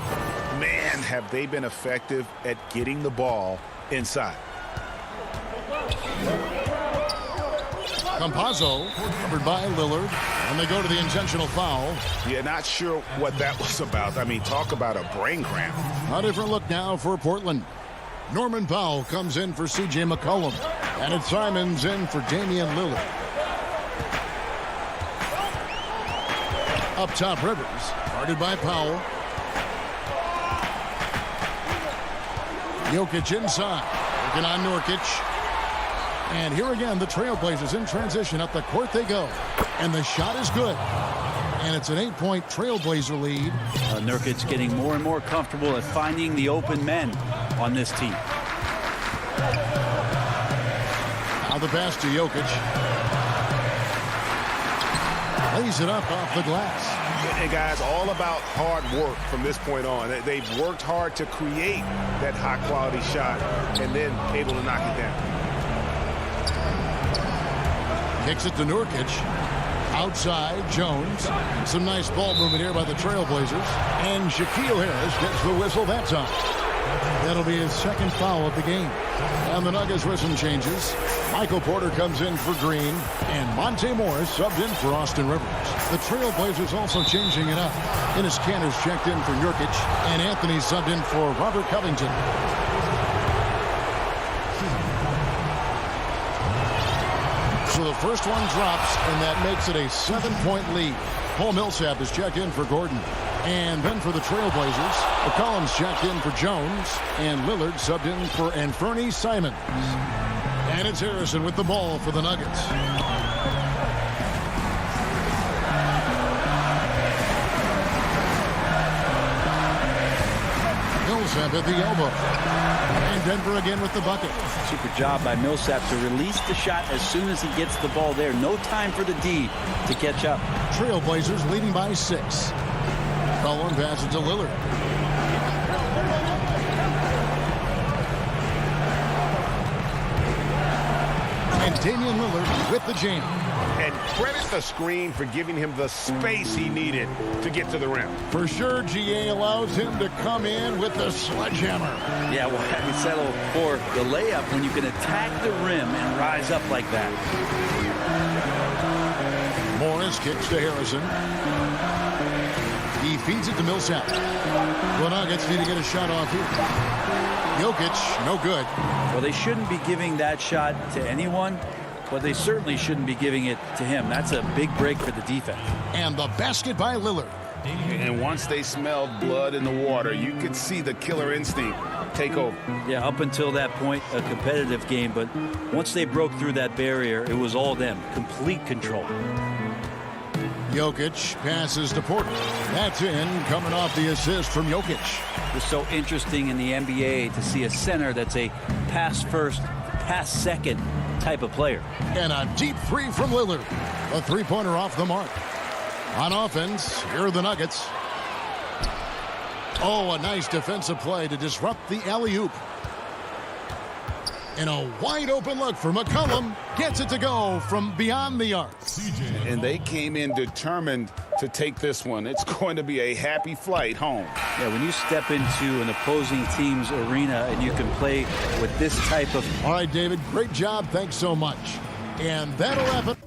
[SPEAKER 5] Man, have they been effective at getting the ball inside.
[SPEAKER 2] Campazzo covered by Lillard, and they go to the intentional foul.
[SPEAKER 5] Yeah, not sure what that was about. I mean, talk about a brain cramp.
[SPEAKER 2] A different look now for Portland. Norman Powell comes in for C.J. McCollum, and it's Simons in for Damian Lillard. Up top, Rivers, guarded by Powell. Jokic inside, working on Nurkic. And here again, the Trailblazers in transition. Up the court they go. And the shot is good. And it's an 8-point Trailblazer lead.
[SPEAKER 12] Nurkic getting more and more comfortable at finding the open men on this team.
[SPEAKER 2] Now the pass to Jokic. Lays it up off the glass.
[SPEAKER 5] And guys, all about hard work from this point on. They've worked hard to create that high-quality shot and then able to knock it down.
[SPEAKER 2] Kicks it to Nurkic. Outside, Jones. Some nice ball movement here by the Trailblazers. And Shaquille Harris gets the whistle that time. That'll be his second foul of the game. And the Nuggets with some changes. Michael Porter comes in for Green. And Monte Morris subbed in for Austin Rivers. The Trailblazers also changing it up. Enes Kanter's checked in for Nurkic. And Anthony subbed in for Robert Covington. So the first one drops, and that makes it a 7-point lead. Paul Millsap is checked in for Gordon. And then for the Trailblazers, McCollum's checked in for Jones, and Lillard subbed in for Anthony Simons. And it's Harrison with the ball for the Nuggets. Millsap at the elbow. And Denver again with the bucket.
[SPEAKER 12] Super job by Millsap to release the shot as soon as he gets the ball there. No time for the D to catch up.
[SPEAKER 2] Trailblazers leading by 6. Cullen passes to Lillard. And Damian Lillard with the jam.
[SPEAKER 5] And credit the screen for giving him the space he needed to get to the rim.
[SPEAKER 2] For sure, GA allows him to come in with the sledgehammer.
[SPEAKER 12] Yeah, well, you settle for the layup when you can attack the rim and rise up like that.
[SPEAKER 2] Morris kicks to Harrison. He feeds it to Millsap. The Nuggets need to get a shot off here. Jokic, no good.
[SPEAKER 12] Well, they shouldn't be giving that shot to anyone, but they certainly shouldn't be giving it to him. That's a big break for the defense.
[SPEAKER 2] And the basket by Lillard.
[SPEAKER 4] And once they smelled blood in the water, you could see the killer instinct take over.
[SPEAKER 12] Yeah, up until that point, a competitive game, but once they broke through that barrier, it was all them. Complete control.
[SPEAKER 2] Jokic passes to Porter. That's in, coming off the assist from Jokic.
[SPEAKER 12] It's so interesting in the NBA to see a center that's a pass first, pass second type of player.
[SPEAKER 2] And a deep three from Lillard. A three-pointer off the mark. On offense, here are the Nuggets. Oh, a nice defensive play to disrupt the alley-oop. And a wide open look for McCollum. Gets it to go from beyond the arc.
[SPEAKER 10] And they came in determined to take this one. It's going to be a happy flight home.
[SPEAKER 12] Yeah, when you step into an opposing team's arena and you can play with this type of...
[SPEAKER 2] All right, David, great job. Thanks so much. And that'll wrap it.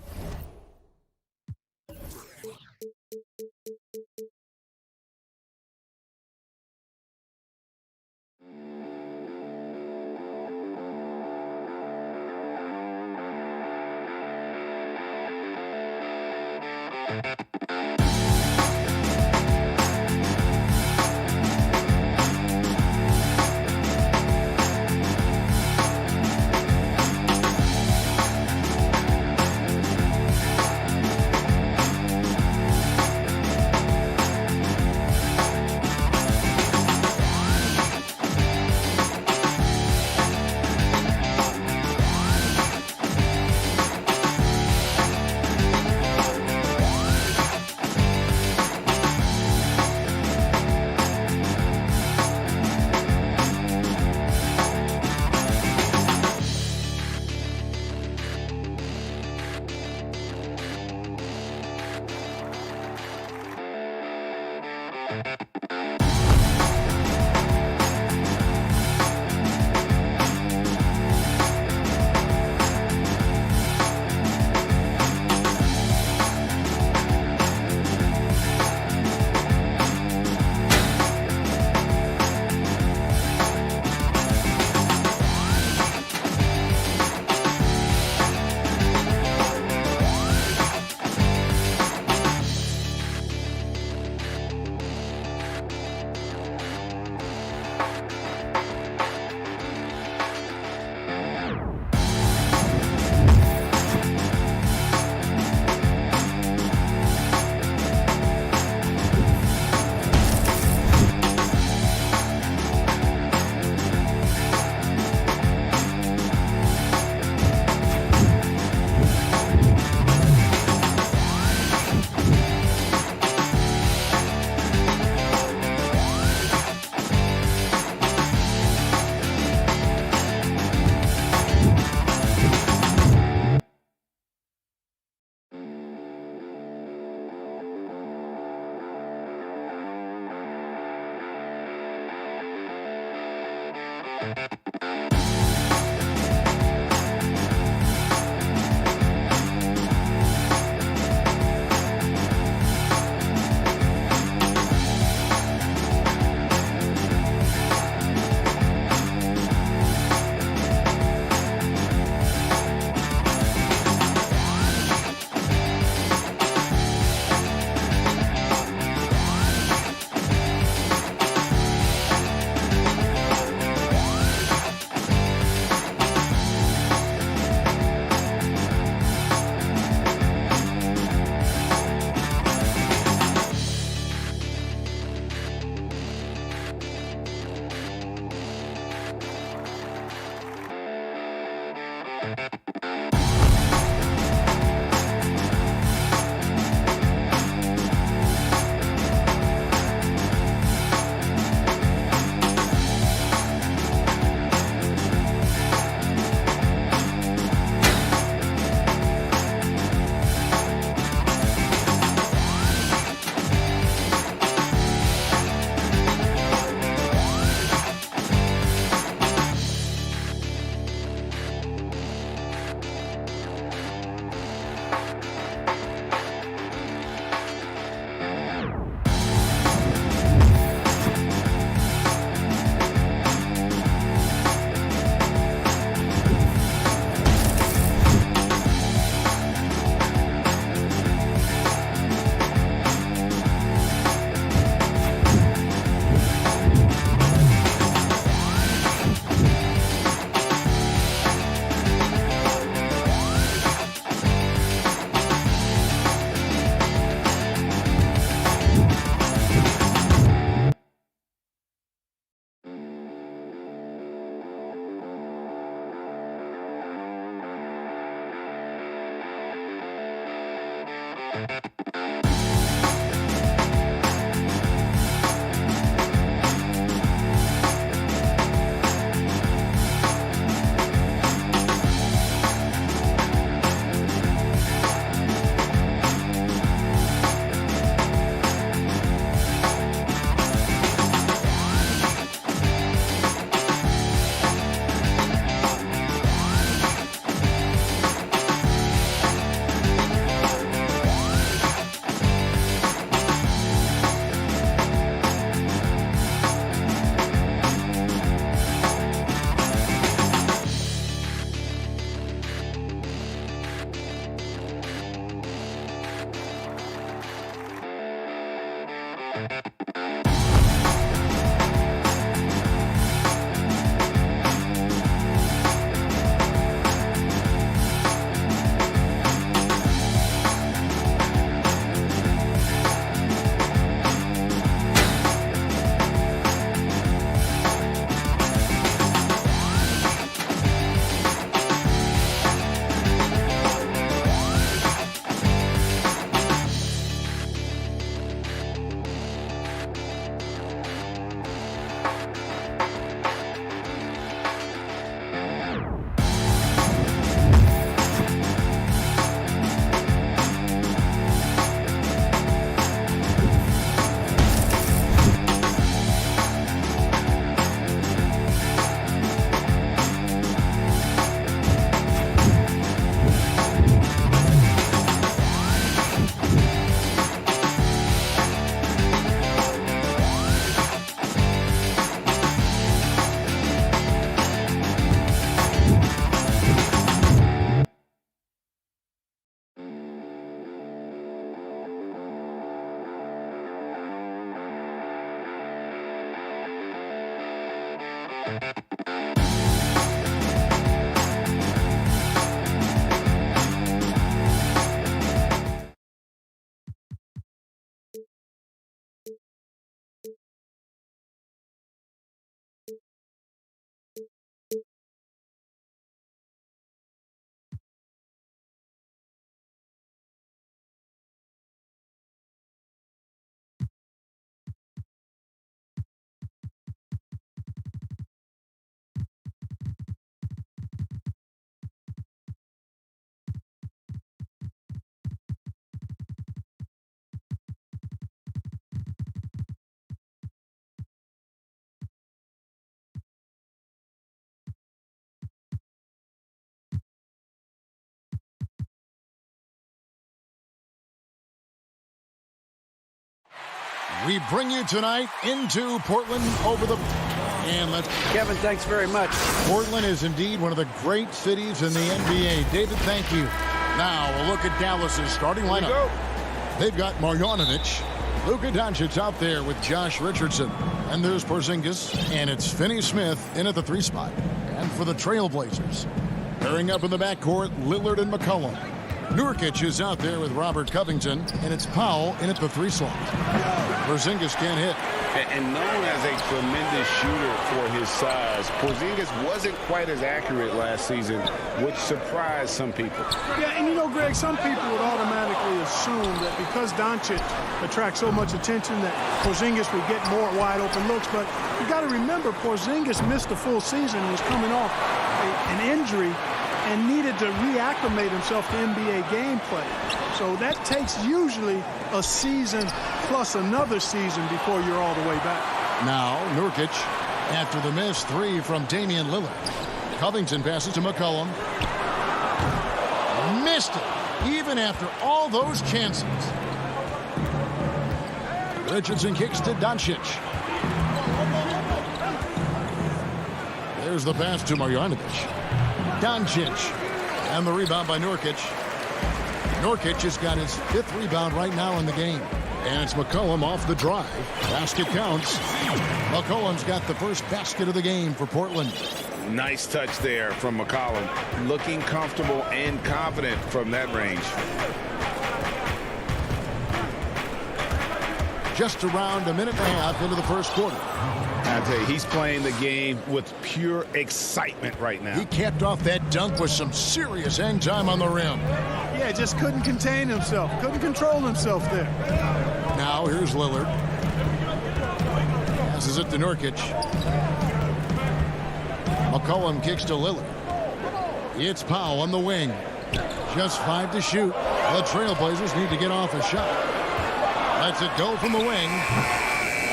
[SPEAKER 2] We bring you tonight into Portland over the... And let's...
[SPEAKER 6] Kevin, thanks very much.
[SPEAKER 2] Portland is indeed one of the great cities in the NBA. David, thank you. Now, a look at Dallas's starting lineup. They've got Marjanovic, Luka Doncic out there with Josh Richardson. And there's Porzingis, and it's Finney-Smith in at the 3 spot. And for the Trailblazers, pairing up in the backcourt, Lillard and McCollum. Nurkic is out there with Robert Covington, and it's Powell in at the 3 slot. Porzingis can't hit.
[SPEAKER 4] And known as a tremendous shooter for his size, Porzingis wasn't quite as accurate last season, which surprised some people.
[SPEAKER 3] Yeah, and you know, Greg, some people would automatically assume that because Doncic attracts so much attention that Porzingis would get more wide open looks. But you got to remember, Porzingis missed a full season, was coming off an injury, and needed to reacclimate himself to NBA gameplay. So that takes usually a season plus another season before you're all the way back.
[SPEAKER 2] Now, Nurkic, after the missed 3 from Damian Lillard. Covington passes to McCollum. Missed it, even after all those chances. Richardson kicks to Doncic. There's the pass to Marjanovic. Doncic, and the rebound by Nurkic. Nurkic has got his 5th rebound right now in the game. And it's McCollum off the drive. Basket counts. McCollum's got the first basket of the game for Portland.
[SPEAKER 4] Nice touch there from McCollum. Looking comfortable and confident from that range.
[SPEAKER 2] Just around a minute and a half into the first quarter.
[SPEAKER 10] I tell you, he's playing the game with pure excitement right now.
[SPEAKER 2] He capped off that dunk with some serious hang time on the rim.
[SPEAKER 3] Yeah, just couldn't contain himself. Couldn't control himself there.
[SPEAKER 2] Now here's Lillard. Passes it to Nurkic. McCollum kicks to Lillard. It's Powell on the wing. Just 5 to shoot. The Trailblazers need to get off a shot. Lets it go from the wing.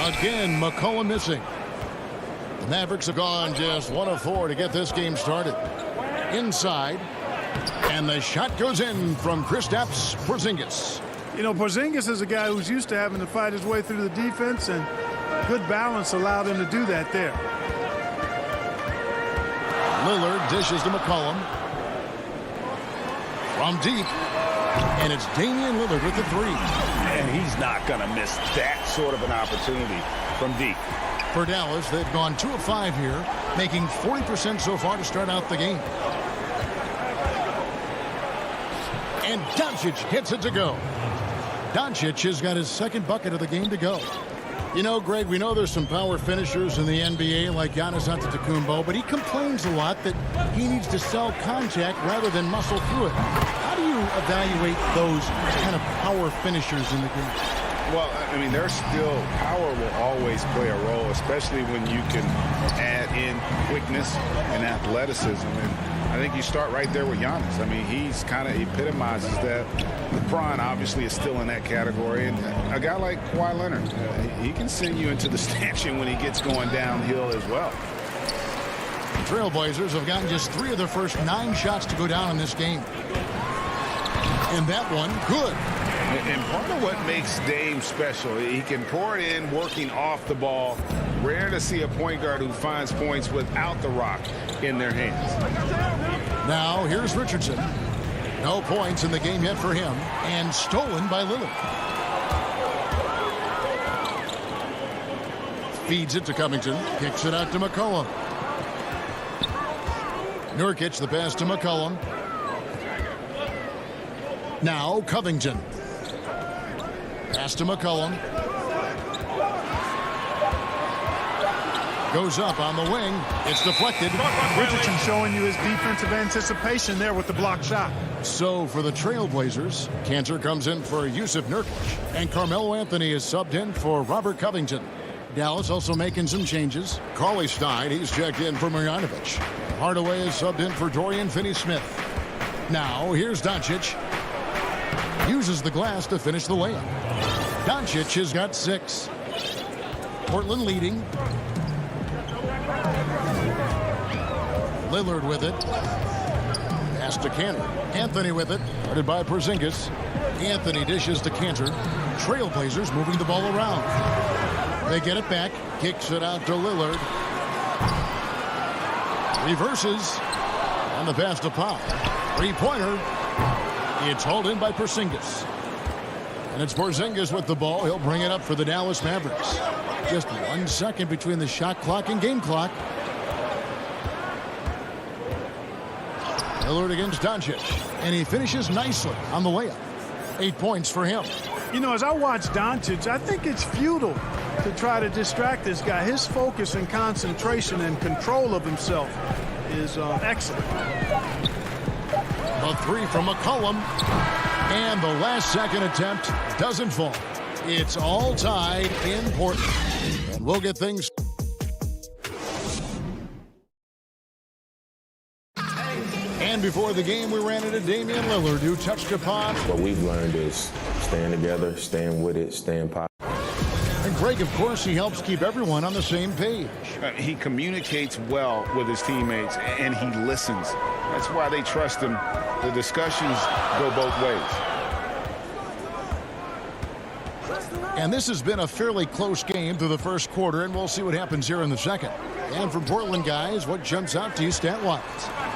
[SPEAKER 2] Again, McCollum missing. The Mavericks have gone just 1 of 4 to get this game started. Inside. And the shot goes in from Kristaps Porzingis.
[SPEAKER 3] You know, Porzingis is a guy who's used to having to fight his way through the defense, and good balance allowed him to do that there.
[SPEAKER 2] Lillard dishes to McCollum. From deep. And it's Damian Lillard with the three.
[SPEAKER 5] And he's not going to miss that sort of an opportunity from deep.
[SPEAKER 2] For Dallas, they've gone 2 of 5 here, making 40% so far to start out the game. And Doncic gets it to go. Doncic has got his second bucket of the game to go. You know, Greg, we know there's some power finishers in the NBA like Giannis Antetokounmpo, but he complains a lot that he needs to sell contact rather than muscle through it. How do you evaluate those kind of power finishers in the game?
[SPEAKER 10] Well, I mean, there's still power will always play a role, especially when you can add in quickness and athleticism. And I think you start right there with Giannis. I mean, he's kind of epitomizes that. LeBron obviously is still in that category. And a guy like Kawhi Leonard, he can send you into the stanchion when he gets going downhill as well.
[SPEAKER 2] The Trailblazers have gotten just 3 of their first 9 shots to go down in this game. And that one, good.
[SPEAKER 10] And part of what makes Dame special, he can pour it in working off the ball. Rare to see a point guard who finds points without the rock in their hands.
[SPEAKER 2] Now here's Richardson. No points in the game yet for him, and stolen by Lillard. Feeds it to Covington, kicks it out to McCollum. Nurkic the pass to McCollum. Now Covington. Pass to McCollum. Goes up on the wing. It's deflected.
[SPEAKER 3] Richardson showing you his defensive anticipation there with the block shot.
[SPEAKER 2] So for the Trailblazers, Cantor comes in for Yusuf Nurkic, and Carmelo Anthony is subbed in for Robert Covington. Dallas also making some changes. Cauley-Stein, he's checked in for Marjanovic. Hardaway is subbed in for Dorian Finney-Smith. Now here's Doncic. Uses the glass to finish the layup. Doncic has got 6. Portland leading. Lillard with it. Pass to Cantor. Anthony with it. Guarded by Porzingis. Anthony dishes to Cantor. Trailblazers moving the ball around. They get it back. Kicks it out to Lillard. Reverses. And the pass to Powell. 3-pointer. It's hauled in by Porzingis. And it's Porzingis with the ball. He'll bring it up for the Dallas Mavericks. Just 1 second between the shot clock and game clock. Lillard against Doncic. And he finishes nicely on the layup. 8 points for him.
[SPEAKER 3] You know, as I watch Doncic, I think it's futile to try to distract this guy. His focus and concentration and control of himself is excellent.
[SPEAKER 2] A 3 from McCollum. And the last second attempt doesn't fall. It's all tied in Portland. And we'll get things. And before the game, we ran into Damian Lillard, who touched upon.
[SPEAKER 1] What we've learned is staying together, staying with it, staying positive.
[SPEAKER 2] And Greg, of course, he helps keep everyone on the same page.
[SPEAKER 10] He communicates well with his teammates, and he listens. That's why they trust him. The discussions go both ways.
[SPEAKER 2] And this has been a fairly close game through the first quarter, and we'll see what happens here in the second. And from Portland, guys, what jumps out to you stat-wise?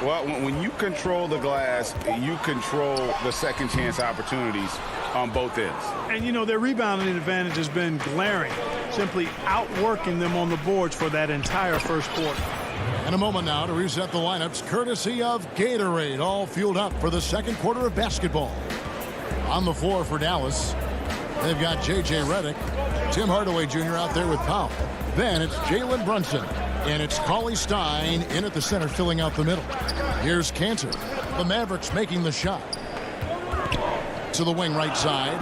[SPEAKER 10] Well, when you control the glass, you control the second chance opportunities on both ends.
[SPEAKER 3] And, you know, their rebounding advantage has been glaring, simply outworking them on the boards for that entire first quarter.
[SPEAKER 2] And a moment now to reset the lineups, courtesy of Gatorade, all fueled up for the second quarter of basketball. On the floor for Dallas, they've got J.J. Redick, Tim Hardaway Jr. out there with Powell. Then it's Jalen Brunson, and it's Cauley-Stein in at the center, filling out the middle. Here's Cantor. The Mavericks making the shot. To the wing right side.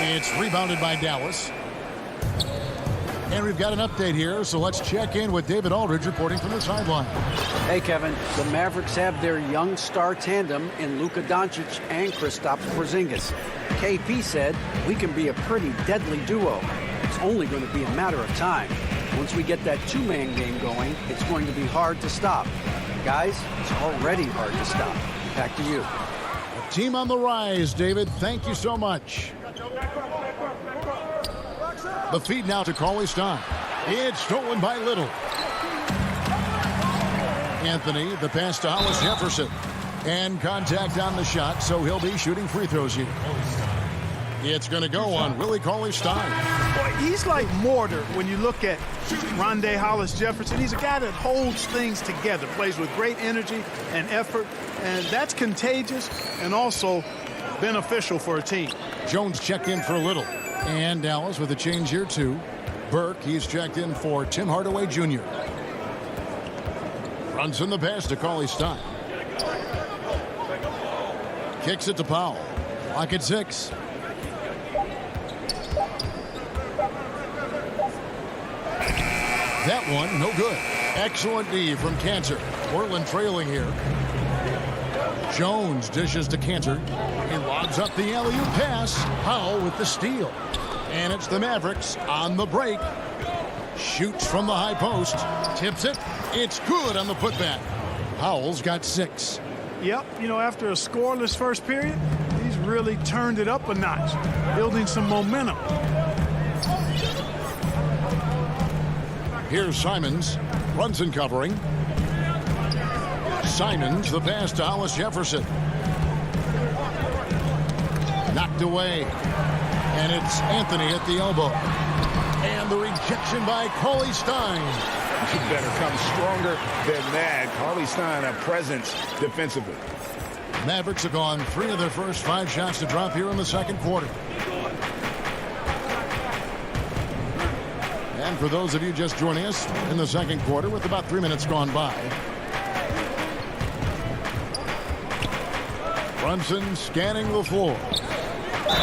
[SPEAKER 2] It's rebounded by Dallas. And we've got an update here, so let's check in with David Aldridge reporting from the sideline.
[SPEAKER 6] Hey, Kevin. The Mavericks have their young star tandem in Luka Doncic and Kristaps Porzingis. KP said, "We can be a pretty deadly duo. It's only going to be a matter of time. Once we get that two-man game going, it's going to be hard to stop. Guys, it's already hard to stop." Back to you.
[SPEAKER 2] A team on the rise, David. Thank you so much. The feed now to Cauley-Stein. It's stolen by Little. Anthony, the pass to Hollis Jefferson. And contact on the shot, so he'll be shooting free throws here. It's going to go on Willie Cauley-Stein.
[SPEAKER 3] Boy, he's like mortar when you look at Rondé Hollis Jefferson. He's a guy that holds things together, plays with great energy and effort, and that's contagious and also beneficial for a team.
[SPEAKER 2] Jones checked in for a little. And Dallas with a change here, too. Burke, he's checked in for Tim Hardaway Jr. Brunson the pass to Cauley-Stein. Kicks it to Powell. Clock at 6. That one, no good. Excellent D from Cantor. Portland trailing here. Jones dishes to Cantor. He logs up the alley-oop pass. Powell with the steal. And it's the Mavericks on the break. Shoots from the high post. Tips it. It's good on the putback. Powell's got 6.
[SPEAKER 3] Yep, you know, after a scoreless first period, he's really turned it up a notch, building some momentum.
[SPEAKER 2] Here's Simons. Brunson covering. Simons, the pass to Hollis Jefferson. Knocked away. And it's Anthony at the elbow. And the rejection by Cauley-Stein.
[SPEAKER 10] You better come stronger than that. Cauley-Stein, a presence defensively.
[SPEAKER 2] Mavericks have gone 3 of their first 5 shots to drop here in the second quarter. And for those of you just joining us in the second quarter with about 3 minutes gone by. Brunson scanning the floor.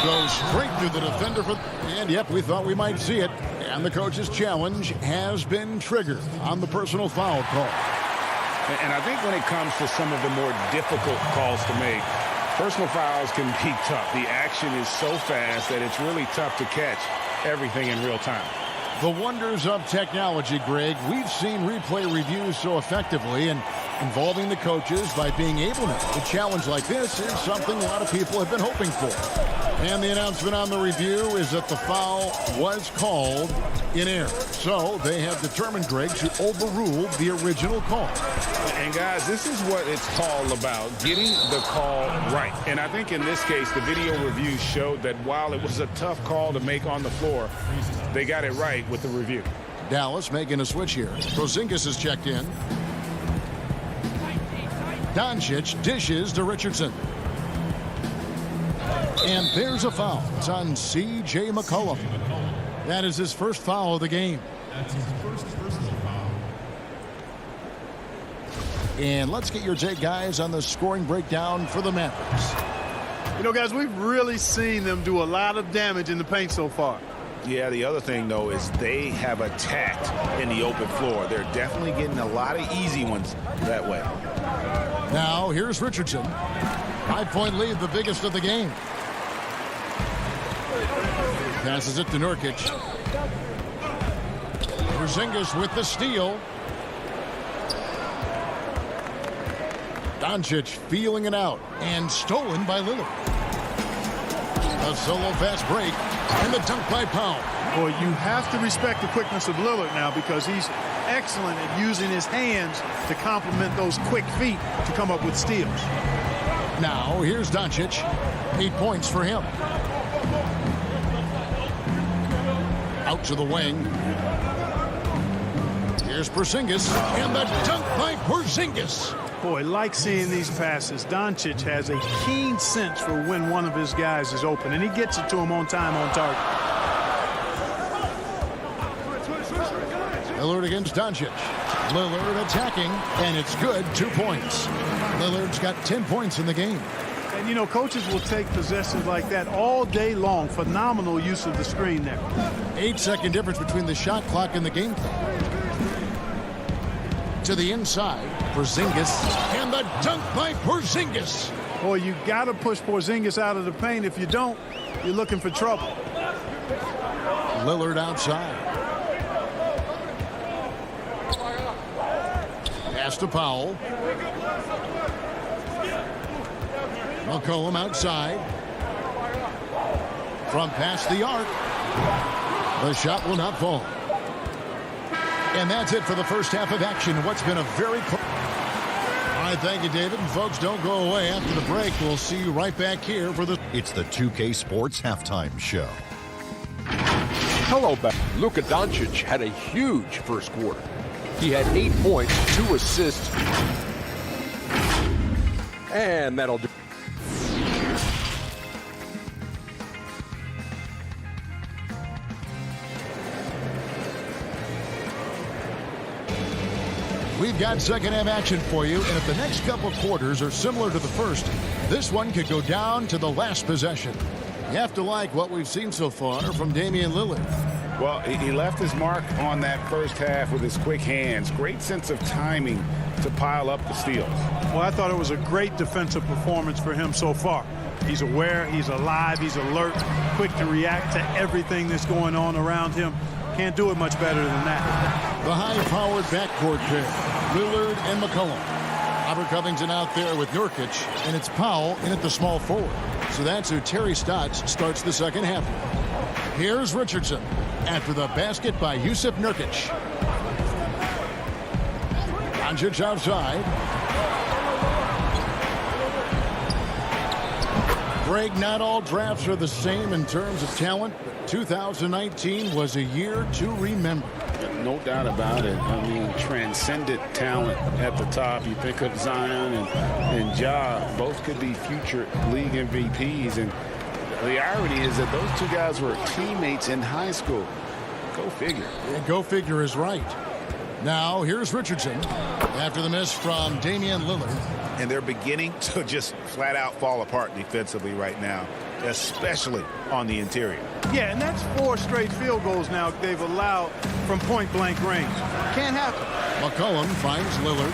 [SPEAKER 2] Goes straight through the defender. And yep, we thought we might see it. And the coach's challenge has been triggered on the personal foul call.
[SPEAKER 10] And I think when it comes to some of the more difficult calls to make, personal fouls can be tough. The action is so fast that it's really tough to catch everything in real time.
[SPEAKER 2] The wonders of technology, Greg. We've seen replay reviews so effectively, and involving the coaches by being able to challenge like this is something a lot of people have been hoping for. And the announcement on the review is that the foul was called in error. So they have determined, Greg, to overrule the original call.
[SPEAKER 10] And guys, this is what it's all about, getting the call right. And I think in this case, the video review showed that while it was a tough call to make on the floor, they got it right with the review.
[SPEAKER 2] Dallas making a switch here. Porzingis is checked in. Doncic dishes to Richardson. And there's a foul. It's on C.J. McCollum. That is his first foul of the game.
[SPEAKER 13] That's his first personal foul.
[SPEAKER 2] And let's get your take, guys, on the scoring breakdown for the Mavericks.
[SPEAKER 3] You know, guys, we've really seen them do a lot of damage in the paint so far.
[SPEAKER 10] Yeah, the other thing, though, is they have attacked in the open floor. They're definitely getting a lot of easy ones that way.
[SPEAKER 2] Now, here's Richardson. 5-point lead, the biggest of the game. Passes it to Nurkic. Porzingis with the steal. Doncic feeling it out and stolen by Lillard. A solo fast break and the dunk by Powell.
[SPEAKER 3] Boy, you have to respect the quickness of Lillard now because he's excellent at using his hands to complement those quick feet to come up with steals.
[SPEAKER 2] Now, here's Doncic. 8 points for him. Out to the wing. Here's Porzingis, and the dunk by Porzingis.
[SPEAKER 3] Boy, like seeing these passes. Doncic has a keen sense for when one of his guys is open, and he gets it to him on time, on target.
[SPEAKER 2] Lillard against Doncic. Lillard attacking, and it's good. 2 points. Lillard's got 10 points in the game.
[SPEAKER 3] And, you know, coaches will take possessions like that all day long. Phenomenal use of the screen there.
[SPEAKER 2] 8-second difference between the shot clock and the game clock. To the inside, Porzingis, and the dunk by Porzingis.
[SPEAKER 3] Boy, you got to push Porzingis out of the paint. If you don't, you're looking for trouble.
[SPEAKER 2] Lillard outside. Pass to Powell. McCollum outside. From past the arc. The shot will not fall. And that's it for the first half of action. What's been a very close... All right, thank you, David. And folks, don't go away. After the break, we'll see you right back here for the...
[SPEAKER 7] It's the 2K Sports Halftime Show.
[SPEAKER 8] Hello back. Luka Doncic had a huge first quarter. He had 8 points, 2 assists, and that'll do.
[SPEAKER 2] We've got second half action for you, and if the next couple quarters are similar to the first, this one could go down to the last possession. You have to like what we've seen so far from Damian Lillard.
[SPEAKER 10] Well, he left his mark on that first half with his quick hands. Great sense of timing to pile up the steals.
[SPEAKER 3] Well, I thought it was a great defensive performance for him so far. He's aware, he's alive, he's alert, quick to react to everything that's going on around him. Can't do it much better than that.
[SPEAKER 2] The high-powered backcourt pair, Lillard and McCollum. Robert Covington out there with Nurkic, and it's Powell in at the small forward. So that's who Terry Stotts starts the second half. Here's Richardson after the basket by Jusuf Nurkic. Doncic outside. Greg, not all drafts are the same in terms of talent, but 2019 was a year to remember.
[SPEAKER 10] No doubt about it. I mean, transcendent talent at the top. You think of Zion and Ja, both could be future league MVPs. And the irony is that those two guys were teammates in high school. Go figure.
[SPEAKER 2] Yeah, go figure is right. Now, here's Richardson after the miss from Damian Lillard.
[SPEAKER 5] And they're beginning to just flat out fall apart defensively right now, especially on the interior.
[SPEAKER 3] Yeah, and that's 4 straight field goals now they've allowed from point-blank range. Can't happen.
[SPEAKER 2] McCollum finds Lillard.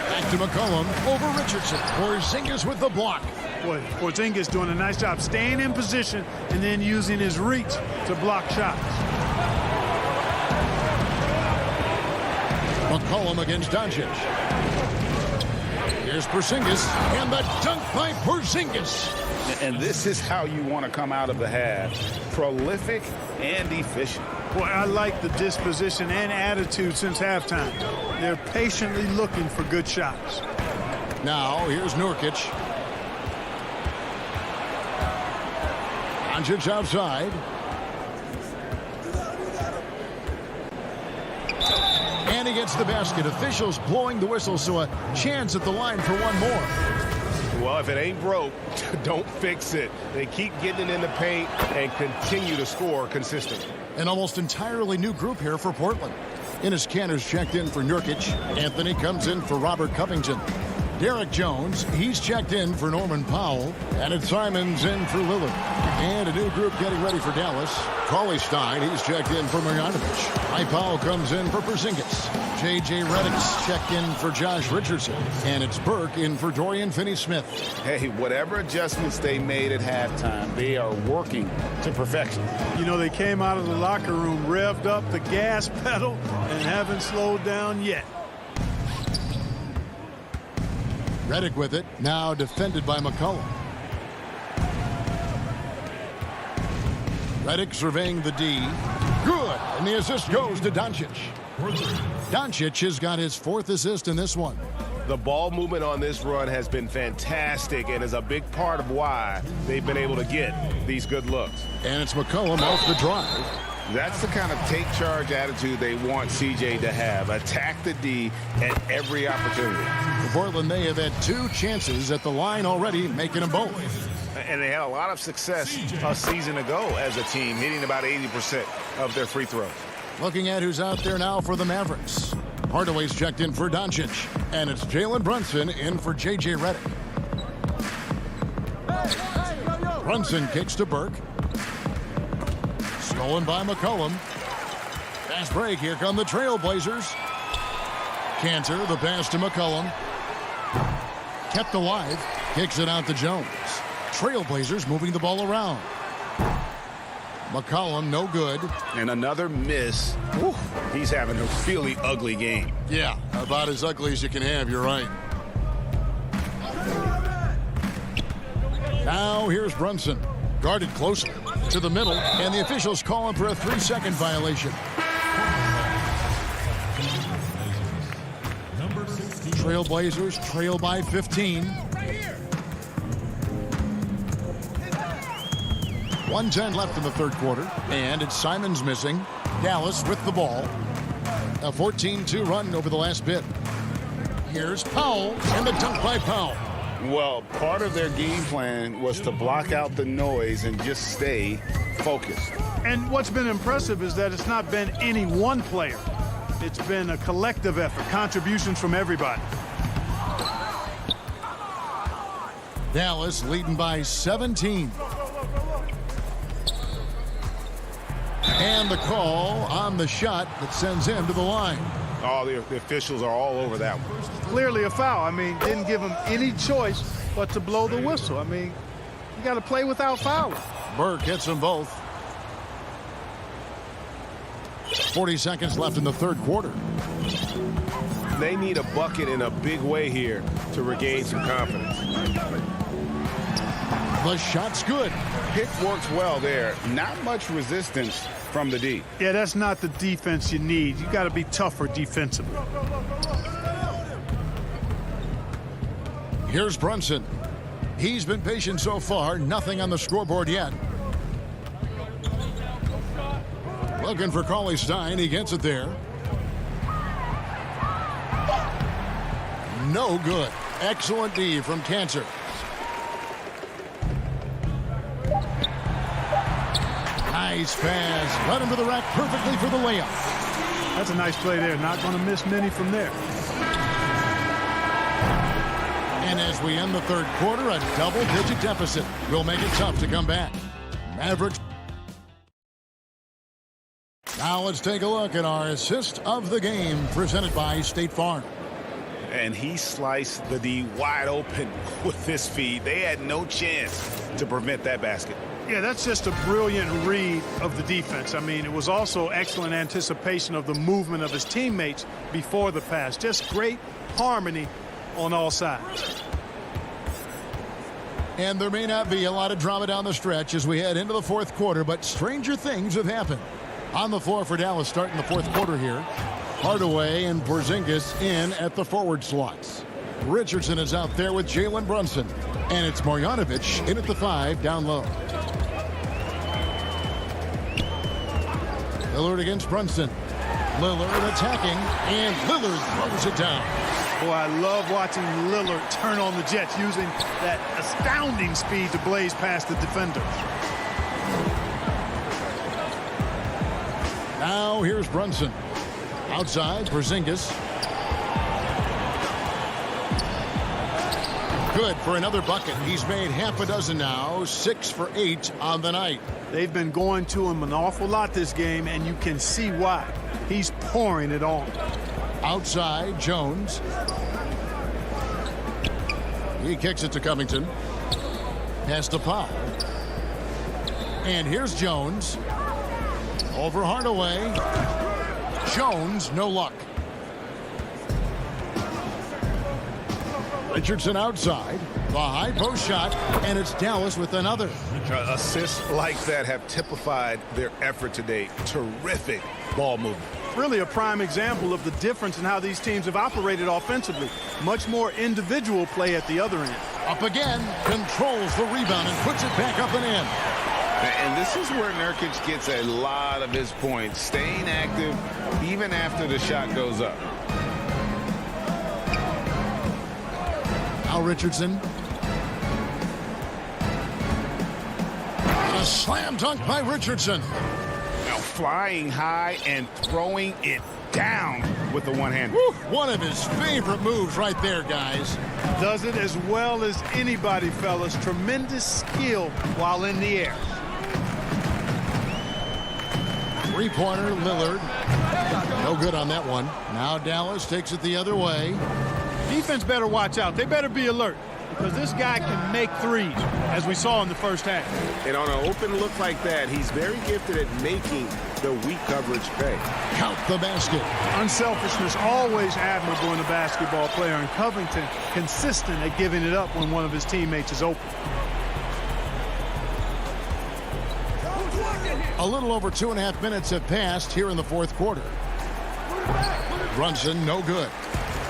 [SPEAKER 2] Back to McCollum over Richardson. Porzingis with the block.
[SPEAKER 3] Boy, Porzingis doing a nice job staying in position and then using his reach to block shots.
[SPEAKER 2] McCollum against Doncic. Here's Porzingis, and the dunk by Porzingis.
[SPEAKER 10] And this is how you want to come out of the half. Prolific and efficient.
[SPEAKER 3] Boy, I like the disposition and attitude since halftime. They're patiently looking for good shots.
[SPEAKER 2] Now, here's Nurkic. Doncic outside. And he gets the basket. Officials blowing the whistle, so a chance at the line for one more.
[SPEAKER 5] Well, if it ain't broke, don't fix it. They keep getting it in the paint and continue to score consistently.
[SPEAKER 2] An almost entirely new group here for Portland. Enes Kanter's checked in for Nurkic. Anthony comes in for Robert Covington. Derek Jones, he's checked in for Norman Powell. And it's Simons in for Lillard. And a new group getting ready for Dallas. Cauley Stein, he's checked in for Marjanovic. Mike Powell comes in for Porzingis. J.J. Redick's checked in for Josh Richardson. And it's Burke in for Dorian Finney-Smith.
[SPEAKER 10] Hey, whatever adjustments they made at halftime, they are working to perfection.
[SPEAKER 3] You know, they came out of the locker room, revved up the gas pedal, and haven't slowed down yet.
[SPEAKER 2] Redick with it, now defended by McCollum. Redick surveying the D. Good, and the assist goes to Doncic. Doncic has got his 4th assist in this one.
[SPEAKER 5] The ball movement on this run has been fantastic and is a big part of why they've been able to get these good looks.
[SPEAKER 2] And it's McCollum off the drive.
[SPEAKER 10] That's the kind of take charge attitude they want CJ to have. Attack the D at every opportunity.
[SPEAKER 2] For Portland, they have had 2 chances at the line already, making them both.
[SPEAKER 5] And they had a lot of success a season ago as a team, hitting about 80% of their free throws.
[SPEAKER 2] Looking at who's out there now for the Mavericks. Hardaway's checked in for Doncic. And it's Jalen Brunson in for J.J. Redick. Brunson kicks to Burke. Stolen by McCollum. Fast break. Here come the Trailblazers. Kanter, the pass to McCollum. Kept alive. Kicks it out to Jones. Trailblazers moving the ball around. McCollum, no good.
[SPEAKER 10] And another miss. Whew.
[SPEAKER 5] He's having a really ugly game.
[SPEAKER 2] Yeah, about as ugly as you can have, you're right. Now here's Brunson. Guarded closer to the middle, and the officials call him for a 3-second violation. Trailblazers trail by 15. 1:10 left in the third quarter, and it's Simons missing. Dallas with the ball. A 14-2 run over the last bit. Here's Powell, and the dunk by Powell.
[SPEAKER 10] Well, part of their game plan was to block out the noise and just stay focused.
[SPEAKER 3] And what's been impressive is that it's not been any one player. It's been a collective effort, contributions from everybody.
[SPEAKER 2] Dallas leading by 17. And the call on the shot that sends him to the line.
[SPEAKER 10] Oh, the officials are all over that one.
[SPEAKER 3] Clearly a foul. I mean, didn't give him any choice but to blow the whistle. I mean, you got to play without fouling.
[SPEAKER 2] Burke hits them both. 40 seconds left in the third quarter.
[SPEAKER 5] They need a bucket in a big way here to regain some confidence.
[SPEAKER 2] The shot's good.
[SPEAKER 10] Pick works well there. Not much resistance from the D.
[SPEAKER 3] Yeah, that's not the defense you need. You got to be tougher defensively.
[SPEAKER 2] Here's Brunson. He's been patient so far. Nothing on the scoreboard yet. Looking for Cauley Stein. He gets it there. No good. Excellent D from Cancer. Nice pass. Led him to the rack perfectly for the layup.
[SPEAKER 3] That's a nice play there. Not going to miss many from there.
[SPEAKER 2] And as we end the third quarter, a double-digit deficit will make it tough to come back. Mavericks. Now let's take a look at our assist of the game presented by State Farm.
[SPEAKER 10] And he sliced the D wide open with this feed. They had no chance to prevent that basket.
[SPEAKER 3] Yeah, that's just a brilliant read of the defense. I mean, it was also excellent anticipation of the movement of his teammates before the pass. Just great harmony on all sides.
[SPEAKER 2] And there may not be a lot of drama down the stretch as we head into the fourth quarter, but stranger things have happened. On the floor for Dallas starting the fourth quarter here. Hardaway and Porzingis in at the forward slots. Richardson is out there with Jalen Brunson. And it's Marjanovic in at the 5 down low. Lillard against Brunson. Lillard attacking, and Lillard throws it down.
[SPEAKER 3] Boy, I love watching Lillard turn on the Jets using that astounding speed to blaze past the defenders.
[SPEAKER 2] Now here's Brunson. Outside, Porzingis. Good for another bucket. He's made half a dozen now, 6 for 8 on the night.
[SPEAKER 3] They've been going to him an awful lot this game, and you can see why. He's pouring it on.
[SPEAKER 2] Outside, Jones. He kicks it to Covington. Pass to Powell. And here's Jones. Over Hardaway. Jones, no luck. Richardson outside. The high post shot, and it's Dallas with another.
[SPEAKER 10] Assists like that have typified their effort today. Terrific ball movement.
[SPEAKER 3] Really a prime example of the difference in how these teams have operated offensively. Much more individual play at the other end.
[SPEAKER 2] Up again, controls the rebound and puts it back up and in.
[SPEAKER 4] And this is where Nurkic gets a lot of his points, staying active even after the shot goes up.
[SPEAKER 2] Now Richardson. A slam dunk by Richardson.
[SPEAKER 10] Now flying high and throwing it down with the one hand.
[SPEAKER 2] One of his favorite moves right there, guys.
[SPEAKER 3] Does it as well as anybody, fellas. Tremendous skill while in the air.
[SPEAKER 2] Three-pointer, Lillard. No good on that one. Now Dallas takes it the other way.
[SPEAKER 3] Defense better watch out. They better be alert because this guy can make threes, as we saw in the first half.
[SPEAKER 5] And on an open look like that, he's very gifted at making the weak coverage pay.
[SPEAKER 2] Count the basket.
[SPEAKER 3] Unselfishness always admirable in a basketball player, and Covington consistent at giving it up when one of his teammates is open.
[SPEAKER 2] A little over 2.5 minutes have passed here in the fourth quarter. Brunson, no good.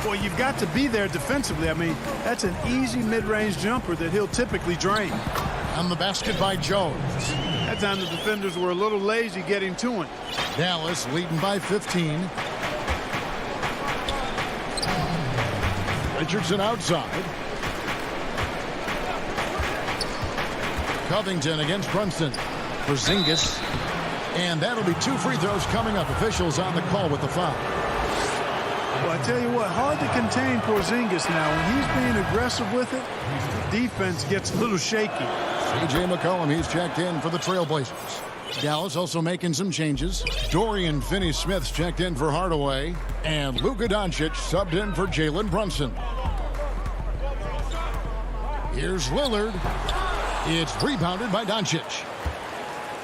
[SPEAKER 3] Boy, you've got to be there defensively. I mean, that's an easy mid-range jumper that he'll typically drain.
[SPEAKER 2] On the basket by Jones.
[SPEAKER 3] That time the defenders were a little lazy getting to him.
[SPEAKER 2] Dallas leading by 15. Richardson outside. Covington against Brunson. Porzingis. And that'll be 2 free throws coming up. Officials on the call with the foul.
[SPEAKER 3] Well, I tell you what, hard to contain Porzingis now. When he's being aggressive with it, the defense gets a little shaky.
[SPEAKER 2] C.J. McCollum, he's checked in for the Trailblazers. Dallas also making some changes. Dorian Finney-Smith's checked in for Hardaway. And Luka Doncic subbed in for Jalen Brunson. Here's Lillard. It's rebounded by Doncic.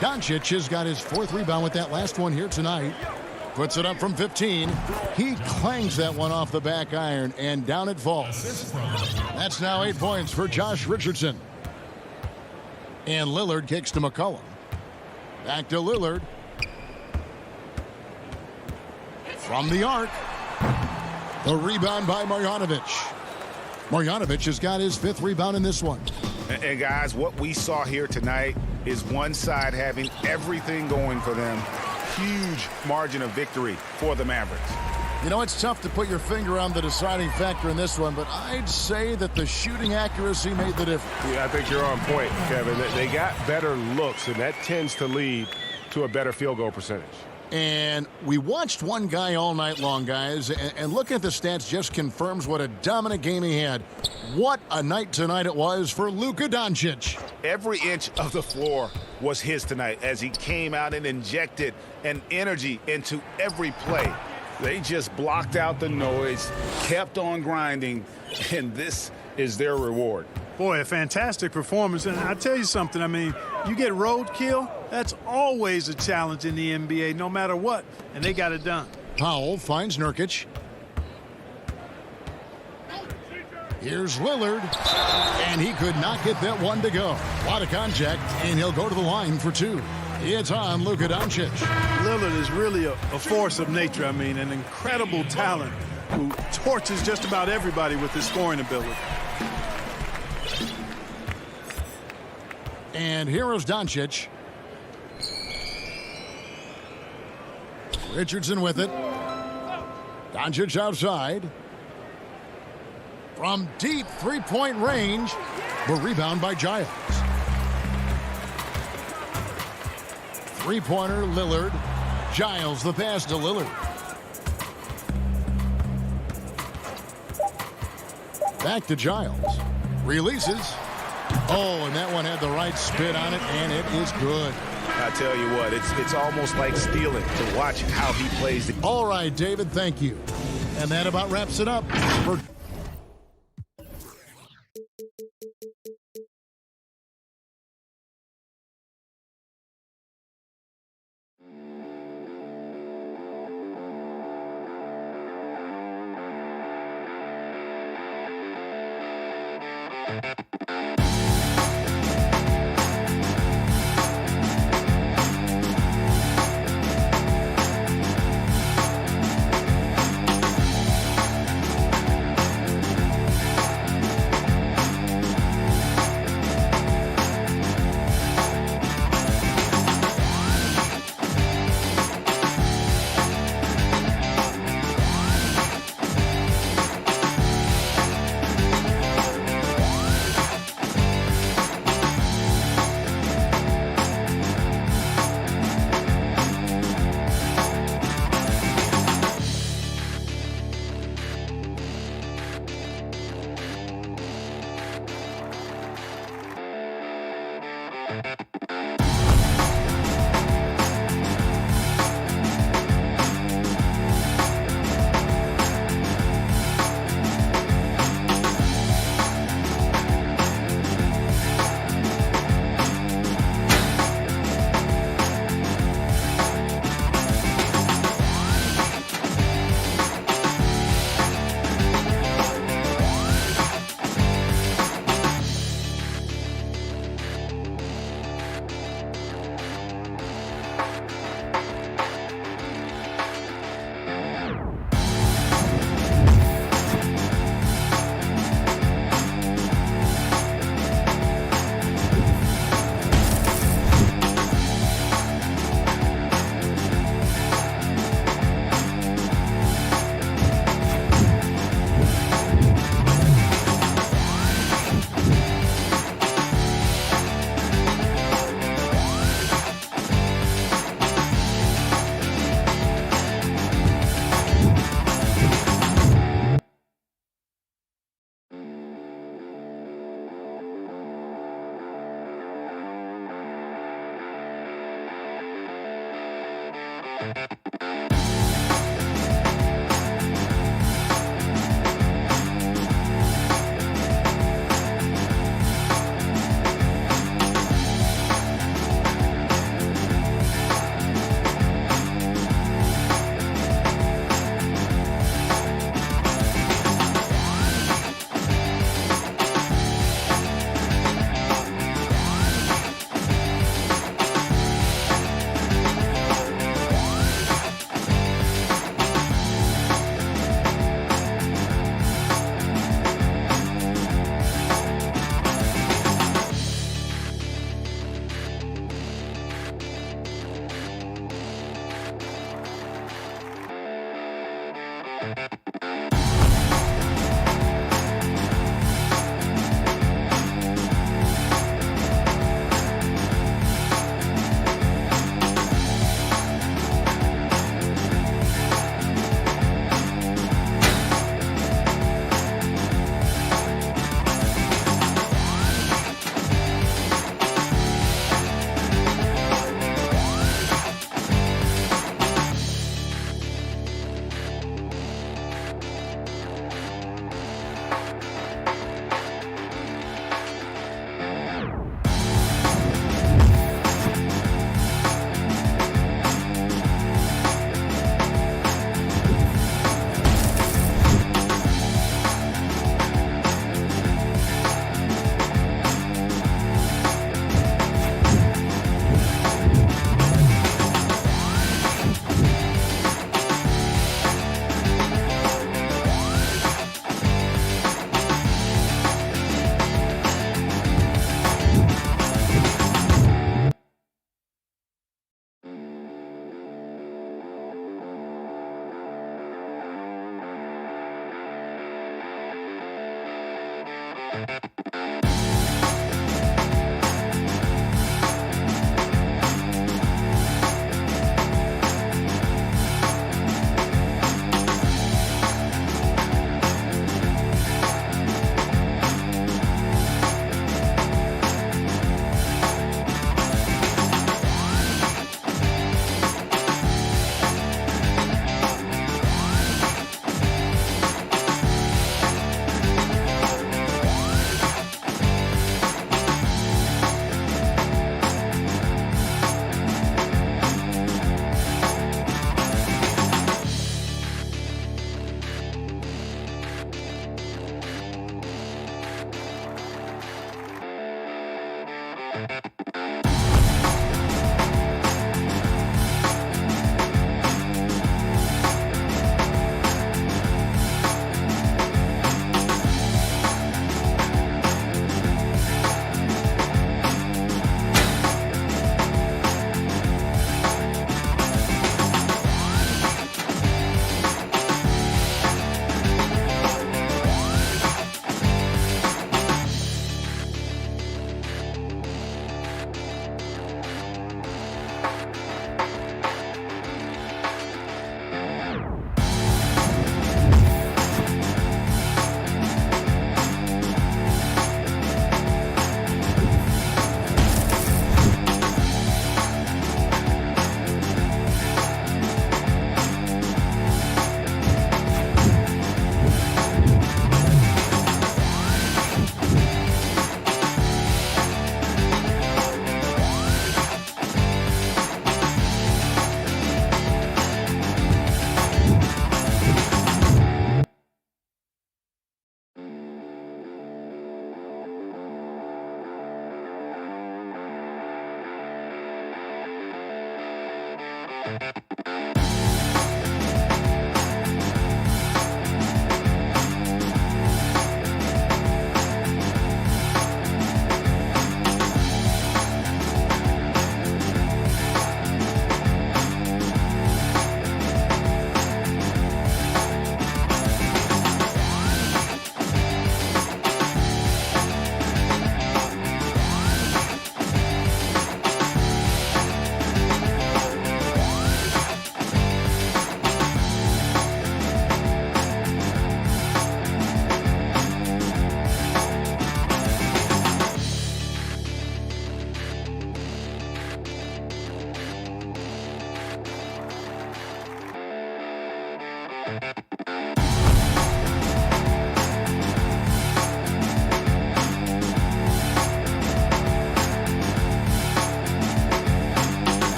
[SPEAKER 2] Doncic has got his 4th rebound with that last one here tonight. Puts it up from 15. He clangs that one off the back iron, and down it falls. That's now 8 points for Josh Richardson. And Lillard kicks to McCollum. Back to Lillard. From the arc. The rebound by Marjanovic. Marjanovic has got his 5th rebound in this one.
[SPEAKER 5] And guys, what we saw here tonight is one side having everything going for them. Huge margin of victory for the Mavericks.
[SPEAKER 2] You know, it's tough to put your finger on the deciding factor in this one, but I'd say that the shooting accuracy made the difference.
[SPEAKER 9] Yeah, I think you're on point, Kevin. They got better looks, and that tends to lead to a better field goal percentage.
[SPEAKER 2] And we watched one guy all night long, guys, and looking at the stats just confirms what a dominant game he had. What a night tonight it was for Luka Doncic.
[SPEAKER 5] Every inch of the floor was his tonight as he came out and injected an energy into every play. They just blocked out the noise, kept on grinding, and this is their reward.
[SPEAKER 3] Boy, a fantastic performance. And I tell you something, I mean, you get roadkill, that's always a challenge in the NBA, no matter what, and they got it done.
[SPEAKER 2] Powell finds Nurkic. Here's Lillard, and he could not get that one to go. A lot of contact, and he'll go to the line for 2. It's on Luka Doncic.
[SPEAKER 3] Lillard is really a force of nature. I mean, an incredible talent who torches just about everybody with his scoring ability.
[SPEAKER 2] And here is Doncic. Richardson with it. Doncic outside. From deep 3-point range. The rebound by Giles. 3-pointer Lillard. Giles the pass to Lillard. Back to Giles. Releases. Oh, and that one had the right spin on it, and it is good.
[SPEAKER 5] I tell you what, it's almost like stealing to watch how he plays it.
[SPEAKER 2] All right, David, thank you. And that about wraps it up for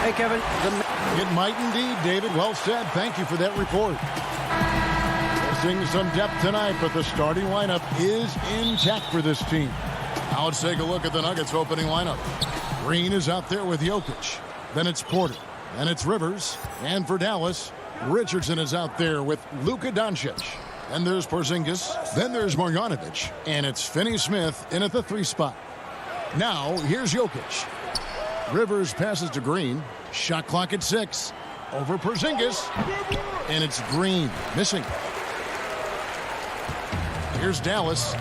[SPEAKER 2] Hey, Kevin. It might indeed, David. Well said. Thank you for that report. Missing some depth tonight, but the starting lineup is intact for this team. Now let's take a look at the Nuggets opening lineup. Green is out there with Jokic. Then it's Porter. Then it's Rivers. And for Dallas, Richardson is out there with Luka Doncic. And there's Porzingis. Then there's Marjanovic. And it's Finney-Smith in at the 3 spot. Now, here's Jokic. Rivers passes to Green. Shot clock at 6. Over Porzingis. And it's Green missing. Here's Dallas.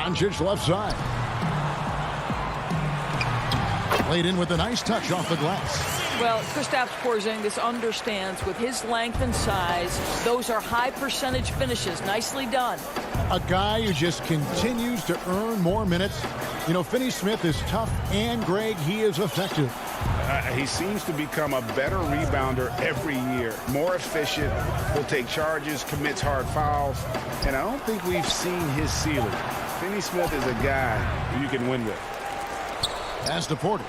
[SPEAKER 2] Doncic left side. Played in with a nice touch off the glass.
[SPEAKER 11] Well, Kristaps Porzingis understands with his length and size, those are high percentage finishes. Nicely done.
[SPEAKER 2] A guy who just continues to earn more minutes. You know, Finney-Smith is tough, and Greg, he is effective.
[SPEAKER 10] He seems to become a better rebounder every year. More efficient, will take charges, commits hard fouls, and I don't think we've seen his ceiling. Finney-Smith is a guy who you can win with.
[SPEAKER 2] Pass to Porter.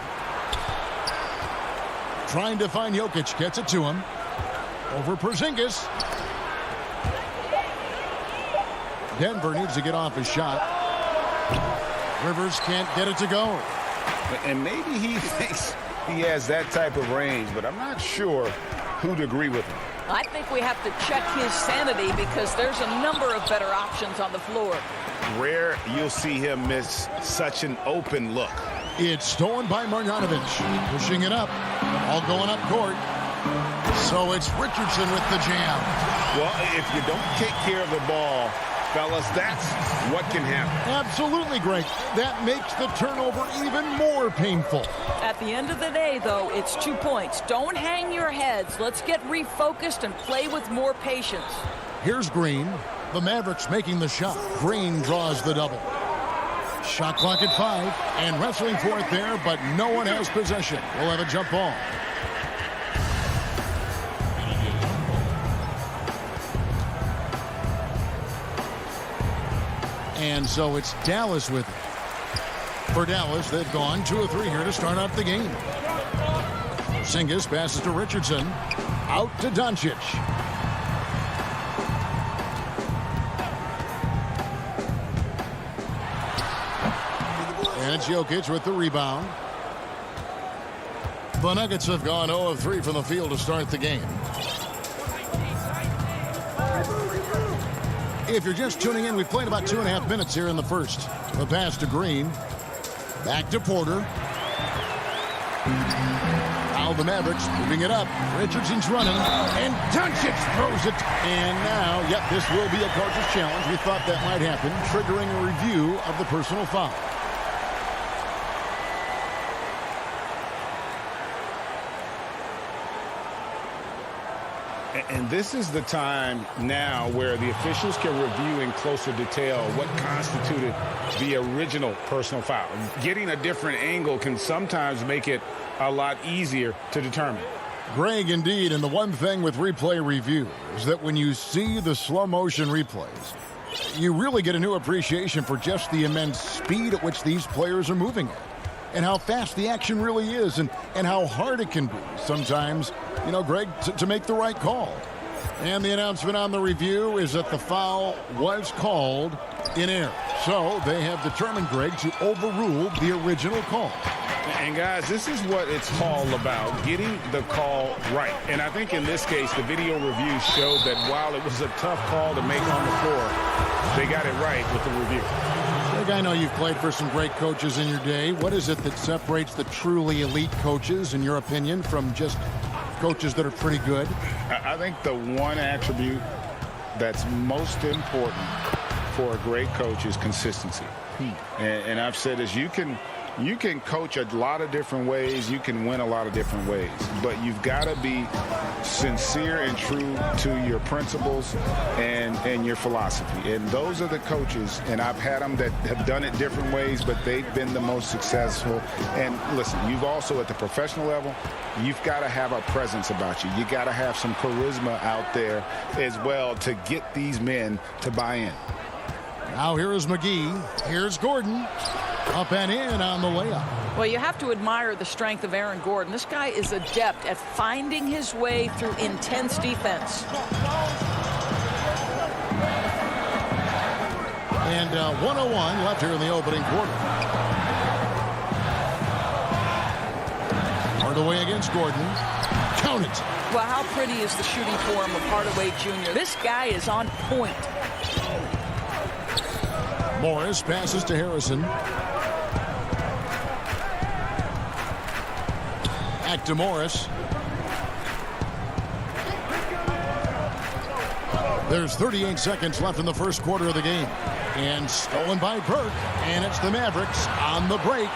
[SPEAKER 2] Trying to find Jokic, gets it to him. Over Porzingis. Denver needs to get off his shot. Rivers can't get it to go.
[SPEAKER 10] And maybe he thinks he has that type of range, but I'm not sure who'd agree with him.
[SPEAKER 11] I think we have to check his sanity because there's a number of better options on the floor.
[SPEAKER 10] Rare you'll see him miss such an open look.
[SPEAKER 2] It's stolen by Marjanovic. Pushing it up. All going up court. So it's Richardson with the jam.
[SPEAKER 10] Well, if you don't take care of the ball, fellas, that's what can happen.
[SPEAKER 2] Absolutely, Greg. That makes the turnover even more painful.
[SPEAKER 11] At the end of the day, though, it's 2 points. Don't hang your heads. Let's get refocused and play with more patience.
[SPEAKER 2] Here's Green. The Mavericks making the shot. Green draws the double. Shot clock at 5. And wrestling for it there, but no one has possession. We'll have a jump ball. And so it's Dallas with it. For Dallas, they've gone 2 of 3 here to start out the game. Porzingis passes to Richardson. Out to Doncic. And it's Jokic with the rebound. The Nuggets have gone 0 of 3 from the field to start the game. If you're just tuning in, we've played about 2.5 minutes here in the first. The pass to Green. Back to Porter. Now the Mavericks moving it up. Richardson's running. And Doncic throws it. And now, yep, this will be a coach's challenge. We thought that might happen, triggering a review of the personal foul.
[SPEAKER 10] And this is the time now where the officials can review in closer detail what constituted the original personal foul. Getting a different angle can sometimes make it a lot easier to determine.
[SPEAKER 2] Greg, indeed, and the one thing with replay review is that when you see the slow motion replays, you really get a new appreciation for just the immense speed at which these players are moving at. And how fast the action really is, and how hard it can be sometimes, you know, Greg, to make the right call. And the announcement on the review is that the foul was called in error. So they have determined, Greg, to overrule the original call.
[SPEAKER 10] And guys, this is what it's all about, getting the call right. And I think in this case, the video review showed that while it was a tough call to make on the floor, they got it right with the review.
[SPEAKER 2] Greg, I know you've played for some great coaches in your day. What is it that separates the truly elite coaches, in your opinion, from just coaches that are pretty good?
[SPEAKER 10] I think the one attribute that's most important for a great coach is consistency. And I've said this, you can coach a lot of different ways, you can win a lot of different ways, but you've got to be sincere and true to your principles and your philosophy. And those are the coaches, and I've had them that have done it different ways, but they've been the most successful. And listen, you've also, at the professional level, you've got to have a presence about you. You got to have some charisma out there as well to get these men to buy in.
[SPEAKER 2] Now here is McGee. Here's Gordon. Up and in on the layup.
[SPEAKER 11] Well, you have to admire the strength of Aaron Gordon. This guy is adept at finding his way through intense defense.
[SPEAKER 2] And 1:01 left here in the opening quarter. Hardaway against Gordon. Count it.
[SPEAKER 11] Well, how pretty is the shooting form of Hardaway Jr.? This guy is on point.
[SPEAKER 2] Morris passes to Harrison. Back to Morris. There's 38 seconds left in the first quarter of the game. And stolen by Burke. And it's the Mavericks on the break.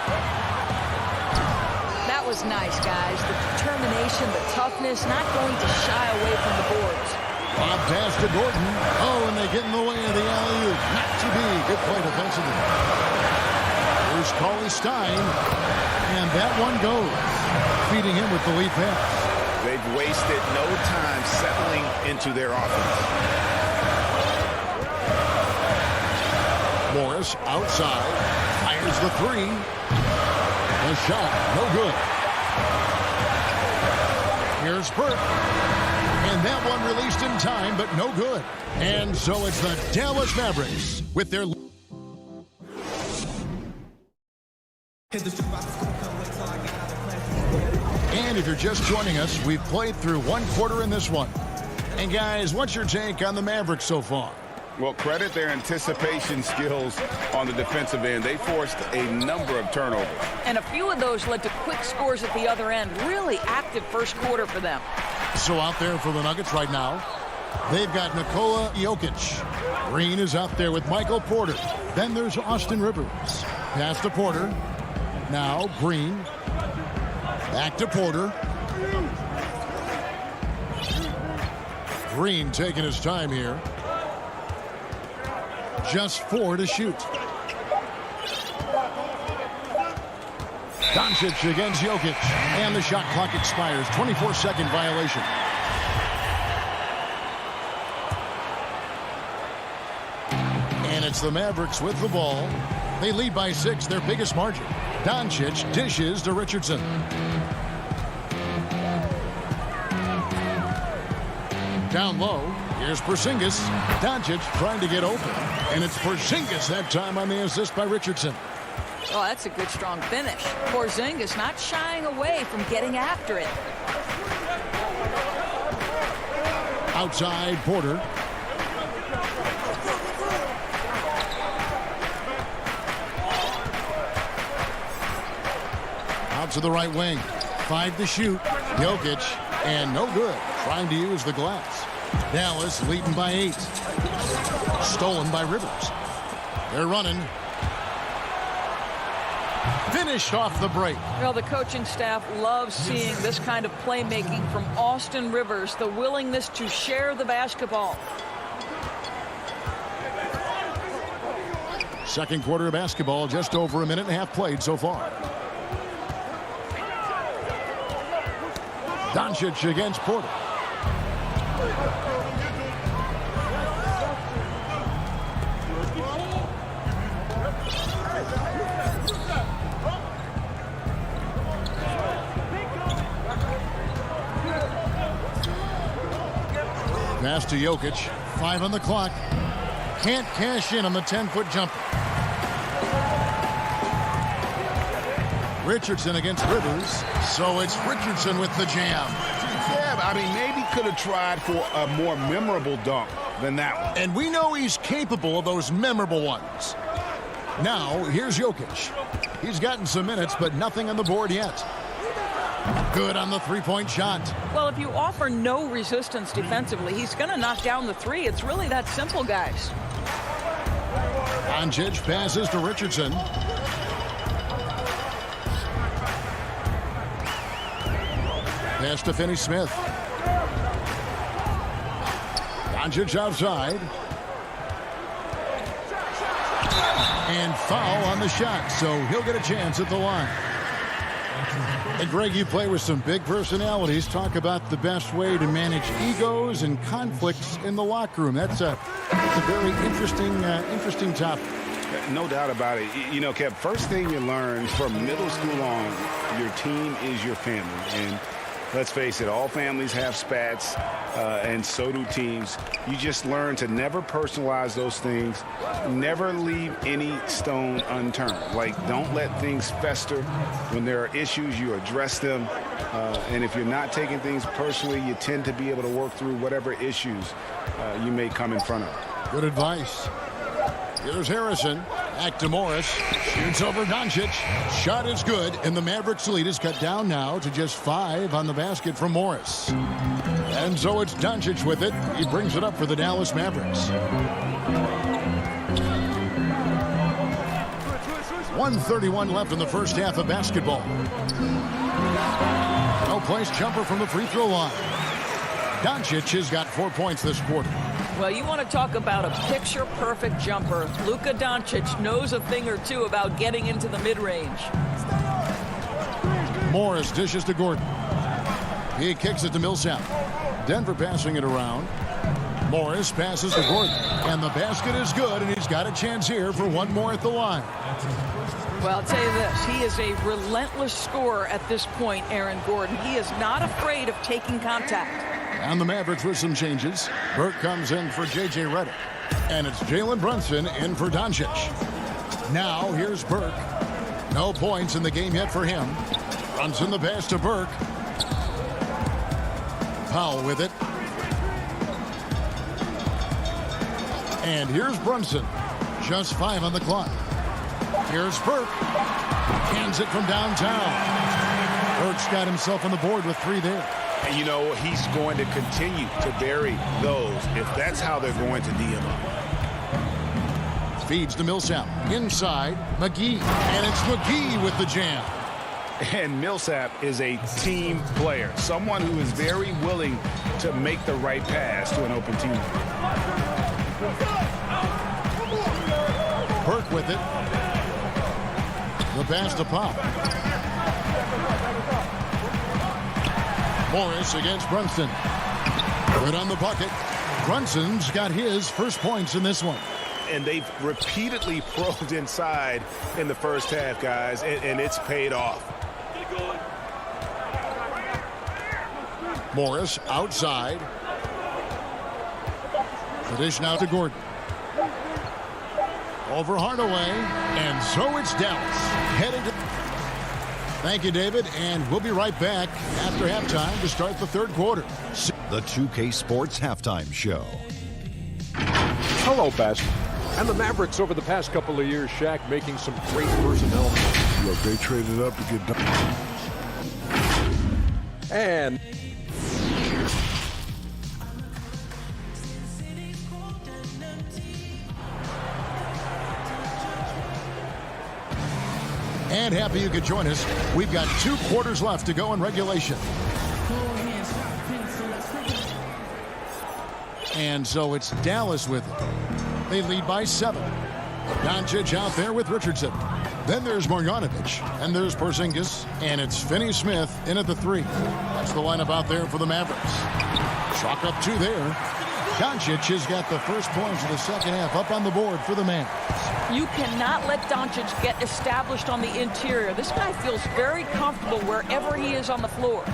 [SPEAKER 11] That was nice, guys. The determination, the toughness, not going to shy away from the boards.
[SPEAKER 2] Bob pass to Gordon. Oh, and they get in the way of the alley-oop. Not to be. Good play defensively. Here's Cauley Stein. And that one goes. Feeding him with the lead pass.
[SPEAKER 5] They've wasted no time settling into their offense.
[SPEAKER 2] Morris outside. Fires the three. The shot. No good. Here's Burke. And that one released in time, but no good. And so it's the Dallas Mavericks with their... And if you're just joining us, we've played through one quarter in this one. And guys, what's your take on the Mavericks so far?
[SPEAKER 4] Well, credit their anticipation skills on the defensive end. They forced a number of turnovers.
[SPEAKER 11] And a few of those led to quick scores at the other end. Really active first quarter for them.
[SPEAKER 2] So out there for the Nuggets right now, they've got Nikola Jokic. Green is out there with Michael Porter. Then there's Austin Rivers. Pass to Porter. Now Green. Back to Porter. Green taking his time here. Just 4 to shoot. Doncic against Jokic. And the shot clock expires. 24-second violation. And it's the Mavericks with the ball. They lead by 6, their biggest margin. Doncic dishes to Richardson. Down low. Here's Porzingis. Doncic trying to get open. And it's Porzingis that time on the assist by Richardson.
[SPEAKER 11] Oh, that's a good, strong finish. Porzingis not shying away from getting after it.
[SPEAKER 2] Outside, Porter. Out to the right wing. 5 to shoot. Jokic. And no good. Trying to use the glass. Dallas leading by 8. Stolen by Rivers. They're running. Finished off the break.
[SPEAKER 11] Well, the coaching staff loves seeing this kind of playmaking from Austin Rivers, the willingness to share the basketball.
[SPEAKER 2] Second quarter of basketball, just over a minute and a half played so far. Doncic against Porter. Pass to Jokic. 5 on the clock. Can't cash in on the 10-foot jumper. Richardson against Rivers. So it's Richardson with the jam.
[SPEAKER 10] Yeah, I mean, maybe could have tried for a more memorable dunk than that one.
[SPEAKER 2] And we know he's capable of those memorable ones. Now, here's Jokic. He's gotten some minutes, but nothing on the board yet. Good on the three-point shot.
[SPEAKER 11] Well, if you offer no resistance defensively, he's going to knock down the three. It's really that simple, guys.
[SPEAKER 2] Doncic passes to Richardson. Pass to Finney-Smith. Doncic outside. And foul on the shot, so he'll get a chance at the line. And Greg, you play with some big personalities. Talk about the best way to manage egos and conflicts in the locker room. That's a very interesting topic.
[SPEAKER 10] No doubt about it. You know, Kev, first thing you learn from middle school on, your team is your family. And Let's face it, all families have spats, and so do teams. You just learn to never personalize those things. Never leave any stone unturned. Like, don't let things fester. When there are issues, you address them. And if you're not taking things personally, you tend to be able to work through whatever issues you may come in front of.
[SPEAKER 2] Good advice. Here's Harrison. Back to Morris. Shoots over Doncic. Shot is good, and the Mavericks lead is cut down now to just 5 on the basket from Morris. And so it's Doncic with it. He brings it up for the Dallas Mavericks. 1:31 left in the first half of basketball. No place jumper from the free throw line. Doncic has got 4 points this quarter.
[SPEAKER 11] Well, you want to talk about a picture-perfect jumper. Luka Doncic knows a thing or two about getting into the mid-range.
[SPEAKER 2] Morris dishes to Gordon. He kicks it to Millsap. Denver passing it around. Morris passes to Gordon. And the basket is good, and he's got a chance here for one more at the line.
[SPEAKER 11] Well, I'll tell you this. He is a relentless scorer at this point, Aaron Gordon. He is not afraid of taking contact.
[SPEAKER 2] And the Mavericks with some changes. Burke comes in for J.J. Redick. And it's Jalen Brunson in for Doncic. Now here's Burke. No points in the game yet for him. Brunson the pass to Burke. Powell with it. And here's Brunson. Just 5 on the clock. Here's Burke. Hands it from downtown. Burke's got himself on the board with 3 there.
[SPEAKER 10] And, you know, he's going to continue to bury those if that's how they're going to D him up.
[SPEAKER 2] Feeds to Millsap. Inside, McGee. And it's McGee with the jam.
[SPEAKER 10] And Millsap is a team player. Someone who is very willing to make the right pass to an open teammate.
[SPEAKER 2] Burke with it. The pass to Powell. Morris against Brunson. Good on the bucket. Brunson's got his first points in this one.
[SPEAKER 10] And they've repeatedly probed inside in the first half, guys, and it's paid off.
[SPEAKER 2] Morris outside. The dish now to Gordon. Over Hardaway. And so it's Dallas. Headed to... Thank you, David, and we'll be right back after halftime to start the third quarter.
[SPEAKER 7] The 2K Sports Halftime Show.
[SPEAKER 8] Hello, Best. And the Mavericks over the past couple of years, Shaq, making some great personnel.
[SPEAKER 9] Look, they traded up to get done.
[SPEAKER 8] And
[SPEAKER 2] happy you could join us. We've got 2 quarters left to go in regulation. And so it's Dallas with it. They lead by 7. Doncic out there with Richardson. Then there's Marjanovic. And there's Porzingis. And it's Finney-Smith in at the 3. That's the lineup out there for the Mavericks. Chalk up 2 there. Doncic has got the first points of the second half up on the board for the Mavericks.
[SPEAKER 11] You cannot let Doncic get established on the interior. This guy feels very comfortable wherever he is on the floor.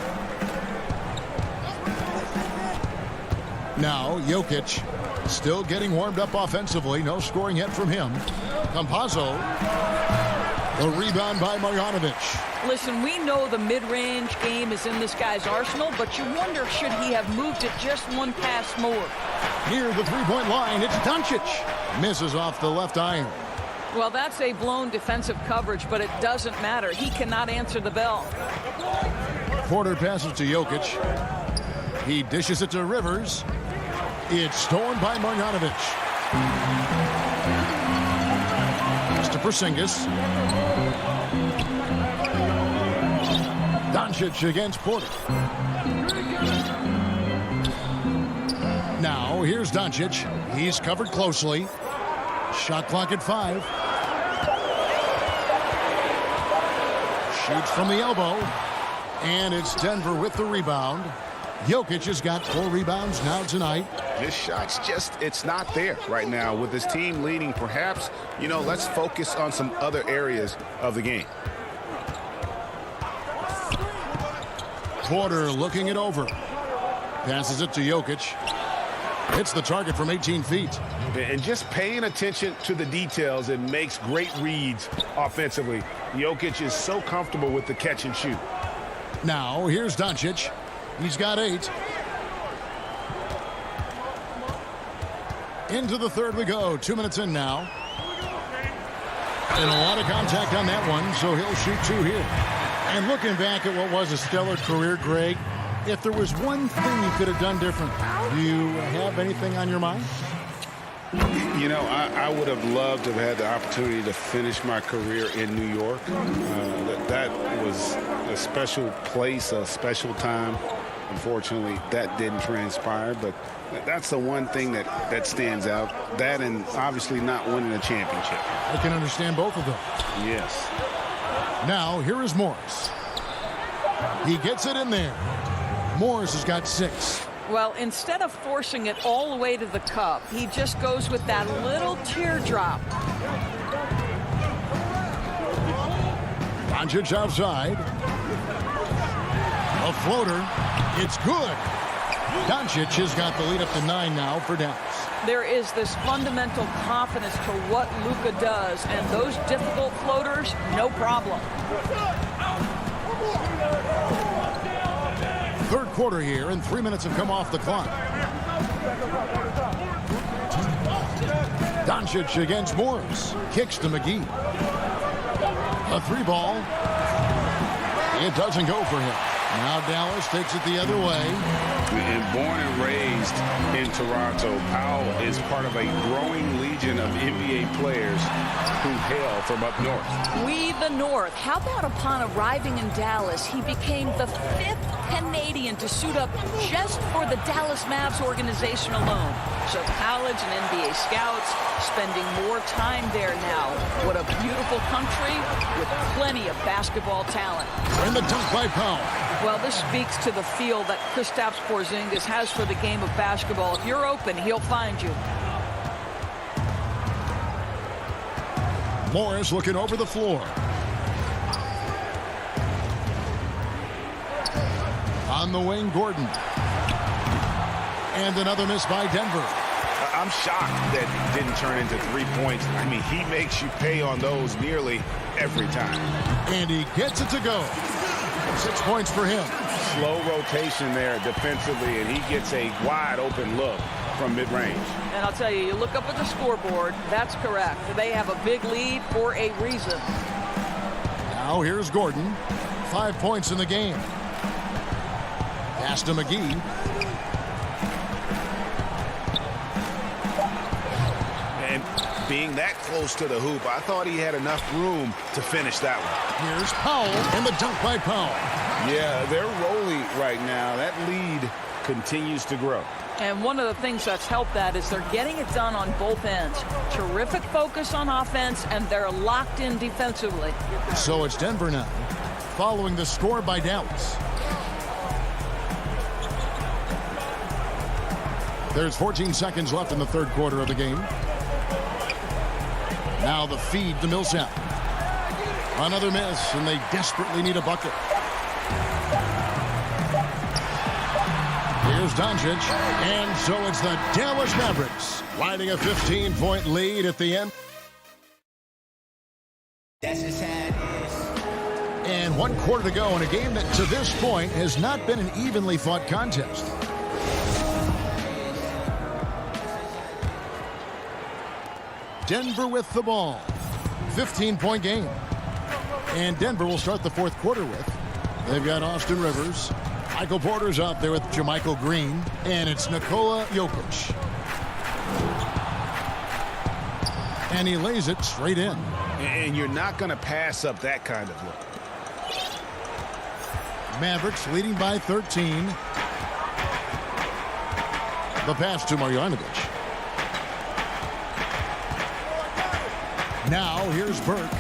[SPEAKER 2] Now, Jokic still getting warmed up offensively. No scoring yet from him. Campazzo. The rebound by Marjanovic.
[SPEAKER 11] Listen, we know the mid-range game is in this guy's arsenal, but you wonder, should he have moved it just one pass more?
[SPEAKER 2] Near the three-point line, it's Doncic. Misses off the left iron.
[SPEAKER 11] Well, that's a blown defensive coverage, but it doesn't matter. He cannot answer the bell.
[SPEAKER 2] Porter passes to Jokic. He dishes it to Rivers. It's stolen by Marjanovic. It's to Porzingis. Doncic against Porter. Now, here's Doncic. He's covered closely. Shot clock at 5. Shoots from the elbow. And it's Denver with the rebound. Jokic has got 4 rebounds now tonight.
[SPEAKER 10] This shot's just, it's not there right now. With his team leading, perhaps, you know, let's focus on some other areas of the game.
[SPEAKER 2] Porter looking it over. Passes it to Jokic. Hits the target from 18 feet.
[SPEAKER 10] And just paying attention to the details, it makes great reads offensively. Jokic is so comfortable with the catch and shoot.
[SPEAKER 2] Now, here's Doncic. He's got 8. Into the third we go. 2 minutes in now. And a lot of contact on that one, so he'll shoot 2 here. And looking back at what was a stellar career, Greg, if there was one thing you could have done different, do you have anything on your mind?
[SPEAKER 10] You know, I would have loved to have had the opportunity to finish my career in New York. That was a special place, a special time. Unfortunately, that didn't transpire, but that's the one thing that stands out. That and obviously not winning a championship.
[SPEAKER 2] I can understand both of them.
[SPEAKER 10] Yes.
[SPEAKER 2] Now, here is Morris. He gets it in there. Morris has got 6.
[SPEAKER 11] Well, instead of forcing it all the way to the cup, he just goes with that little teardrop.
[SPEAKER 2] Doncic outside. A floater. It's good. Doncic has got the lead up to 9 now for Dallas.
[SPEAKER 11] There is this fundamental confidence to what Luka does, and those difficult floaters, no problem.
[SPEAKER 2] Third quarter here, and 3 minutes have come off the clock. Doncic against Morris. Kicks to McGee. A 3 ball. It doesn't go for him. Now Dallas takes it the other way.
[SPEAKER 10] And born and raised in Toronto, Powell is part of a growing legion of NBA players who hail from up north.
[SPEAKER 11] We the North. How about upon arriving in Dallas, he became the 5th Canadian to suit up just for the Dallas Mavs organization alone. So college and NBA scouts spending more time there now. What a beautiful country with plenty of basketball talent.
[SPEAKER 2] And the dunk by Powell.
[SPEAKER 11] Well, this speaks to the feel that Kristaps Porzingis has for the game of basketball. If you're open, he'll find you.
[SPEAKER 2] Morris looking over the floor. On the wing, Gordon. And another miss by Denver.
[SPEAKER 10] I'm shocked that it didn't turn into 3 points. I mean, he makes you pay on those nearly every time.
[SPEAKER 2] And he gets it to go. 6 points for him.
[SPEAKER 10] Slow rotation there defensively, and he gets a wide open look from mid-range.
[SPEAKER 11] And I'll tell you, you look up at the scoreboard, that's correct. They have a big lead for a reason.
[SPEAKER 2] Now here's Gordon. 5 points in the game. Pass to McGee.
[SPEAKER 5] And being that close to the hoop, I thought he had enough room to finish that one.
[SPEAKER 2] Here's Powell, and the dunk by Powell.
[SPEAKER 10] Yeah, they're rolling right now. That lead continues to grow.
[SPEAKER 11] And one of the things that's helped that is they're getting it done on both ends. Terrific focus on offense, and they're locked in defensively.
[SPEAKER 2] So it's Denver now, following the score by Dallas. There's 14 seconds left in the third quarter of the game. Now the feed to Millsap. Another miss, and they desperately need a bucket. Here's Doncic, and so it's the Dallas Mavericks riding a 15-point lead at the end.
[SPEAKER 14] That's just how it is.
[SPEAKER 2] And 1 quarter to go in a game that to this point has not been an evenly fought contest. Denver with the ball. 15-point game. And Denver will start the fourth quarter with. They've got Austin Rivers. Michael Porter's out there with Jermichael Green. And it's Nikola Jokic. And he lays it straight in.
[SPEAKER 10] And you're not going to pass up that kind of look.
[SPEAKER 2] Mavericks leading by 13. The pass to Marjanovic. Now here's Burke.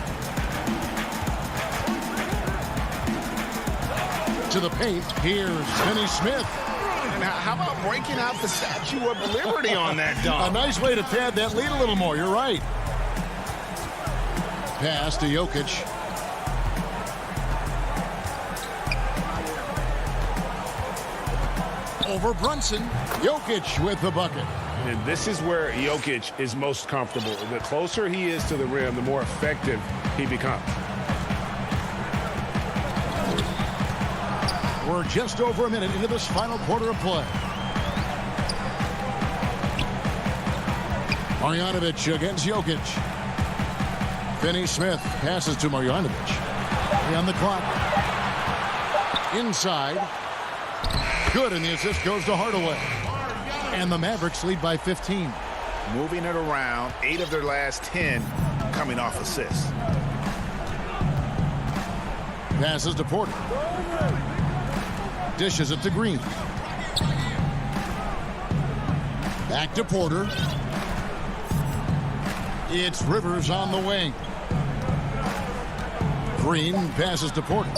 [SPEAKER 2] To the paint. Here's Finney Smith.
[SPEAKER 10] And how about breaking out the Statue of Liberty on that dunk?
[SPEAKER 2] A nice way to pad that lead a little more. You're right. Pass to Jokic. over Brunson. Jokic with the bucket.
[SPEAKER 10] And this is where Jokic is most comfortable. The closer he is to the rim, the more effective he becomes.
[SPEAKER 2] We're just over a minute into this final quarter of play. Marjanovic against Jokic. Finney Smith passes to Marjanovic. On the clock. Inside. Good, and the assist goes to Hardaway. And the Mavericks lead by 15.
[SPEAKER 5] Moving it around, 8 of their last 10 coming off assists.
[SPEAKER 2] Passes to Porter. Dishes it to Green. Back to Porter. It's Rivers on the wing. Green passes to Porter.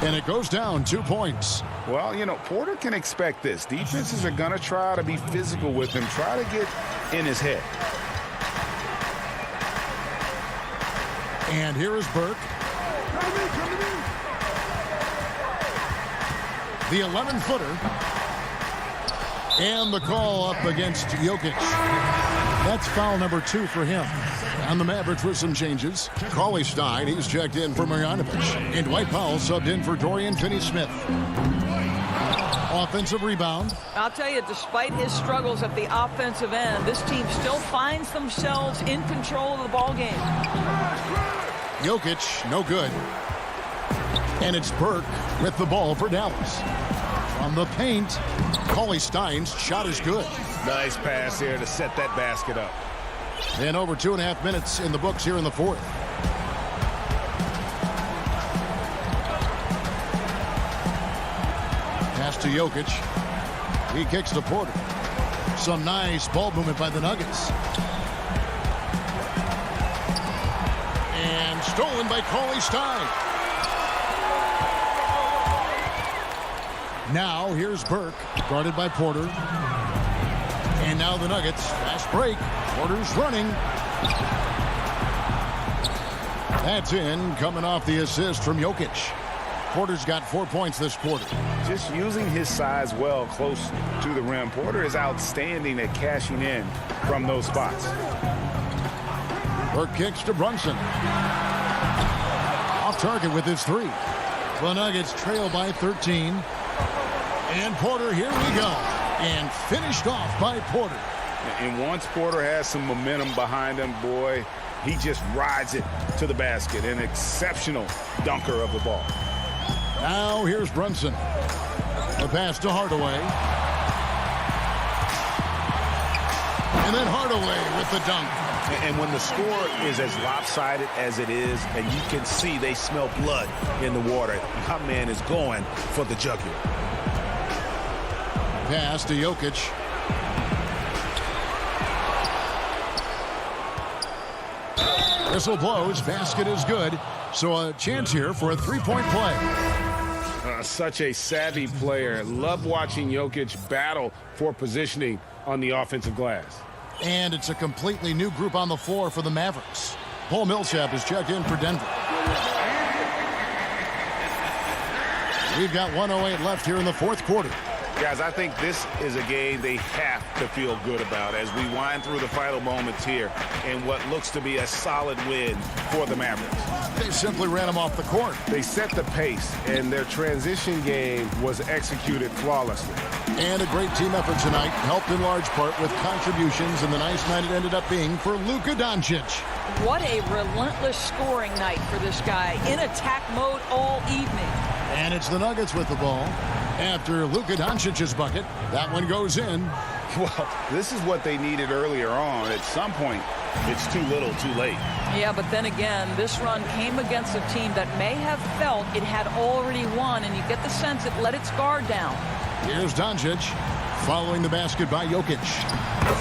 [SPEAKER 2] And it goes down 2 points.
[SPEAKER 10] Well, you know, Porter can expect this. Defenses are going to try to be physical with him, try to get in his head.
[SPEAKER 2] And here is Burke. The 11-footer. And the call up against Jokic. That's foul number 2 for him. On the Mavericks with some changes. Cauley Stein, he's checked in for Marjanovic. And Dwight Powell subbed in for Dorian Finney-Smith. Offensive rebound.
[SPEAKER 11] I'll tell you, despite his struggles at the offensive end, this team still finds themselves in control of the ball game.
[SPEAKER 2] Jokic, no good. And it's Burke with the ball for Dallas. From the paint, Cauley Stein's shot is good.
[SPEAKER 10] Nice pass here to set that basket up.
[SPEAKER 2] And over 2.5 minutes in the books here in the fourth. Pass to Jokic. He kicks to Porter. Some nice ball movement by the Nuggets. And stolen by Cauley Stein. Now here's Burke, guarded by Porter. And now the Nuggets, fast break. Porter's running. That's in, coming off the assist from Jokic. Porter's got 4 points this quarter.
[SPEAKER 10] Just using his size well close to the rim. Porter is outstanding at cashing in from those spots.
[SPEAKER 2] Burke kicks to Brunson. Off target with his 3. The Nuggets trail by 13. And Porter, here we go. And finished off by Porter.
[SPEAKER 10] And once Porter has some momentum behind him, boy, he just rides it to the basket. An exceptional dunker of the ball.
[SPEAKER 2] Now here's Brunson. The pass to Hardaway. And then Hardaway with the dunk.
[SPEAKER 5] And when the score is as lopsided as it is, and you can see they smell blood in the water, my man is going for the jugular.
[SPEAKER 2] Pass to Jokic. Whistle blows. Basket is good. So a chance here for a three-point play.
[SPEAKER 10] Such a savvy player. Love watching Jokic battle for positioning on the offensive glass.
[SPEAKER 2] And it's a completely new group on the floor for the Mavericks. Paul Millsap is checked in for Denver. We've got 1:08 left here in the fourth quarter.
[SPEAKER 10] Guys, I think this is a game they have to feel good about as we wind through the final moments here in what looks to be a solid win for the Mavericks.
[SPEAKER 2] They simply ran them off the court.
[SPEAKER 10] They set the pace, and their transition game was executed flawlessly.
[SPEAKER 2] And a great team effort tonight, helped in large part with contributions, and the nice night it ended up being for Luka Doncic.
[SPEAKER 11] What a relentless scoring night for this guy, in attack mode all evening.
[SPEAKER 2] And it's the Nuggets with the ball. After Luka Doncic's bucket, that one goes in.
[SPEAKER 10] Well, this is what they needed earlier on. At some point, it's too little, too late.
[SPEAKER 11] Yeah, but then again, this run came against a team that may have felt it had already won, and you get the sense it let its guard down.
[SPEAKER 2] Here's Doncic, following the basket by Jokic.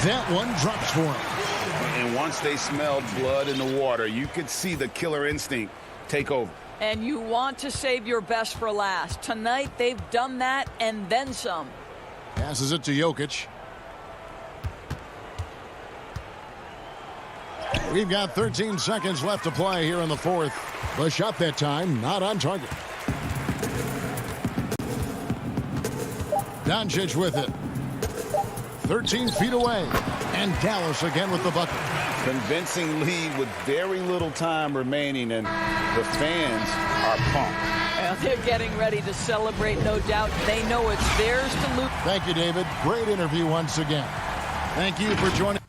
[SPEAKER 2] That one drops for him.
[SPEAKER 10] And once they smelled blood in the water, you could see the killer instinct take over.
[SPEAKER 11] And you want to save your best for last. Tonight, they've done that and then some.
[SPEAKER 2] Passes it to Jokic. We've got 13 seconds left to play here in the fourth. The shot that time, not on target. Doncic with it. 13 feet away. And Dallas again with the bucket.
[SPEAKER 10] Convincing lead with very little time remaining, and the fans are pumped.
[SPEAKER 11] Well, they're getting ready to celebrate, no doubt. They know it's theirs to lose.
[SPEAKER 2] Thank you, David. Great interview once again. Thank you for joining.